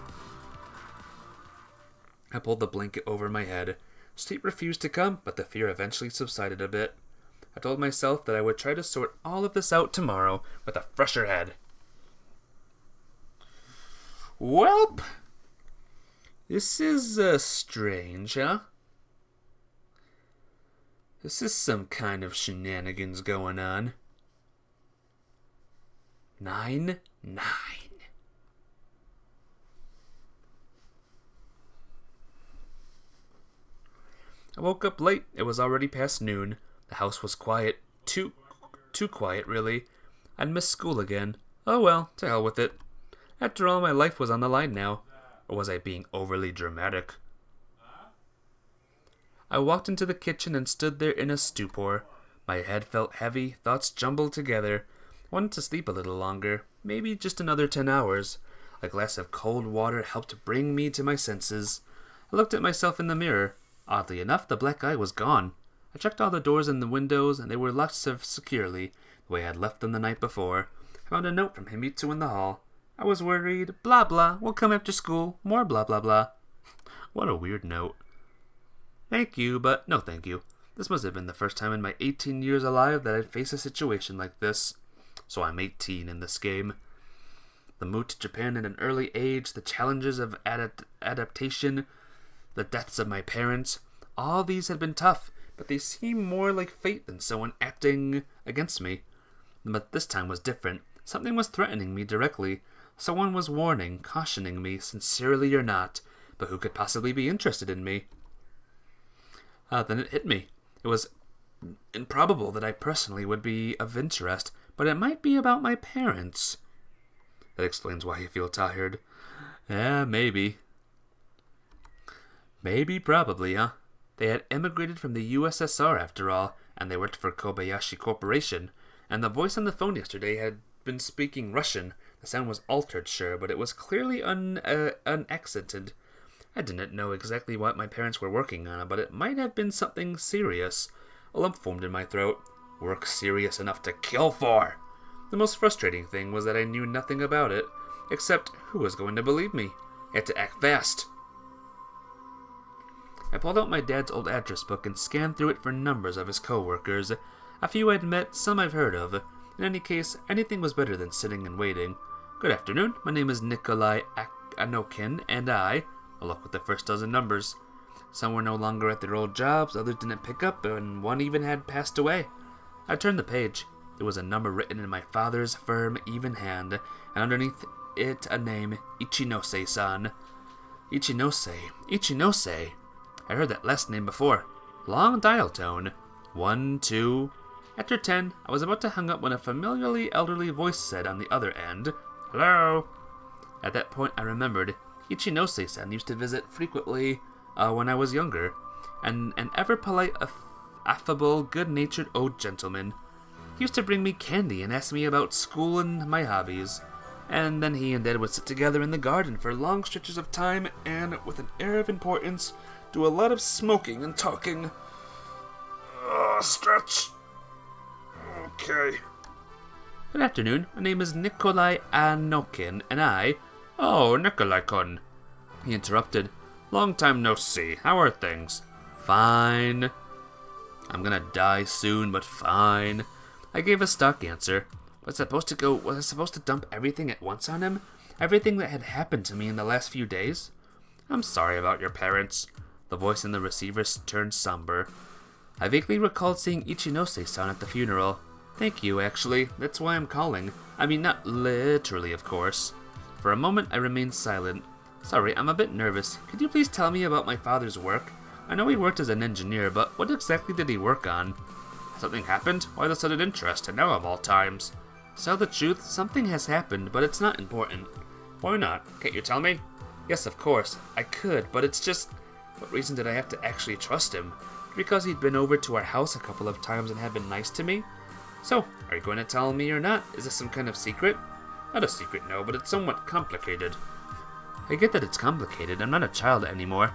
I pulled the blanket over my head. Sleep refused to come, but the fear eventually subsided a bit. I told myself that I would try to sort all of this out tomorrow with a fresher head. Welp, this is strange, huh? This is some kind of shenanigans going on. 999. I woke up late. It was already past noon. The house was quiet. Too quiet, really. I'd missed school again. Oh well, to hell with it. After all, my life was on the line now. Or was I being overly dramatic? I walked into the kitchen and stood there in a stupor. My head felt heavy, thoughts jumbled together. I wanted to sleep a little longer, maybe just another 10 hours. A glass of cold water helped bring me to my senses. I looked at myself in the mirror. Oddly enough, the black eye was gone. I checked all the doors and the windows, and they were locked securely, the way I had left them the night before. I found a note from Himitsu in the hall. I was worried. Blah blah, we'll come after school. More blah blah blah. What a weird note. Thank you, but no thank you. This must have been the first time in my 18 years alive that I'd face a situation like this. So I'm 18 in this game. The move to Japan at an early age, the challenges of adaptation, the deaths of my parents, all these had been tough, but they seemed more like fate than someone acting against me. But this time was different. Something was threatening me directly. Someone was warning, cautioning me, sincerely or not, but who could possibly be interested in me? Then it hit me. It was improbable that I personally would be of interest, but it might be about my parents. That explains why you feel tired. Yeah, maybe. Maybe, probably, huh? They had emigrated from the USSR after all, and they worked for Kobayashi Corporation, and the voice on the phone yesterday had been speaking Russian. The sound was altered, sure, but it was clearly unaccented. I didn't know exactly what my parents were working on, but it might have been something serious. A lump formed in my throat. Work serious enough to kill for! The most frustrating thing was that I knew nothing about it, except who was going to believe me? I had to act fast. I pulled out my dad's old address book and scanned through it for numbers of his co-workers. A few I'd met, some I've heard of. In any case, anything was better than sitting and waiting. Good afternoon, my name is Nikolai Anokin, and I'll look with the first dozen numbers. Some were no longer at their old jobs, others didn't pick up, and one even had passed away. I turned the page. There was a number written in my father's firm, even hand, and underneath it a name, Ichinose-san. Ichinose. I heard that last name before. Long dial tone. 1, 2. After 10, I was about to hang up when a familiarly elderly voice said on the other end, "Hello." At that point, I remembered Ichinose-san used to visit frequently when I was younger, and an ever-polite, affable, good-natured old gentleman. He used to bring me candy and ask me about school and my hobbies. And then he and Dad would sit together in the garden for long stretches of time and, with an air of importance, do a lot of smoking and talking. Stretch. Okay. Good afternoon. My name is Nikolai Anokin, and Oh, Nikolai-kun. He interrupted. Long time no see. How are things? Fine. I'm gonna die soon, but fine. I gave a stock answer. Was I supposed to dump everything at once on him? Everything that had happened to me in the last few days? I'm sorry about your parents. The voice in the receiver turned somber. I vaguely recalled seeing Ichinose-san at the funeral. Thank you, actually. That's why I'm calling. I mean, not literally, of course. For a moment, I remained silent. Sorry, I'm a bit nervous. Could you please tell me about my father's work? I know he worked as an engineer, but what exactly did he work on? Something happened? Why the sudden interest, and now of all times? To tell the truth, something has happened, but it's not important. Why not? Can't you tell me? Yes, of course. I could, but it's just... What reason did I have to actually trust him? Because he'd been over to our house a couple of times and had been nice to me? So, are you going to tell me or not? Is this some kind of secret? Not a secret, no, but it's somewhat complicated. I get that it's complicated. I'm not a child anymore.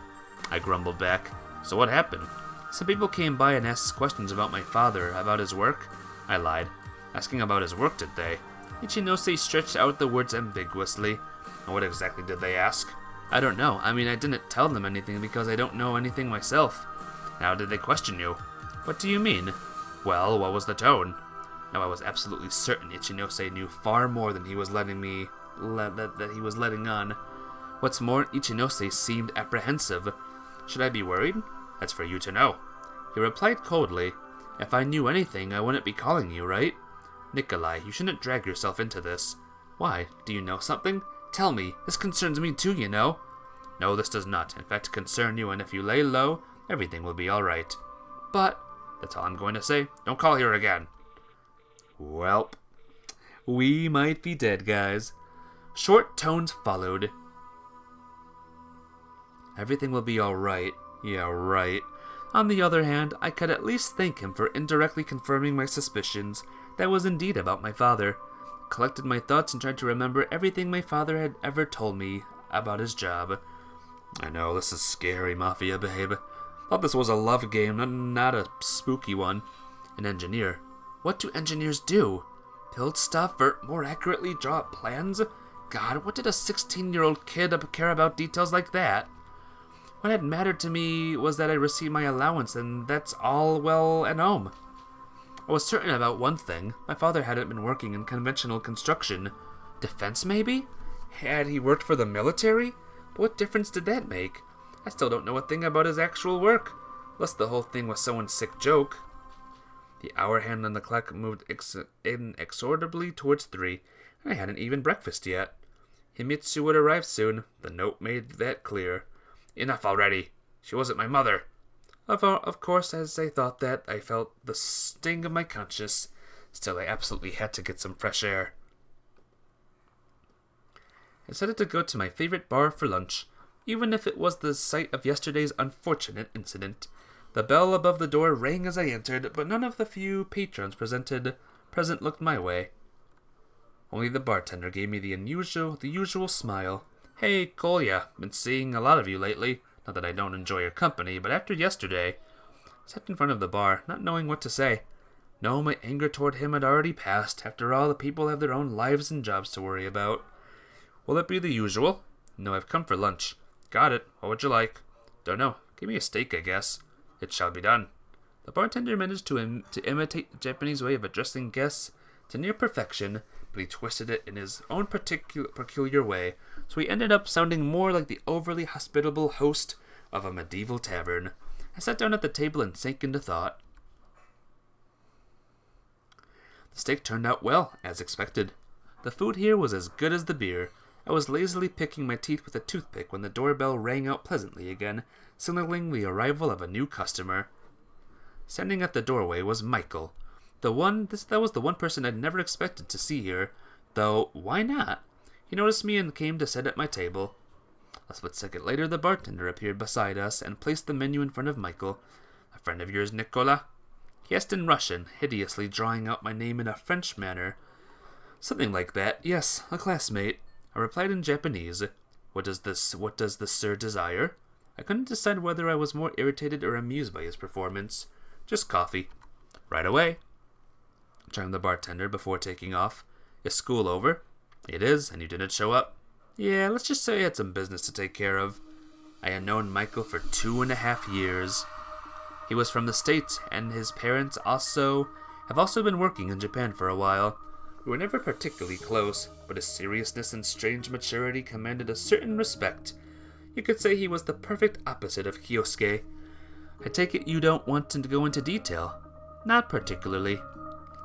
I grumbled back. So what happened? Some people came by and asked questions about my father, about his work. I lied. Asking about his work, did they? Ichinose stretched out the words ambiguously. And what exactly did they ask? I don't know. I mean, I didn't tell them anything because I don't know anything myself. How did they question you? What do you mean? Well, what was the tone? Now I was absolutely certain Ichinose knew far more than he was letting on. What's more, Ichinose seemed apprehensive. Should I be worried? That's for you to know. He replied coldly. If I knew anything, I wouldn't be calling you, right? Nikolai, you shouldn't drag yourself into this. Why? Do you know something? Tell me. This concerns me too, you know. No, this does not. In fact, concern you, and if you lay low, everything will be alright. But, that's all I'm going to say. Don't call here again. Welp. We might be dead, guys. Short tones followed. Everything will be alright. Yeah, right. On the other hand, I could at least thank him for indirectly confirming my suspicions. That was indeed about my father. Collected my thoughts and tried to remember everything my father had ever told me about his job. I know, this is scary, Mafia babe. Thought this was a love game, not a spooky one. An engineer. What do engineers do? Build stuff, or more accurately, draw up plans? God, what did a 16-year-old kid care about details like that? What had mattered to me was that I received my allowance, and that's all well and home. I was certain about one thing. My father hadn't been working in conventional construction. Defense, maybe? Had he worked for the military? But what difference did that make? I still don't know a thing about his actual work, unless the whole thing was someone's sick joke. The hour hand on the clock moved inexorably towards 3, and I hadn't even breakfast yet. Himitsu would arrive soon. The note made that clear. Enough already. She wasn't my mother. Of course, as I thought that, I felt the sting of my conscience. Still, I absolutely had to get some fresh air. I decided to go to my favorite bar for lunch, even if it was the site of yesterday's unfortunate incident. The bell above the door rang as I entered, but none of the few patrons present looked my way. Only the bartender gave me the usual smile. Hey, Kolya, been seeing a lot of you lately. Not that I don't enjoy your company, but after yesterday, I sat in front of the bar, not knowing what to say. No, my anger toward him had already passed. After all, the people have their own lives and jobs to worry about. Will it be the usual? No, I've come for lunch. Got it. What would you like? Don't know. Give me a steak, I guess. It shall be done. The bartender managed to imitate the Japanese way of addressing guests to near perfection, but he twisted it in his own peculiar way, so he ended up sounding more like the overly hospitable host of a medieval tavern. I sat down at the table and sank into thought. The steak turned out well, as expected. The food here was as good as the beer. I was lazily picking my teeth with a toothpick when the doorbell rang out pleasantly again, signaling the arrival of a new customer. Standing at the doorway was Michael. That was the one person I'd never expected to see here, though why not? He noticed me and came to sit at my table. A split second later, the bartender appeared beside us and placed the menu in front of Michael. A friend of yours, Nicola? He asked in Russian, hideously drawing out my name in a French manner. Something like that, yes, a classmate. I replied in Japanese. What does the sir desire? I couldn't decide whether I was more irritated or amused by his performance. Just coffee. Right away, chimed the bartender before taking off. Is school over? It is, and you didn't show up? Yeah, let's just say I had some business to take care of. I had known Michael for 2.5 years. He was from the States, and his parents have also been working in Japan for a while. We were never particularly close, but his seriousness and strange maturity commanded a certain respect. You could say he was the perfect opposite of Kyosuke. I take it you don't want to go into detail? Not particularly.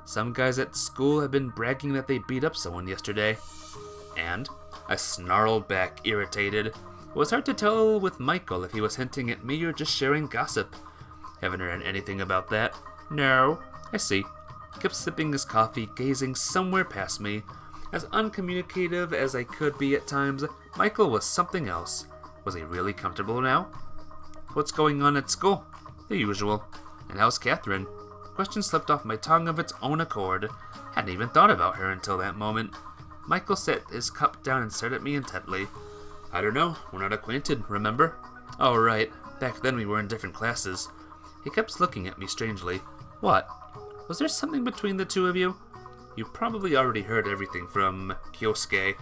Some guys at school have been bragging that they beat up someone yesterday. And? I snarled back, irritated. It was hard to tell with Michael if he was hinting at me or just sharing gossip. Haven't heard anything about that. No. I see. He kept sipping his coffee, gazing somewhere past me. As uncommunicative as I could be at times, Michael was something else. Was he really comfortable now? What's going on at school? The usual. And how's Catherine? The question slipped off my tongue of its own accord. Hadn't even thought about her until that moment. Michael set his cup down and stared at me intently. I don't know. We're not acquainted, remember? Oh, right. Back then we were in different classes. He kept looking at me strangely. What? Was there something between the two of you? You probably already heard everything from Kyosuke,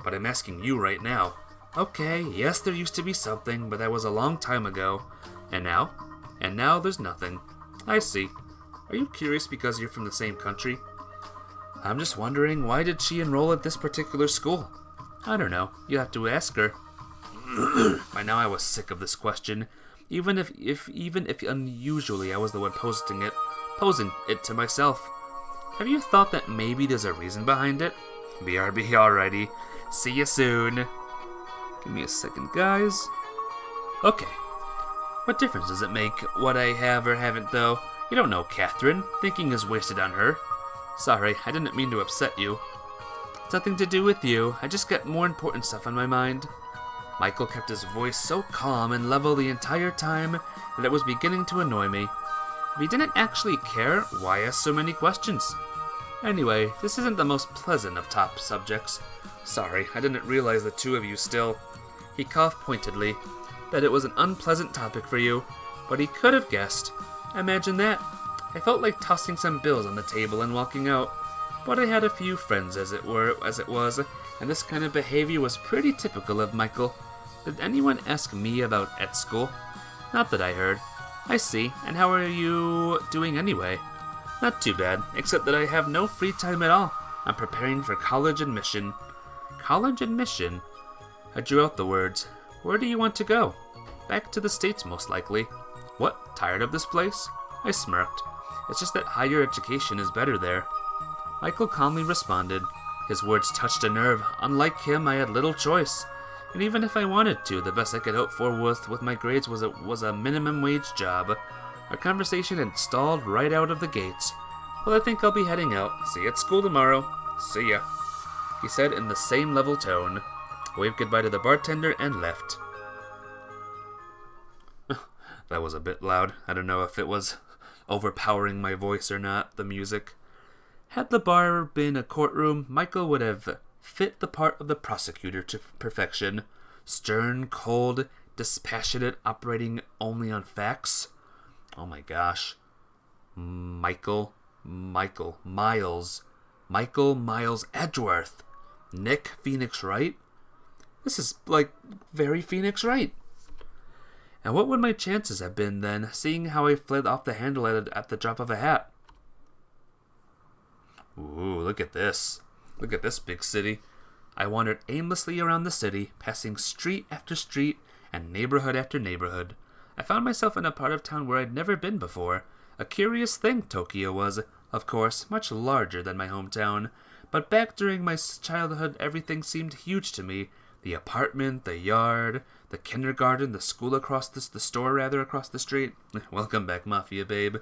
but I'm asking you right now. Okay, yes, there used to be something, but that was a long time ago. And now? And now there's nothing. I see. Are you curious because you're from the same country? I'm just wondering, why did she enroll at this particular school? I don't know. You have to ask her. By now I was sick of this question. Even if unusually I was the one posing it to myself. Have you thought that maybe there's a reason behind it? BRB, alrighty. See you soon. Give me a second, guys. Okay. What difference does it make what I have or haven't, though? You don't know Catherine. Thinking is wasted on her. Sorry, I didn't mean to upset you. It's nothing to do with you. I just got more important stuff on my mind. Michael kept his voice so calm and level the entire time that it was beginning to annoy me. If he didn't actually care, why ask so many questions? Anyway, this isn't the most pleasant of top subjects. Sorry, I didn't realize the two of you still. He coughed pointedly. That it was an unpleasant topic for you, but he could have guessed. Imagine that. I felt like tossing some bills on the table and walking out, but I had a few friends as it was, and this kind of behavior was pretty typical of Michael. Did anyone ask me about at school? Not that I heard. I see, and how are you doing anyway? Not too bad, except that I have no free time at all. I'm preparing for college admission. College admission? I drew out the words. Where do you want to go? Back to the States, most likely. What, tired of this place? I smirked. It's just that higher education is better there. Michael calmly responded. His words touched a nerve. Unlike him, I had little choice. And even if I wanted to, the best I could hope for with my grades was a minimum wage job. Our conversation had stalled right out of the gates. Well, I think I'll be heading out. See you at school tomorrow. See ya, he said in the same level tone. Waved goodbye to the bartender and left. That was a bit loud. I don't know if it was overpowering my voice or not, the music. Had the bar been a courtroom, Michael would have fit the part of the prosecutor to perfection. Stern, cold, dispassionate, operating only on facts. Oh my gosh. Michael Miles Edgeworth. Nick Phoenix Wright? This is, like, very Phoenix Wright. And what would my chances have been then, seeing how I fled off the handle at the drop of a hat? Ooh, look at this. Look at this big city. I wandered aimlessly around the city, passing street after street and neighborhood after neighborhood. I found myself in a part of town where I'd never been before. A curious thing, Tokyo was, of course, much larger than my hometown. But back during my childhood, everything seemed huge to me. The apartment, the yard, the kindergarten, the school across the store across the street. Welcome back, Mafia babe.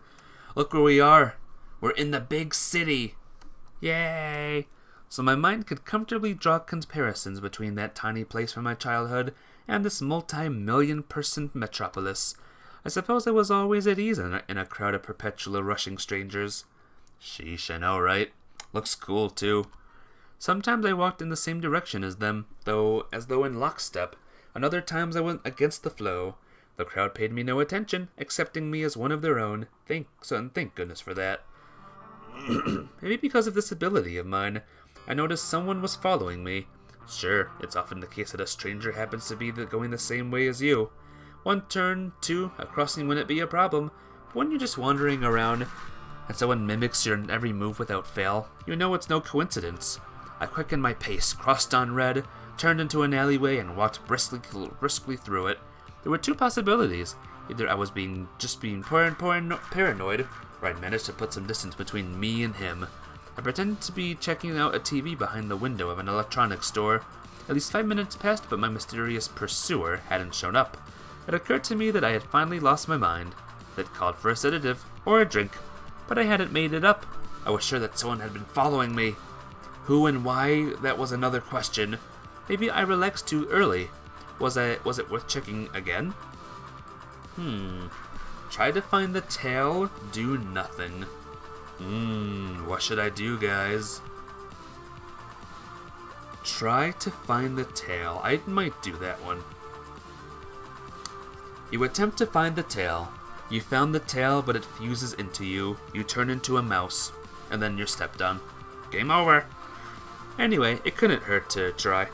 Look where we are. We're in the big city. Yay! So my mind could comfortably draw comparisons between that tiny place from my childhood and this multi-million-person metropolis. I suppose I was always at ease in a crowd of perpetually rushing strangers. Sheesh, I know, right? Looks cool, too. Sometimes I walked in the same direction as them, as though in lockstep, and other times I went against the flow. The crowd paid me no attention, accepting me as one of their own. Thank goodness for that. Maybe because of this ability of mine, I noticed someone was following me. Sure, it's often the case that a stranger happens to be going the same way as you. One turn, two, a crossing wouldn't be a problem, but when you're just wandering around and someone mimics your every move without fail, you know it's no coincidence. I quickened my pace, crossed on red, turned into an alleyway, and walked briskly through it. There were two possibilities. Either I was being paranoid, or I'd managed to put some distance between me and him. I pretended to be checking out a TV behind the window of an electronics store. At least 5 minutes passed, but my mysterious pursuer hadn't shown up. It occurred to me that I had finally lost my mind. That called for a sedative, or a drink. But I hadn't made it up. I was sure that someone had been following me. Who and why, that was another question. Maybe I relaxed too early. Was it worth checking again? Try to find the tail, do nothing. What should I do, guys? Try to find the tail. I might do that one. You attempt to find the tail. You found the tail, but it fuses into you. You turn into a mouse, and then you're stepped on. Game over. Anyway, it couldn't hurt to try.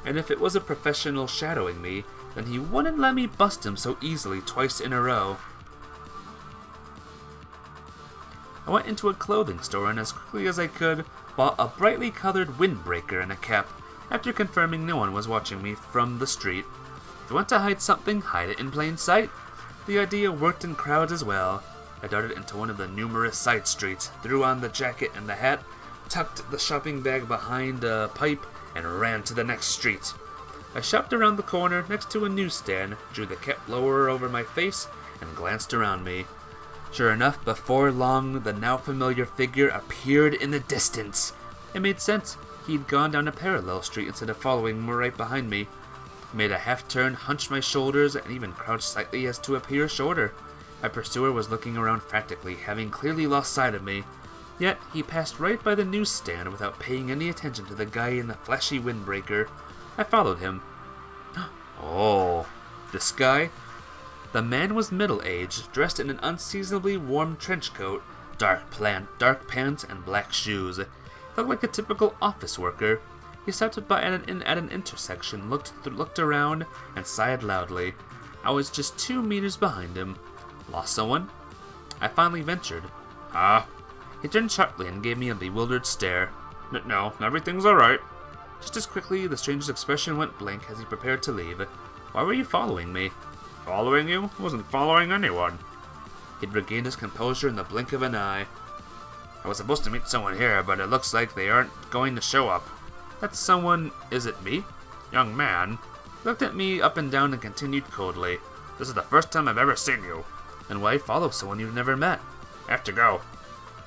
And if it was a professional shadowing me, then he wouldn't let me bust him so easily twice in a row. I went into a clothing store and as quickly as I could, bought a brightly colored windbreaker and a cap, after confirming no one was watching me from the street. If you want to hide something, hide it in plain sight. The idea worked in crowds as well. I darted into one of the numerous side streets, threw on the jacket and the hat, tucked the shopping bag behind a pipe, and ran to the next street. I shopped around the corner next to a newsstand, drew the cap lower over my face, and glanced around me. Sure enough, before long, the now familiar figure appeared in the distance. It made sense. He'd gone down a parallel street instead of following right behind me. I made a half-turn, hunched my shoulders, and even crouched slightly as to appear shorter. My pursuer was looking around frantically, having clearly lost sight of me. Yet, he passed right by the newsstand without paying any attention to the guy in the flashy windbreaker. I followed him. Oh, this guy? The man was middle-aged, dressed in an unseasonably warm trench coat, dark pants, and black shoes. He looked like a typical office worker. He stopped by at an intersection, looked around, and sighed loudly. I was just 2 meters behind him. Lost someone? I finally ventured. Huh? He turned sharply and gave me a bewildered stare. No, everything's alright. Just as quickly, the stranger's expression went blank as he prepared to leave. Why were you following me? Following you? I wasn't following anyone. He'd regained his composure in the blink of an eye. I was supposed to meet someone here, but it looks like they aren't going to show up. That someone, is it me? Young man. He looked at me up and down and continued coldly. This is the first time I've ever seen you. And why follow someone you've never met? I have to go.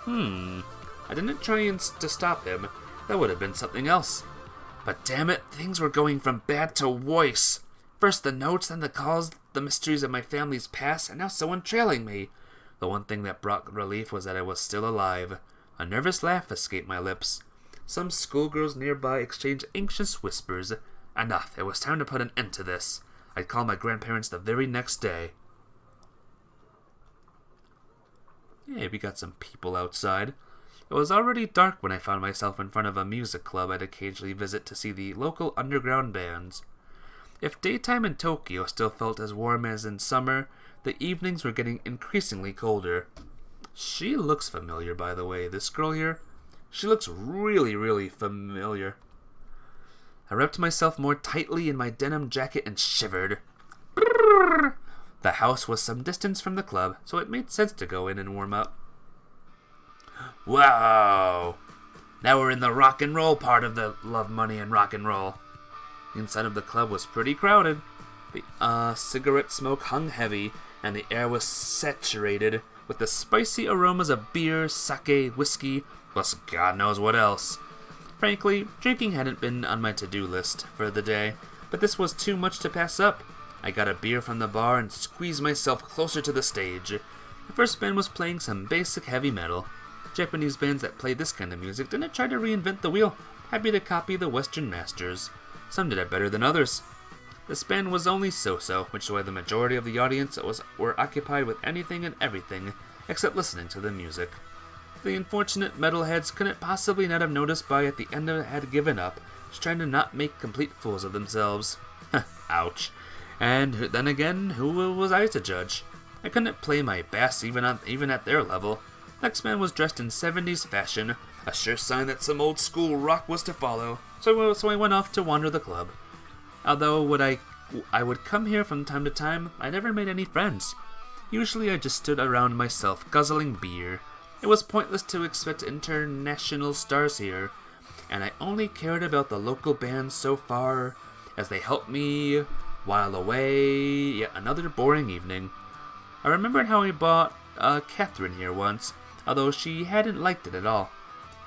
I didn't try to stop him. That would have been something else. But damn it, things were going from bad to worse. First the notes, then the calls, the mysteries of my family's past, and now someone trailing me. The one thing that brought relief was that I was still alive. A nervous laugh escaped my lips. Some schoolgirls nearby exchanged anxious whispers. Enough, it was time to put an end to this. I'd call my grandparents the very next day. Hey, we got some people outside. It was already dark when I found myself in front of a music club I'd occasionally visit to see the local underground bands. If daytime in Tokyo still felt as warm as in summer, the evenings were getting increasingly colder. She looks familiar, by the way, this girl here. She looks really, really familiar. I wrapped myself more tightly in my denim jacket and shivered. The house was some distance from the club, so it made sense to go in and warm up. Wow! Now we're in the rock and roll part of the Love, Money, and Rock and Roll. The inside of the club was pretty crowded. The cigarette smoke hung heavy, and the air was saturated with the spicy aromas of beer, sake, whiskey, plus God knows what else. Frankly, drinking hadn't been on my to-do list for the day, but this was too much to pass up. I got a beer from the bar and squeezed myself closer to the stage. The first band was playing some basic heavy metal. Japanese bands that played this kind of music didn't try to reinvent the wheel, happy to copy the Western masters. Some did it better than others. This band was only so-so, which is why the majority of the audience were occupied with anything and everything except listening to the music. The unfortunate metalheads couldn't possibly not have noticed by at the end had given up, just trying to not make complete fools of themselves. Ouch. And then again, who was I to judge? I couldn't play my bass even at their level. Next man was dressed in 70s fashion, a sure sign that some old school rock was to follow, so I went off to wander the club. Although I would come here from time to time, I never made any friends. Usually I just stood around myself, guzzling beer. It was pointless to expect international stars here, and I only cared about the local bands so far as they helped me while away yet another boring evening. I remembered how I bought Catherine here once, although she hadn't liked it at all.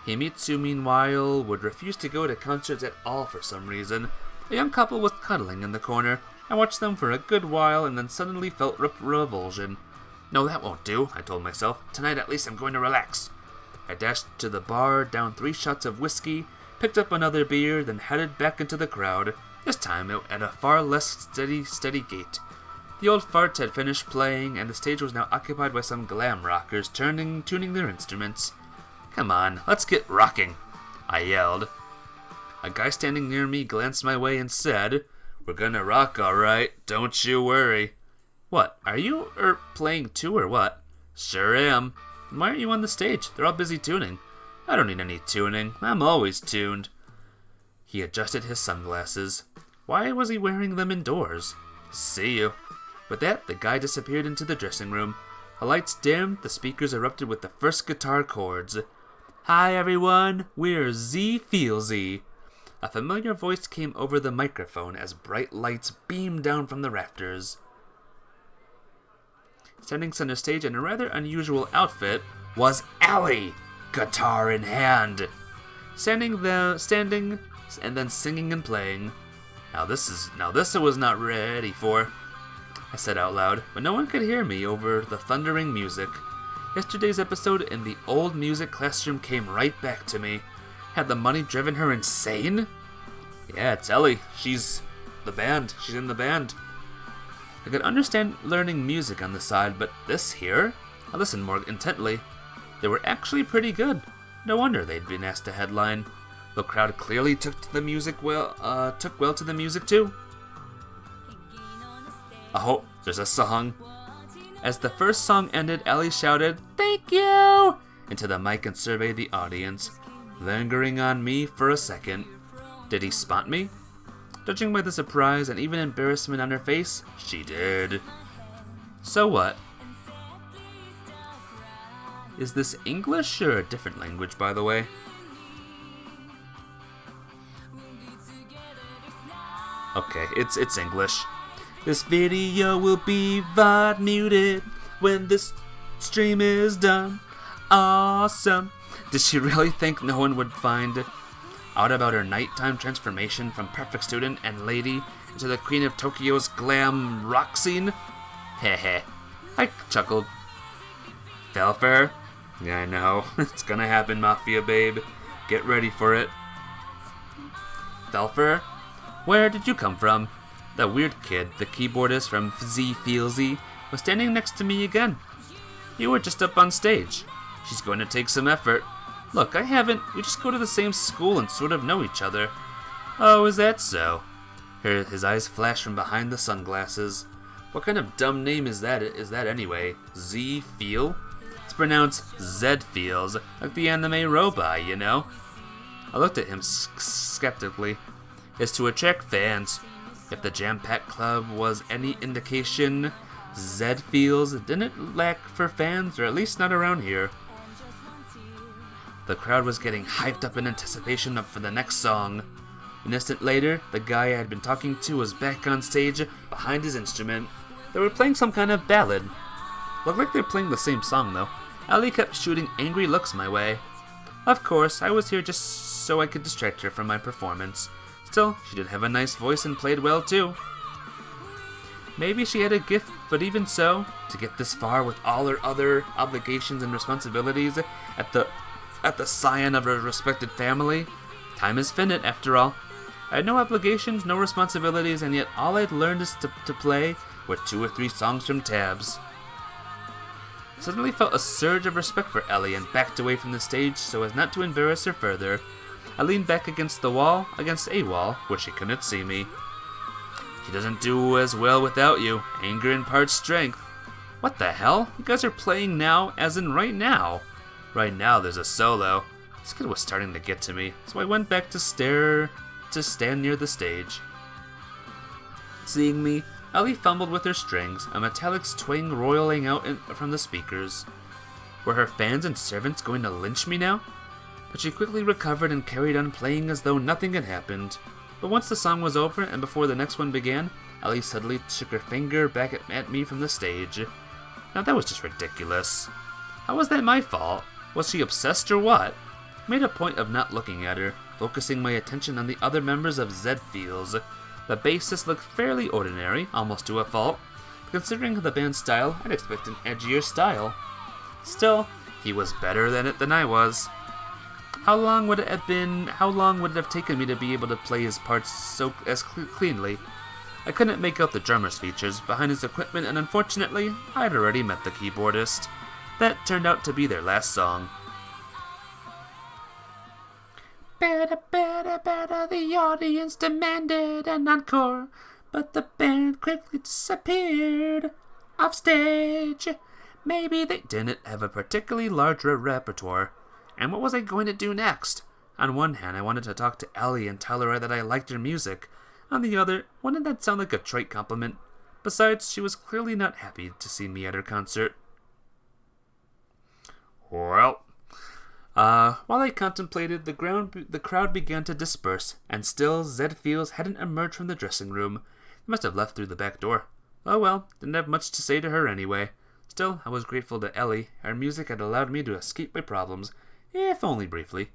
Himitsu, meanwhile, would refuse to go to concerts at all for some reason. A young couple was cuddling in the corner. I watched them for a good while and then suddenly felt revulsion. No, that won't do, I told myself. Tonight at least I'm going to relax. I dashed to the bar, downed 3 shots of whiskey, picked up another beer, then headed back into the crowd, this time at a far less steady gait. The old farts had finished playing, and the stage was now occupied by some glam rockers tuning their instruments. Come on, let's get rocking, I yelled. A guy standing near me glanced my way and said, We're gonna rock alright, don't you worry. What, are you, playing too or what? Sure am. Why aren't you on the stage? They're all busy tuning. I don't need any tuning, I'm always tuned. He adjusted his sunglasses. Why was he wearing them indoors? See you. With that, the guy disappeared into the dressing room. The lights dimmed, the speakers erupted with the first guitar chords. "Hi everyone, we're Z Feelsy." A familiar voice came over the microphone as bright lights beamed down from the rafters. Standing center stage in a rather unusual outfit was Ellie, guitar in hand. Standing and then singing and playing. Now this I was not ready for, I said out loud, but no one could hear me over the thundering music. Yesterday's episode in the old music classroom came right back to me. Had the money driven her insane? Yeah, it's Ellie. She's in the band. I could understand learning music on the side, but this here? I listened more intently. They were actually pretty good. No wonder they'd been asked to headline. The crowd clearly took well to the music too. Oh, there's a song. As the first song ended, Ellie shouted, "Thank you!" into the mic and surveyed the audience, lingering on me for a second. Did he spot me? Judging by the surprise and even embarrassment on her face, she did. So what? Is this English or a different language, by the way? Okay, it's English. This video will be VOD muted when this stream is done. Awesome. Did she really think no one would find out about her nighttime transformation from perfect student and lady into the queen of Tokyo's glam rock scene? Heh. I chuckled. Fell for her? Yeah, I know. It's gonna happen, Mafia babe. Get ready for it. Fell for her? Where did you come from? That weird kid, the keyboardist from Z Feelsy, was standing next to me again. You were just up on stage. She's going to take some effort. Look, I haven't. We just go to the same school and sort of know each other. Oh, is that so? His eyes flashed from behind the sunglasses. What kind of dumb name is that anyway? Z Feel? It's pronounced Zed Feels, like the anime robot, you know? I looked at him skeptically. It's to attract fans. If the Jam Pack Club was any indication, Zed Feels didn't lack for fans, or at least not around here. The crowd was getting hyped up in anticipation for the next song. An instant later, the guy I had been talking to was back on stage behind his instrument. They were playing some kind of ballad. Looked like they were playing the same song though. Ellie kept shooting angry looks my way. Of course, I was here just so I could distract her from my performance. Still, she did have a nice voice and played well too. Maybe she had a gift, but even so, to get this far with all her other obligations and responsibilities at the scion of her respected family, time is finite after all. I had no obligations, no responsibilities, and yet all I'd learned is to play were 2 or 3 songs from tabs. I suddenly felt a surge of respect for Ellie and backed away from the stage so as not to embarrass her further. I leaned back against a wall, where she couldn't see me. She doesn't do as well without you. Anger imparts strength. What the hell? You guys are playing now, as in right now. Right now there's a solo. This kid was starting to get to me, so I went back to stand near the stage. Seeing me, Ellie fumbled with her strings, a metallic twang roiling out from the speakers. Were her fans and servants going to lynch me now? But she quickly recovered and carried on playing as though nothing had happened. But once the song was over and before the next one began, Ellie suddenly shook her finger back at me from the stage. Now that was just ridiculous. How was that my fault? Was she obsessed or what? I made a point of not looking at her, focusing my attention on the other members of Zed Feels. The bassist looked fairly ordinary, almost to a fault. Considering the band's style, I'd expect an edgier style. Still, he was better than I was. How long would it have taken me to be able to play his parts cleanly? I couldn't make out the drummer's features behind his equipment, and unfortunately, I'd already met the keyboardist. That turned out to be their last song. Better, the audience demanded an encore, but the band quickly disappeared off stage. Maybe they didn't have a particularly large repertoire. And what was I going to do next? On one hand, I wanted to talk to Ellie and tell her that I liked her music. On the other, wouldn't that sound like a trite compliment? Besides, she was clearly not happy to see me at her concert. Well, while I contemplated, the crowd began to disperse, and still Zed Fields hadn't emerged from the dressing room. He must have left through the back door. Oh well, didn't have much to say to her anyway. Still, I was grateful to Ellie. Her music had allowed me to escape my problems, if only briefly.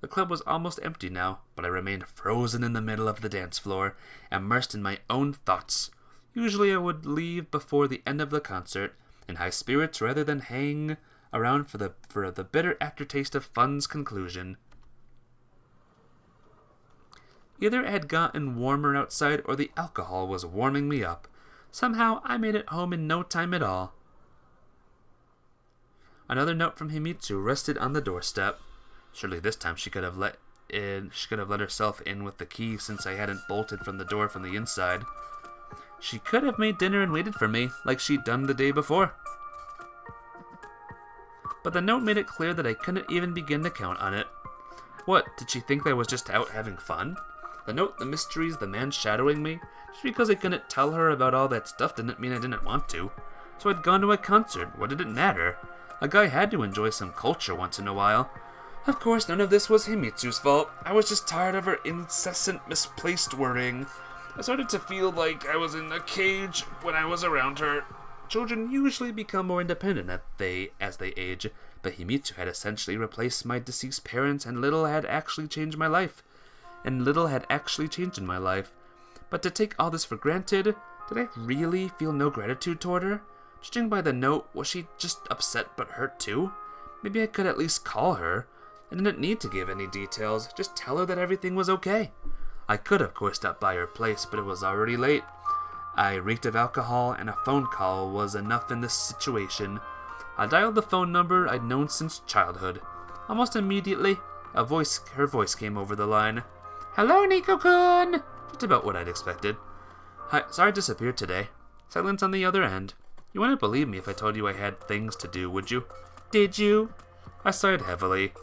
The club was almost empty now, but I remained frozen in the middle of the dance floor, immersed in my own thoughts. Usually I would leave before the end of the concert, in high spirits rather than hang around for the bitter aftertaste of fun's conclusion. Either it had gotten warmer outside or the alcohol was warming me up. Somehow I made it home in no time at all. Another note from Himitsu rested on the doorstep. Surely this time she could have let herself in with the key, since I hadn't bolted from the door from the inside. She could have made dinner and waited for me, like she'd done the day before. But the note made it clear that I couldn't even begin to count on it. What, did she think that I was just out having fun? The note, the mysteries, the man shadowing me? Just because I couldn't tell her about all that stuff didn't mean I didn't want to. So I'd gone to a concert. What did it matter? A guy had to enjoy some culture once in a while. Of course, none of this was Himitsu's fault. I was just tired of her incessant misplaced worrying. I started to feel like I was in a cage when I was around her. Children usually become more independent as they age, but Himitsu had essentially replaced my deceased parents, and little had actually changed in my life. But to take all this for granted, did I really feel no gratitude toward her? Judging by the note, was she just upset but hurt too? Maybe I could at least call her. I didn't need to give any details, just tell her that everything was okay. I could, of course, stop by her place, but it was already late. I reeked of alcohol, and a phone call was enough in this situation. I dialed the phone number I'd known since childhood. Almost immediately, her voice came over the line. "Hello, Nico-kun!" Just about what I'd expected. "Hi, sorry I disappeared today." Silence on the other end. "You wouldn't believe me if I told you I had things to do, would you?" "Did you?" I sighed heavily.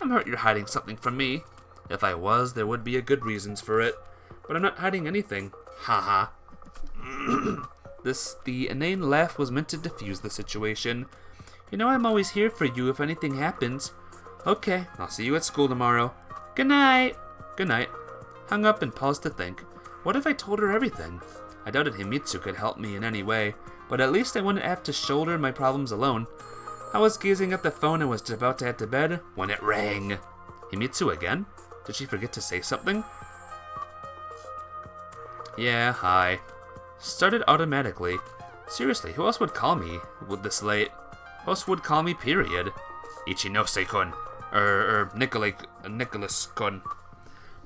"I'm hurt you're hiding something from me. If I was, there would be a good reasons for it. But I'm not hiding anything. Ha ha." The inane laugh was meant to diffuse the situation. "You know I'm always here for you if anything happens." "Okay, I'll see you at school tomorrow." "Good night." "Good night." Hung up and paused to think. What if I told her everything? I doubted Himitsu could help me in any way, but at least I wouldn't have to shoulder my problems alone. I was gazing at the phone and was about to head to bed when it rang. Himitsu again? Did she forget to say something? "Yeah, hi." Started automatically. Seriously, who else would call me this late? Who else would call me, period? Ichinose-kun. Nicholas-kun.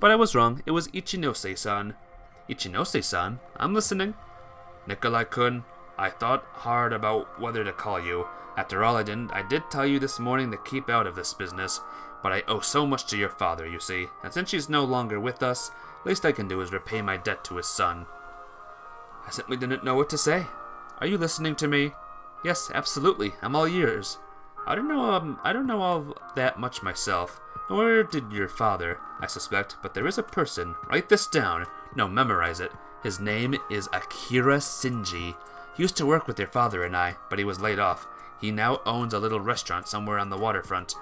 But I was wrong. It was Ichinose-san. Ichinose-san? I'm listening. "Nikolai-kun, I thought hard about whether to call you. After all, I did tell you this morning to keep out of this business. But I owe so much to your father, you see. And since she's no longer with us, least I can do is repay my debt to his son." I simply didn't know what to say. "Are you listening to me?" "Yes, absolutely. I'm all ears." I don't know all that much myself. Nor did your father, I suspect, but there is a person. Write this down. No, memorize it. His name is Akira Shinji. He used to work with your father and I, but he was laid off. He now owns a little restaurant somewhere on the waterfront.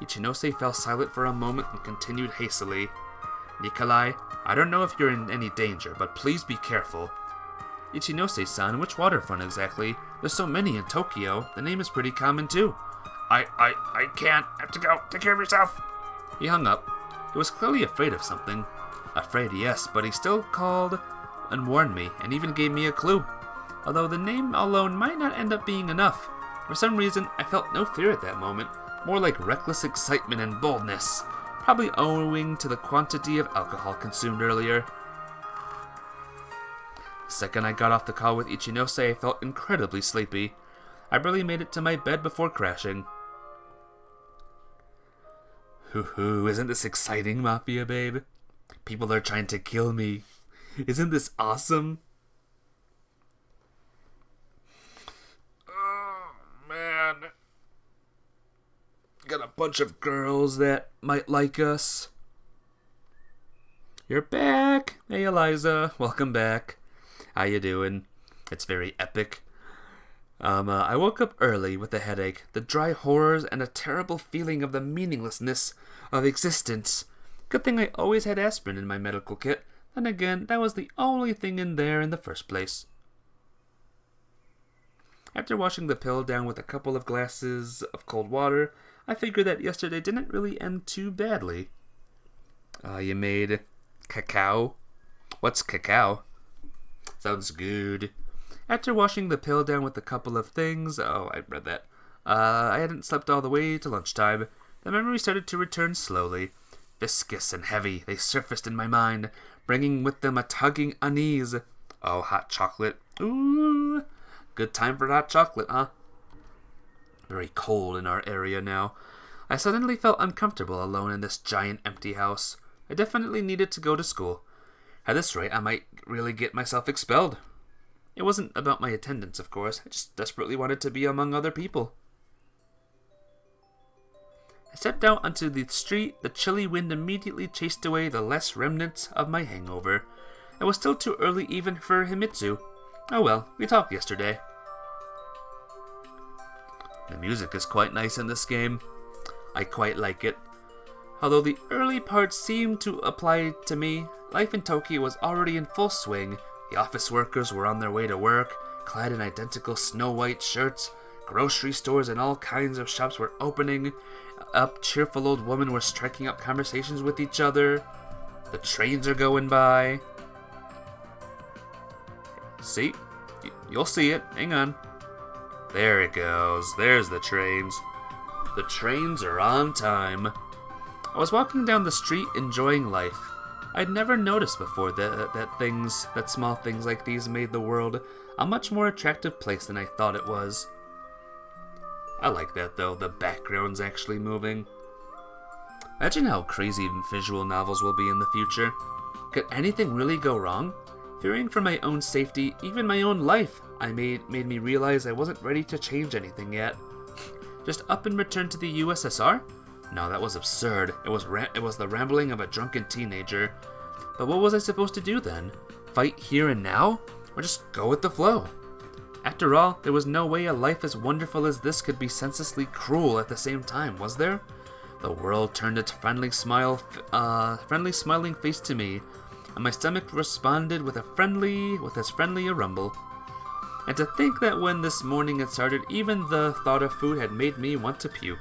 Ichinose fell silent for a moment and continued hastily. "Nikolai, I don't know if you're in any danger, but please be careful." "Ichinose-san, which waterfront exactly? There's so many in Tokyo. The name is pretty common too." I can't. I have to go. Take care of yourself." He hung up. He was clearly afraid of something. Afraid, yes, but he still called and warned me, and even gave me a clue. Although the name alone might not end up being enough. For some reason, I felt no fear at that moment. More like reckless excitement and boldness. Probably owing to the quantity of alcohol consumed earlier. The second I got off the call with Ichinose, I felt incredibly sleepy. I barely made it to my bed before crashing. Hoo-hoo, isn't this exciting, Mafia babe? People are trying to kill me. Isn't this awesome? Oh, man. Got a bunch of girls that might like us. You're back. Hey, Eliza. Welcome back. How you doing? It's very epic. I woke up early with a headache, the dry horrors, and a terrible feeling of the meaninglessness of existence. Good thing I always had aspirin in my medical kit. Then again, that was the only thing in there in the first place. After washing the pill down with a couple of glasses of cold water, I figured that yesterday didn't really end too badly. You made cacao? What's cacao? Sounds good. After washing the pill down with a couple of things... Oh, I read that. I hadn't slept all the way to lunchtime. The memories started to return slowly. Viscous and heavy, they surfaced in my mind, bringing with them a tugging unease. Oh, hot chocolate. Ooh, good time for hot chocolate, huh? Very cold in our area now. I suddenly felt uncomfortable alone in this giant empty house. I definitely needed to go to school. At this rate, I might really get myself expelled. It wasn't about my attendance, of course. I just desperately wanted to be among other people. I stepped out onto the street. The chilly wind immediately chased away the last remnants of my hangover. It was still too early even for Himitsu. Oh well, we talked yesterday. The music is quite nice in this game. I quite like it. Although the early parts seemed to apply to me, life in Tokyo was already in full swing. The office workers were on their way to work, clad in identical snow-white shirts. Grocery stores and all kinds of shops were opening up. Cheerful old women were striking up conversations with each other. The trains are going by. See? You'll see it. Hang on. There it goes. There's the trains. The trains are on time. I was walking down the street enjoying life. I'd never noticed before that small things like these made the world a much more attractive place than I thought it was. I like that though, the background's actually moving. Imagine how crazy visual novels will be in the future. Could anything really go wrong? Fearing for my own safety, even my own life, made me realize I wasn't ready to change anything yet. Just up and return to the USSR? No, that was absurd. It was the rambling of a drunken teenager. But what was I supposed to do then? Fight here and now? Or just go with the flow? After all, there was no way a life as wonderful as this could be senselessly cruel at the same time, was there? The world turned its friendly smiling face to me, and my stomach responded with as friendly a rumble. And to think that when this morning had started, even the thought of food had made me want to puke.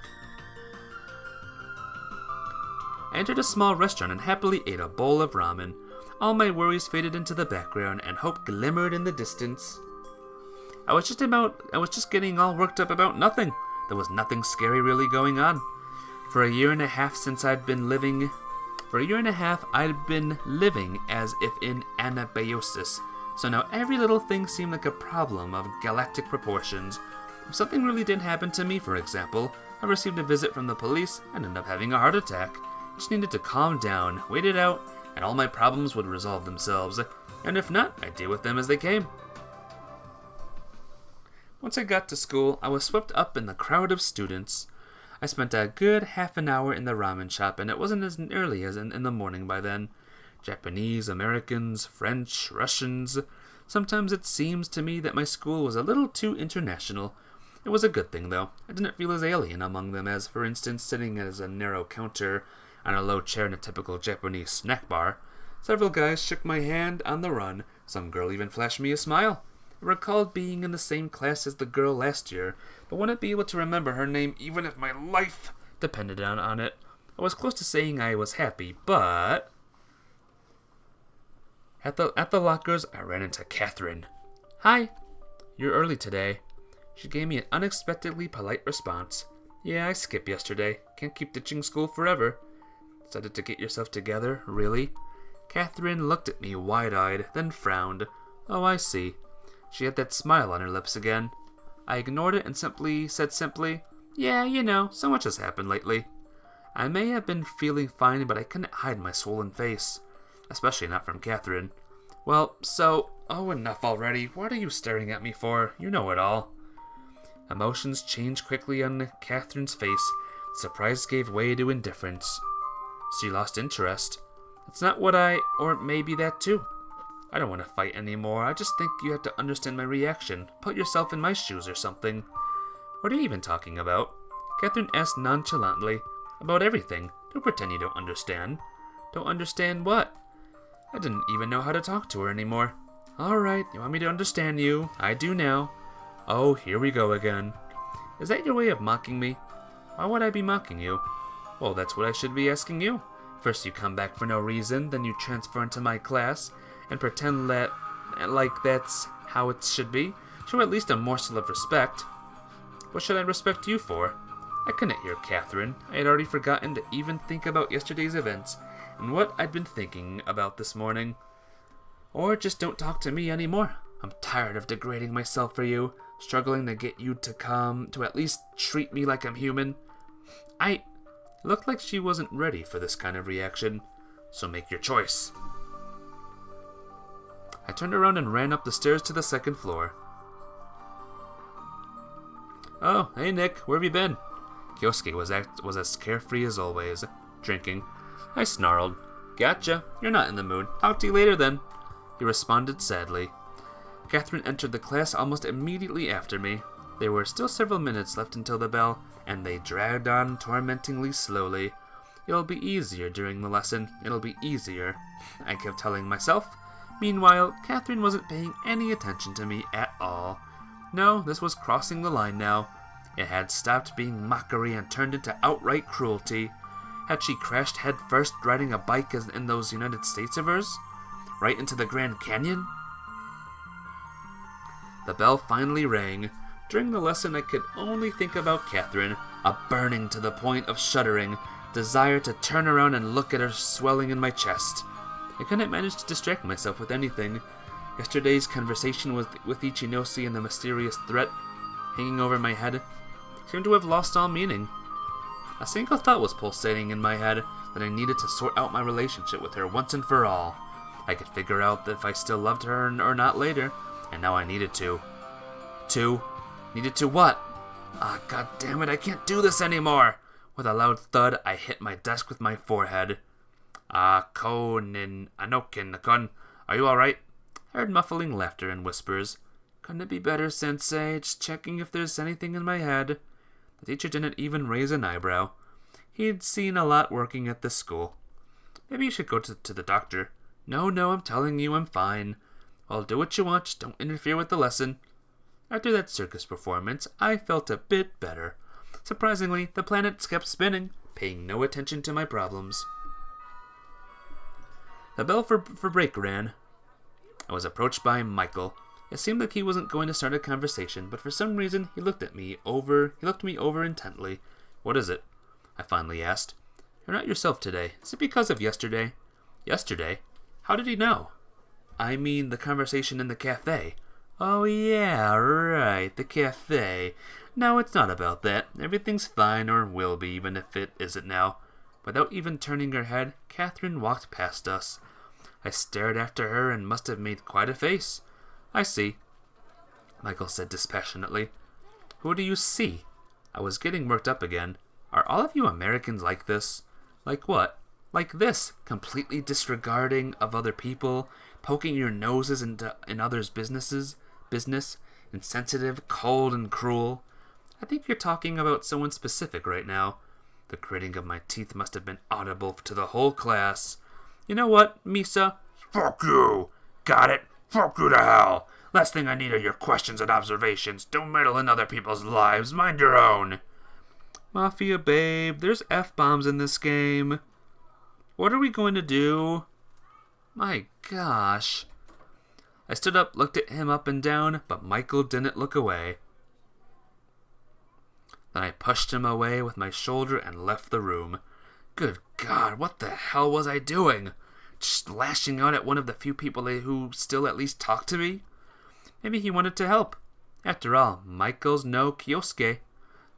I entered a small restaurant and happily ate a bowl of ramen. All my worries faded into the background, and hope glimmered in the distance. I was just getting all worked up about nothing. There was nothing scary really going on. For a year and a half, I'd been living as if in anabasis. So now every little thing seemed like a problem of galactic proportions. If something really did happen to me, for example, I received a visit from the police and ended up having a heart attack. Just needed to calm down, wait it out, and all my problems would resolve themselves. And if not, I'd deal with them as they came. Once I got to school, I was swept up in the crowd of students. I spent a good half an hour in the ramen shop, and it wasn't as early as in the morning by then. Japanese, Americans, French, Russians. Sometimes it seems to me that my school was a little too international. It was a good thing, though. I didn't feel as alien among them as, for instance, sitting as a narrow counter on a low chair in a typical Japanese snack bar. Several guys shook my hand on the run. Some girl even flashed me a smile. I recalled being in the same class as the girl last year, but wouldn't be able to remember her name even if my life depended on it. I was close to saying I was happy, but... At the lockers, I ran into Catherine. Hi. You're early today. She gave me an unexpectedly polite response. Yeah, I skipped yesterday. Can't keep ditching school forever. Decided to get yourself together, really? Catherine looked at me wide-eyed, then frowned. Oh, I see. She had that smile on her lips again. I ignored it and said simply, yeah, you know, so much has happened lately. I may have been feeling fine, but I couldn't hide my swollen face. Especially not from Catherine. Well, so... Oh, enough already. What are you staring at me for? You know it all. Emotions changed quickly on Catherine's face. Surprise gave way to indifference. She lost interest. It's not what or maybe that too. I don't want to fight anymore. I just think you have to understand my reaction. Put yourself in my shoes or something. What are you even talking about? Catherine asked nonchalantly. About everything. Don't pretend you don't understand. Don't understand what? I didn't even know how to talk to her anymore. Alright, you want me to understand you? I do now. Oh, here we go again. Is that your way of mocking me? Why would I be mocking you? Well, that's what I should be asking you. First you come back for no reason, then you transfer into my class, and pretend that, like that's how it should be. Show at least a morsel of respect. What should I respect you for? I couldn't hear Catherine. I had already forgotten to even think about yesterday's events, and what I'd been thinking about this morning. Or just don't talk to me anymore. I'm tired of degrading myself for you, struggling to get you to at least treat me like I'm human. It looked like she wasn't ready for this kind of reaction, so make your choice. I turned around and ran up the stairs to the second floor. Oh, hey Nick, where have you been? Kyosuke was as carefree as always, drinking. I snarled. Gotcha, you're not in the mood. Talk to you later then. He responded sadly. Catherine entered the class almost immediately after me. There were still several minutes left until the bell, and they dragged on tormentingly slowly. It'll be easier during the lesson. It'll be easier, I kept telling myself. Meanwhile, Catherine wasn't paying any attention to me at all. No, this was crossing the line now. It had stopped being mockery and turned into outright cruelty. Had she crashed head first riding a bike as in those United States of hers? Right into the Grand Canyon? The bell finally rang. During the lesson I could only think about Catherine, a burning to the point of shuddering desire to turn around and look at her swelling in my chest. I couldn't manage to distract myself with anything. Yesterday's conversation with Ichinose and the mysterious threat hanging over my head seemed to have lost all meaning. A single thought was pulsating in my head, that I needed to sort out my relationship with her once and for all. I could figure out if I still loved her or not later, and now I needed to. Needed to what? God damn it, I can't do this anymore! With a loud thud, I hit my desk with my forehead. Anokin-kun, are you alright? I heard muffling laughter and whispers. Couldn't it be better, Sensei? Just checking if there's anything in my head. The teacher didn't even raise an eyebrow. He'd seen a lot working at this school. Maybe you should go to the doctor. No, I'm telling you, I'm fine. Well, do what you want, just don't interfere with the lesson. After that circus performance, I felt a bit better. Surprisingly, the planets kept spinning, paying no attention to my problems. The bell for break rang. I was approached by Michael. It seemed like he wasn't going to start a conversation, but for some reason he looked me over intently. What is it? I finally asked. You're not yourself today. Is it because of yesterday? Yesterday? How did he know? I mean the conversation in the cafe. Oh yeah, right, the cafe. No, it's not about that. Everything's fine, or will be, even if it isn't now. Without even turning her head, Catherine walked past us. I stared after her and must have made quite a face. I see, Michael said dispassionately. Who do you see? I was getting worked up again. Are all of you Americans like this? Like what? Like this, completely disregarding of other people, poking your noses in others' business, insensitive, cold, and cruel. I think you're talking about someone specific right now. The gritting of my teeth must have been audible to the whole class. You know what, Misa? Fuck you! Got it? Fuck you to hell! Last thing I need are your questions and observations. Don't meddle in other people's lives. Mind your own. Mafia babe, there's F-bombs in this game. What are we going to do? My gosh. I stood up, looked at him up and down, but Michael didn't look away. Then I pushed him away with my shoulder and left the room. Good God, what the hell was I doing? Just lashing out at one of the few people who still at least talk to me? Maybe he wanted to help. After all, Michael's no Kyosuke.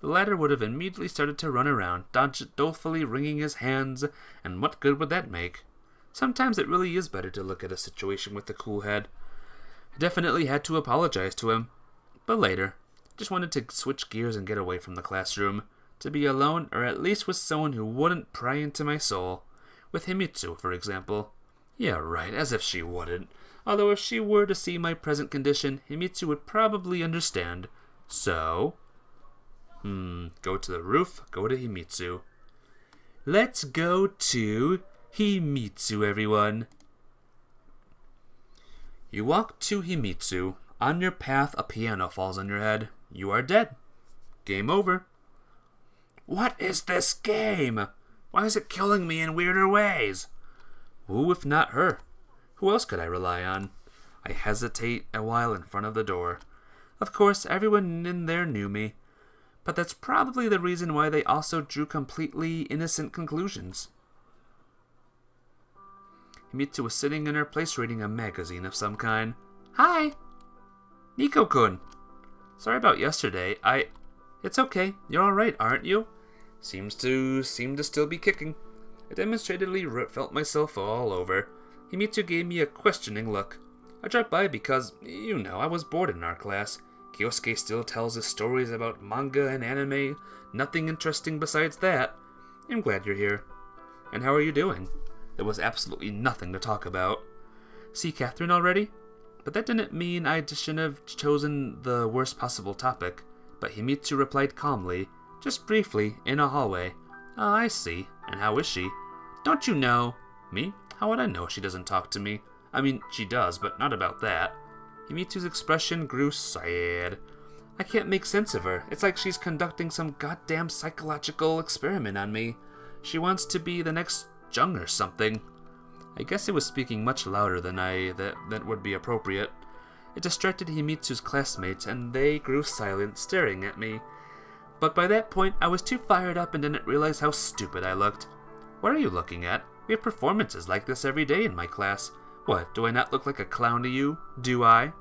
The latter would have immediately started to run around, dolefully wringing his hands, and what good would that make? Sometimes it really is better to look at a situation with a cool head. I definitely had to apologize to him, but later. Just wanted to switch gears and get away from the classroom, to be alone or at least with someone who wouldn't pry into my soul. With Himitsu, for example. Yeah, right, as if she wouldn't. Although if she were to see my present condition, Himitsu would probably understand. So, go to the roof, go to Himitsu. Let's go to Himitsu, everyone. You walk to Himitsu. On your path, a piano falls on your head. You are dead. Game over. What is this game? Why is it killing me in weirder ways? Who if not her? Who else could I rely on? I hesitate a while in front of the door. Of course, everyone in there knew me, but that's probably the reason why they also drew completely innocent conclusions. Himitsu was sitting in her place reading a magazine of some kind. Hi! Nico-kun! Sorry about yesterday. It's okay. You're alright, aren't you? Seem to still be kicking. I demonstratedly felt myself all over. Himitsu gave me a questioning look. I dropped by because, I was bored in our class. Kyosuke still tells us stories about manga and anime. Nothing interesting besides that. I'm glad you're here. And how are you doing? There was absolutely nothing to talk about. See Catherine already? But that didn't mean I shouldn't have chosen the worst possible topic. But Himitsu replied calmly, just briefly, in a hallway. Oh, I see. And how is she? Don't you know? Me? How would I know she doesn't talk to me? I mean, she does, but not about that. Himitsu's expression grew sad. I can't make sense of her. It's like she's conducting some goddamn psychological experiment on me. She wants to be the next Jung or something. I guess it was speaking much louder than that would be appropriate. It distracted Himitsu's classmates, and they grew silent, staring at me. But by that point, I was too fired up and didn't realize how stupid I looked. What are you looking at? We have performances like this every day in my class. What, do I not look like a clown to you? Do I?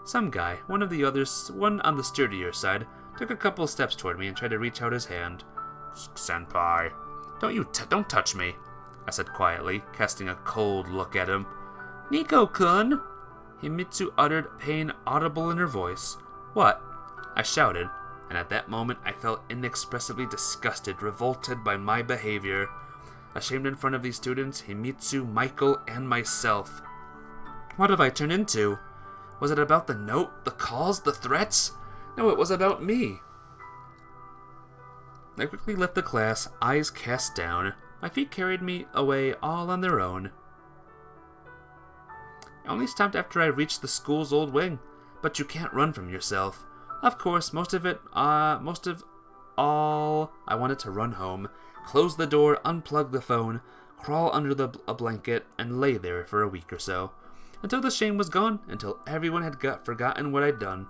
Some guy, one of the others, one on the sturdier side, took a couple steps toward me and tried to reach out his hand. Senpai. Don't touch me, I said quietly, casting a cold look at him. Nico-kun! Himitsu uttered pain audible in her voice. What? I shouted, and at that moment I felt inexpressibly disgusted, revolted by my behavior. Ashamed in front of these students, Himitsu, Michael, and myself. What have I turned into? Was it about the note, the calls, the threats? No, it was about me. I quickly left the class, eyes cast down. My feet carried me away all on their own. I only stopped after I reached the school's old wing, but you can't run from yourself. Of course, most of all, I wanted to run home, close the door, unplug the phone, crawl under a blanket, and lay there for a week or so. Until the shame was gone, until everyone had forgotten what I'd done.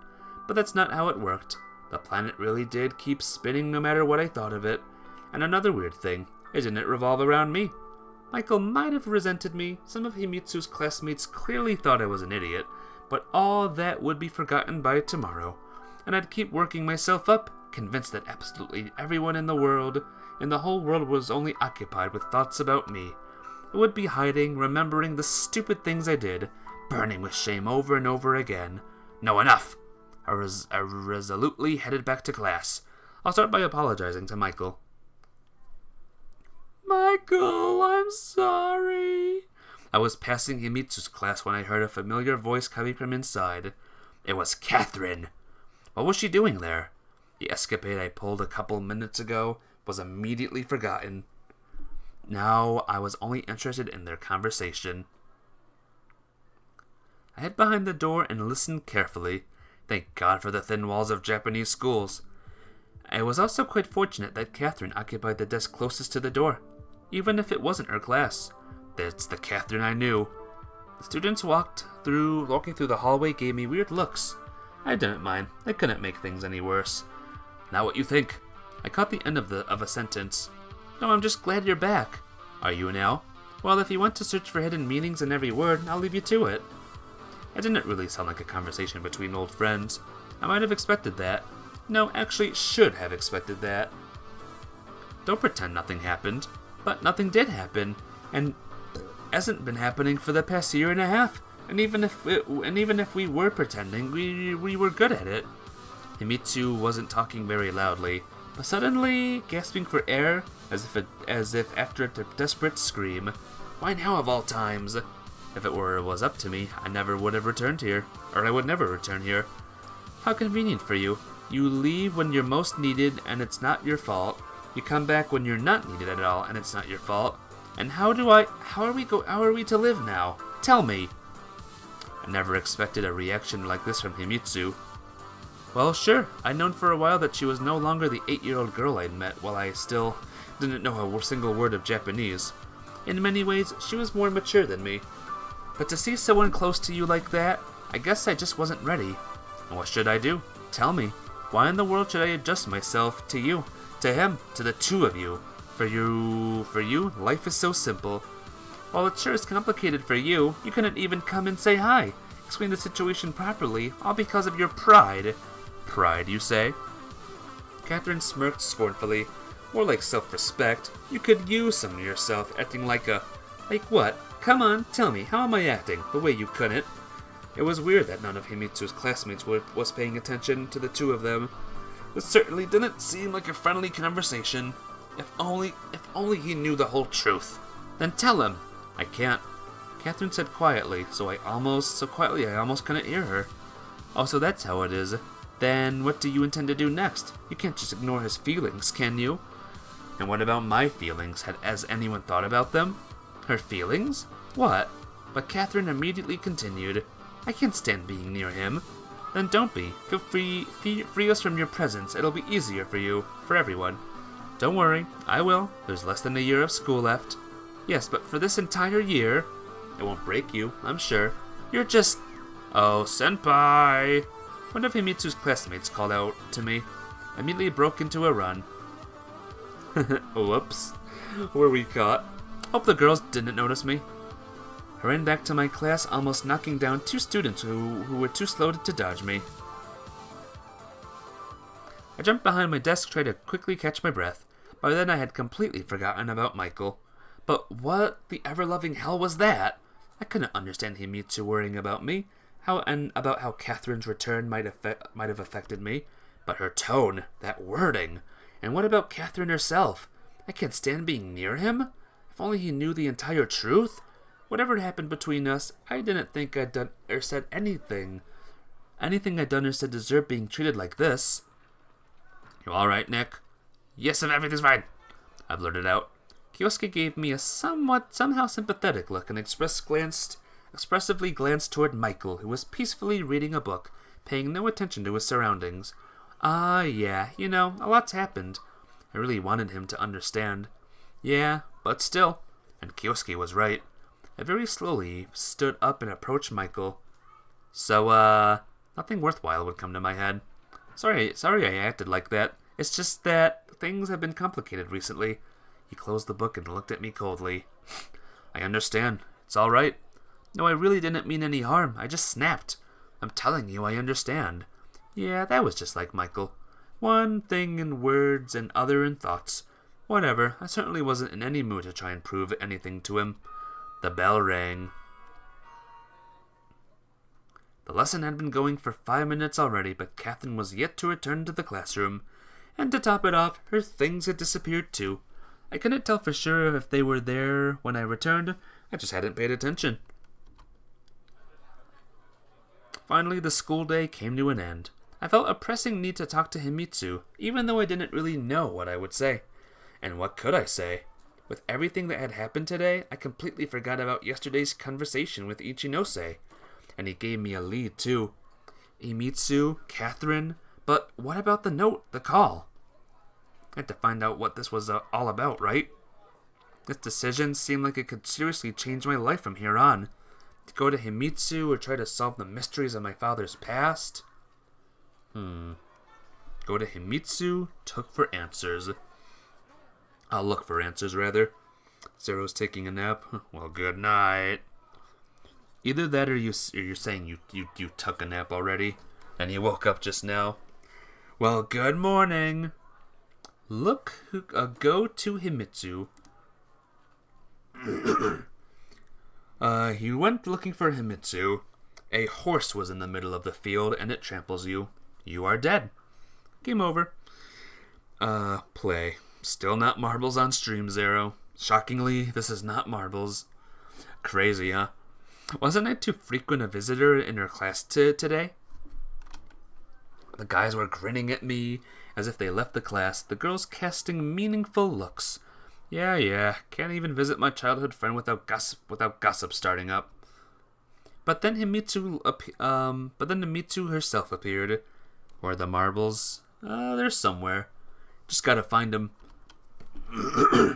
But that's not how it worked. The planet really did keep spinning no matter what I thought of it. And another weird thing, it didn't revolve around me. Michael might have resented me, some of Himitsu's classmates clearly thought I was an idiot, but all that would be forgotten by tomorrow. And I'd keep working myself up, convinced that absolutely everyone in the whole world was only occupied with thoughts about me. I would be hiding, remembering the stupid things I did, burning with shame over and over again. No, enough! I resolutely headed back to class. I'll start by apologizing to Michael. Michael, I'm sorry. I was passing Himitsu's class when I heard a familiar voice coming from inside. It was Catherine. What was she doing there? The escapade I pulled a couple minutes ago was immediately forgotten. Now I was only interested in their conversation. I hid behind the door and listened carefully. Thank God for the thin walls of Japanese schools. I was also quite fortunate that Catherine occupied the desk closest to the door, even if it wasn't her class. That's the Catherine I knew. The students walking through the hallway gave me weird looks. I didn't mind. They couldn't make things any worse. Now what you think? I caught the end of a sentence. No, I'm just glad you're back. Are you now? Well, if you want to search for hidden meanings in every word, I'll leave you to it. It didn't really sound like a conversation between old friends. I might have expected that. No, actually should have expected that. Don't pretend nothing happened. But nothing did happen, and hasn't been happening for the past year and a half. And even if we were pretending, we were good at it. Himitsu wasn't talking very loudly, but suddenly gasping for air, as if after a desperate scream. Why now of all times? If it was up to me, I never would have returned here, or I would never return here. How convenient for you. You leave when you're most needed, and it's not your fault. You come back when you're not needed at all, and it's not your fault. And how are we to live now? Tell me. I never expected a reaction like this from Himitsu. Well, sure, I'd known for a while that she was no longer the 8-year-old girl I'd met while I still didn't know a single word of Japanese. In many ways, she was more mature than me. But to see someone close to you like that, I guess I just wasn't ready. And what should I do? Tell me. Why in the world should I adjust myself to you, to him, to the two of you? For you, life is so simple. While it sure is complicated for you, you couldn't even come and say hi, explain the situation properly, all because of your pride. Pride, you say? Catherine smirked scornfully. More like self-respect. You could use some of yourself, acting like what? Come on, tell me, how am I acting? The way you couldn't. It was weird that none of Himitsu's classmates was paying attention to the two of them. It certainly didn't seem like a friendly conversation. If only he knew the whole truth. Then tell him. I can't. Catherine said quietly, so quietly I almost couldn't hear her. Oh, so that's how it is. Then what do you intend to do next? You can't just ignore his feelings, can you? And what about my feelings? Has anyone thought about them? Her feelings? What? But Catherine immediately continued, I can't stand being near him. Then don't be. Feel free us from your presence. It'll be easier for you, for everyone. Don't worry, I will. There's less than a year of school left. Yes, but for this entire year, it won't break you, I'm sure. You're just... Oh, senpai! One of Himitsu's classmates called out to me. I immediately broke into a run. Whoops. Were we caught? Hope the girls didn't notice me. I ran back to my class, almost knocking down 2 students who were too slow to dodge me. I jumped behind my desk, trying to quickly catch my breath. By then I had completely forgotten about Michael. But what the ever-loving hell was that? I couldn't understand Himitsu worrying about me, and about how Catherine's return might have affected me. But her tone, that wording, and what about Catherine herself? I can't stand being near him? If only he knew the entire truth? Whatever happened between us, I didn't think I'd done or said anything. Anything I'd done or said deserved being treated like this. You alright, Nick? Yes, if everything's fine, I blurted out. Kyosuke gave me a somehow sympathetic look and expressively glanced toward Michael, who was peacefully reading a book, paying no attention to his surroundings. Yeah, a lot's happened. I really wanted him to understand. Yeah, but still. And Kyosuke was right. I very slowly stood up and approached Michael. So, nothing worthwhile would come to my head. Sorry I acted like that. It's just that things have been complicated recently. He closed the book and looked at me coldly. I understand. It's all right. No, I really didn't mean any harm. I just snapped. I'm telling you, I understand. Yeah, that was just like Michael. One thing in words and other in thoughts. Whatever, I certainly wasn't in any mood to try and prove anything to him. The bell rang. The lesson had been going for 5 minutes already, but Catherine was yet to return to the classroom. And to top it off, her things had disappeared too. I couldn't tell for sure if they were there when I returned. I just hadn't paid attention. Finally, the school day came to an end. I felt a pressing need to talk to Himitsu, even though I didn't really know what I would say. And what could I say? With everything that had happened today, I completely forgot about yesterday's conversation with Ichinose. And he gave me a lead, too. Himitsu, Catherine, but what about the note, the call? I had to find out what this was all about, right? This decision seemed like it could seriously change my life from here on. To go to Himitsu or try to solve the mysteries of my father's past? Go to Himitsu, look for answers. I'll look for answers, rather. Zero's taking a nap. Well, good night. Either that or you're saying you took a nap already, and you woke up just now. Well, good morning. Go to Himitsu. He went looking for Himitsu. A horse was in the middle of the field, and it tramples you. You are dead. Game over. Play. Still not marbles on stream, Zero. Shockingly, this is not marbles. Crazy, huh? Wasn't I too frequent a visitor in her class today? The guys were grinning at me as if they left the class, the girls casting meaningful looks. Yeah, can't even visit my childhood friend without gossip starting up. But then Himitsu herself appeared. Where are the marbles? They're somewhere. Just gotta find them.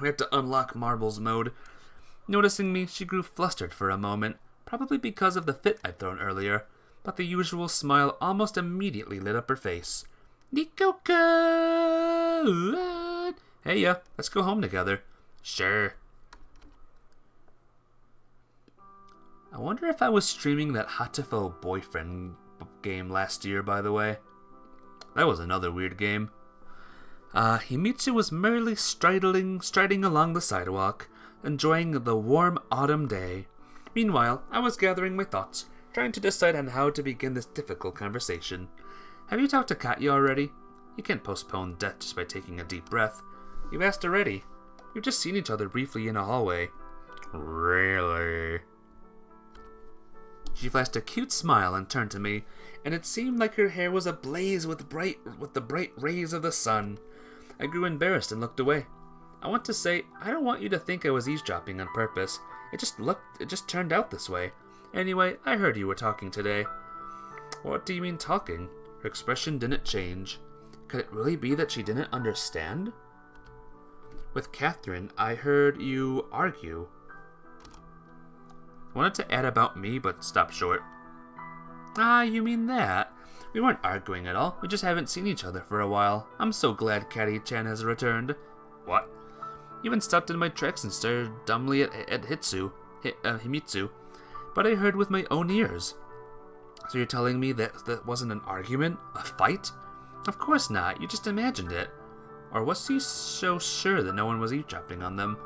We have to unlock marbles mode. Noticing me, she grew flustered for a moment, probably because of the fit I'd thrown earlier, but the usual smile almost immediately lit up her face. Nico-kun! Hey, let's go home together. Sure. I wonder if I was streaming that Hatofo boyfriend game last year, by the way. That was another weird game. Himitsu was merely striding along the sidewalk, enjoying the warm autumn day. Meanwhile, I was gathering my thoughts, trying to decide on how to begin this difficult conversation. Have you talked to Katya already? You can't postpone death just by taking a deep breath. You've asked already. We've just seen each other briefly in a hallway. Really? She flashed a cute smile and turned to me, and it seemed like her hair was ablaze with the bright rays of the sun. I grew embarrassed and looked away. I want to say, I don't want you to think I was eavesdropping on purpose. It just turned out this way. Anyway, I heard you were talking today. What do you mean talking? Her expression didn't change. Could it really be that she didn't understand? With Catherine, I heard you argue. I wanted to add about me, but stopped short. Ah, you mean that? We weren't arguing at all. We just haven't seen each other for a while. I'm so glad Catty-chan has returned. What? You even stopped in my tracks and stared dumbly at Himitsu. But I heard with my own ears. So you're telling me that wasn't an argument? A fight? Of course not. You just imagined it. Or was he so sure that no one was eavesdropping on them?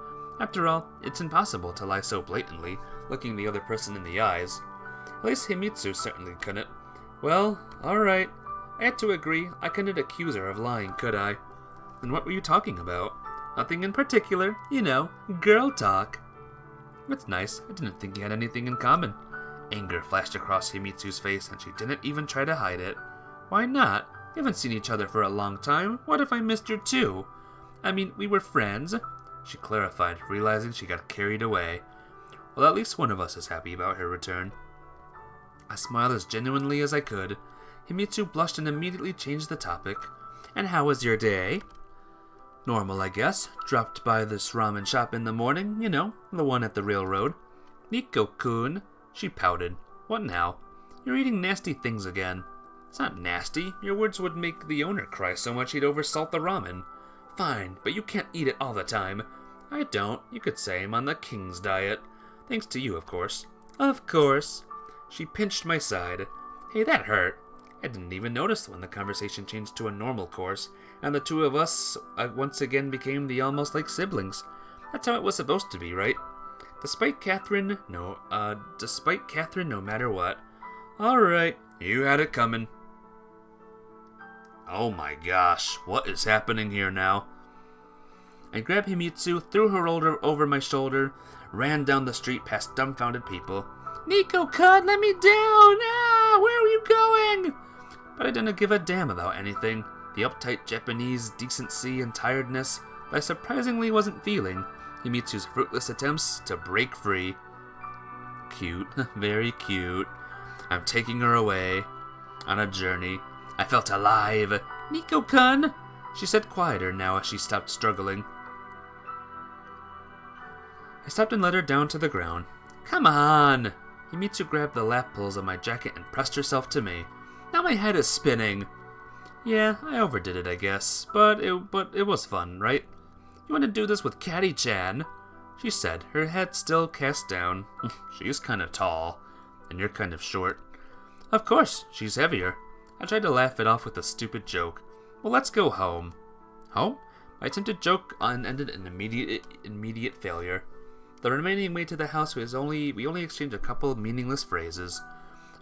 After all, it's impossible to lie so blatantly, looking the other person in the eyes. At least Himitsu certainly couldn't. Well, alright. I had to agree. I couldn't accuse her of lying, could I? Then what were you talking about? Nothing in particular. You know, girl talk. That's nice. I didn't think you had anything in common. Anger flashed across Himitsu's face, and she didn't even try to hide it. Why not? We haven't seen each other for a long time. What if I missed her too? I mean, we were friends, she clarified, realizing she got carried away. Well, at least one of us is happy about her return. I smiled as genuinely as I could. Himitsu blushed and immediately changed the topic. And how was your day? Normal, I guess. Dropped by this ramen shop in the morning, you know, the one at the railroad. Nico-kun. She pouted. What now? You're eating nasty things again. It's not nasty. Your words would make the owner cry so much he'd oversalt the ramen. Fine, but you can't eat it all the time. I don't. You could say I'm on the king's diet. Thanks to you, of course. Of course. She pinched my side. Hey, that hurt. I didn't even notice when the conversation changed to a normal course, and the two of us once again became the almost like siblings. That's how it was supposed to be, right? Despite Catherine, no matter what. Alright, you had it coming. Oh my gosh, what is happening here now? I grabbed Himitsu, threw her over my shoulder, ran down the street past dumbfounded people. Nico-kun, let me down! Ah, where are you going? But I didn't give a damn about anything. The uptight Japanese decency and tiredness I surprisingly wasn't feeling. Himitsu's fruitless attempts to break free. Cute, very cute. I'm taking her away on a journey. I felt alive. Nico-kun, she said quieter now as she stopped struggling. I stopped and led her down to the ground. Come on! Himitsu grabbed the lapels of my jacket and pressed herself to me. Now my head is spinning. Yeah, I overdid it, I guess, but it was fun, right? You want to do this with Catty-chan? She said, her head still cast down. She's kind of tall, and you're kind of short. Of course, she's heavier. I tried to laugh it off with a stupid joke. Well, let's go home. Home? My attempted joke ended in immediate failure. The remaining way to the house we only exchanged a couple of meaningless phrases.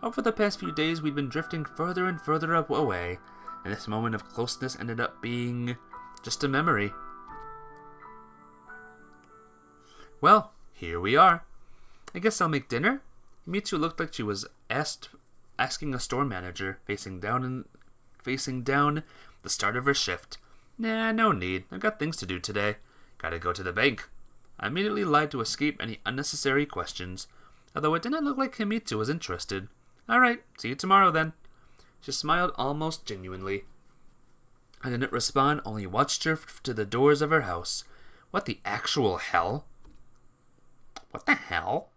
Over the past few days, we'd been drifting further and further away, and this moment of closeness ended up being just a memory. Well, here we are. I guess I'll make dinner? Mitsu looked like she was asking a store manager, facing down the start of her shift. Nah, no need. I've got things to do today. Gotta go to the bank. I immediately lied to escape any unnecessary questions, although it didn't look like Himitsu was interested. Alright, see you tomorrow then. She smiled almost genuinely. I didn't respond, only watched her to the doors of her house. What the actual hell? What the hell?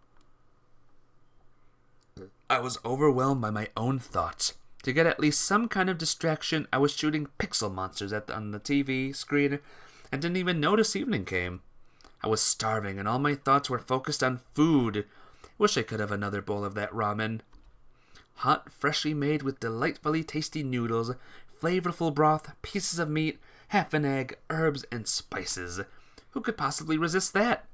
I was overwhelmed by my own thoughts. To get at least some kind of distraction, I was shooting pixel monsters on the TV screen and didn't even notice evening came. I was starving and all my thoughts were focused on food. Wish I could have another bowl of that ramen. Hot, freshly made with delightfully tasty noodles, flavorful broth, pieces of meat, half an egg, herbs, and spices. Who could possibly resist that?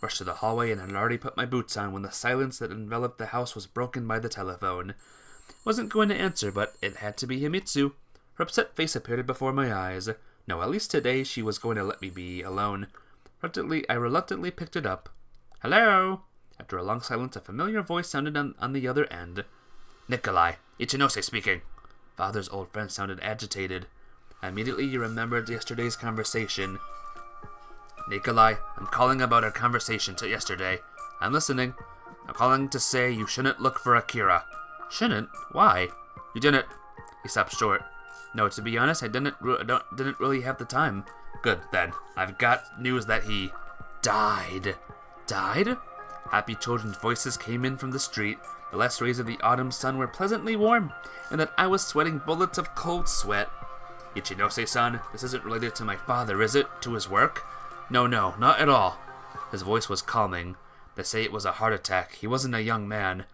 Rushed to the hallway and had already put my boots on when the silence that enveloped the house was broken by the telephone. Wasn't going to answer, but it had to be Himitsu. Her upset face appeared before my eyes. No, at least today she was going to let me be alone. I reluctantly picked it up. Hello? After a long silence, a familiar voice sounded on the other end. Nikolai, Ichinose speaking. Father's old friend sounded agitated. I immediately remembered yesterday's conversation. Nikolai, I'm calling about our conversation yesterday. I'm listening. I'm calling to say you shouldn't look for Akira. Shouldn't? Why? You didn't. He stopped short. No, to be honest, I didn't really have the time. Good, then. I've got news that he died. Died? Happy children's voices came in from the street. The last rays of the autumn sun were pleasantly warm, and that I was sweating bullets of cold sweat. Ichinose-san, this isn't related to my father, is it? To his work? No, not at all. His voice was calming. They say it was a heart attack. He wasn't a young man.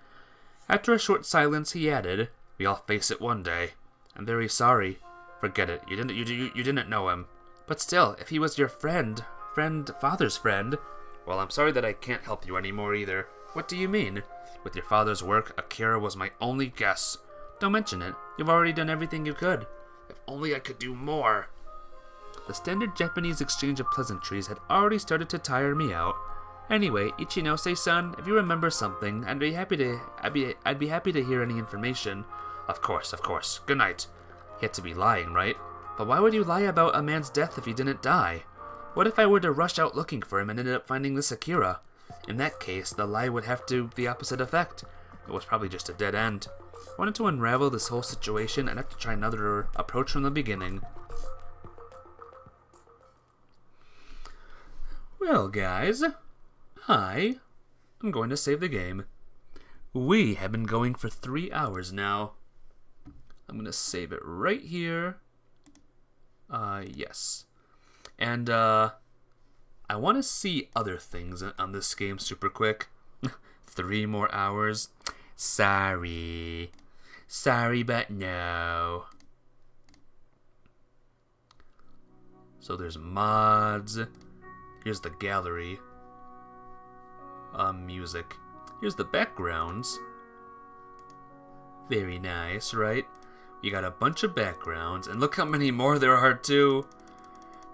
After a short silence, he added, We all face it one day. I'm very sorry. Forget it. You didn't know him. But still, if he was your father's friend, well, I'm sorry that I can't help you anymore either. What do you mean? With your father's work, Akira was my only guess. Don't mention it. You've already done everything you could. If only I could do more. The standard Japanese exchange of pleasantries had already started to tire me out. Anyway, Ichinose-san, if you remember something, I'd be happy to hear any information. Of course. Good night. He had to be lying, right? But why would you lie about a man's death if he didn't die? What if I were to rush out looking for him and ended up finding this Akira? In that case, the lie would have the opposite effect. It was probably just a dead end. I wanted to unravel this whole situation and have to try another approach from the beginning. Well, guys, I'm going to save the game. We have been going for 3 hours now. I'm going to save it right here. Yes. And, I want to see other things on this game super quick. 3 more hours. Sorry, but no. So there's mods. Here's the gallery. Music. Here's the backgrounds. Very nice, right? You got a bunch of backgrounds, and look how many more there are too.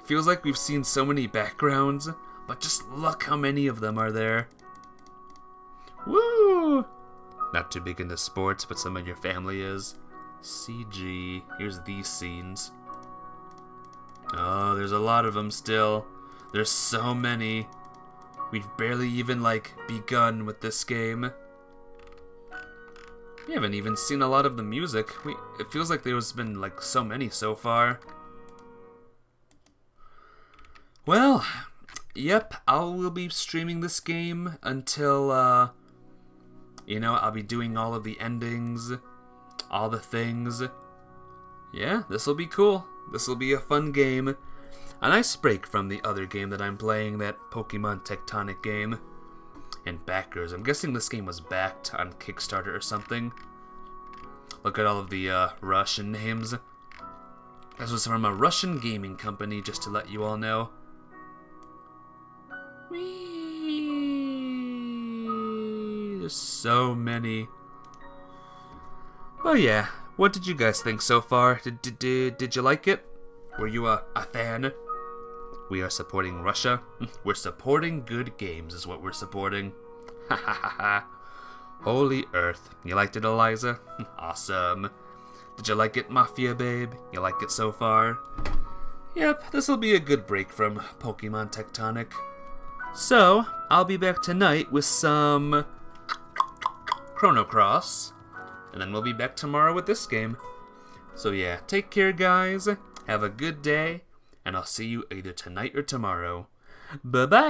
Feels like we've seen so many backgrounds, but just look how many of them are there. Woo! Not too big into sports, but some of your family is. CG. Here's these scenes. Oh, there's a lot of them still. There's so many. We've barely even, begun with this game. We haven't even seen a lot of the music. It feels like there's been, so many so far. Well, yep, I will be streaming this game until, I'll be doing all of the endings, all the things. Yeah, this'll be cool. This'll be a fun game. A nice break from the other game that I'm playing, that Pokemon Tectonic game. And backers. I'm guessing this game was backed on Kickstarter or something. Look at all of the Russian names. This was from a Russian gaming company, just to let you all know. Whee! There's so many. But yeah, what did you guys think so far? Did you like it? Were you a fan? We are supporting Russia. We're supporting good games is what we're supporting. Ha ha ha ha. Holy Earth. You liked it, Eliza? Awesome. Did you like it, Mafia Babe? You like it so far? Yep, this'll be a good break from Pokemon Tectonic. So, I'll be back tonight with some Chrono Cross, and then we'll be back tomorrow with this game. So yeah, take care guys, have a good day, and I'll see you either tonight or tomorrow. Bye-bye!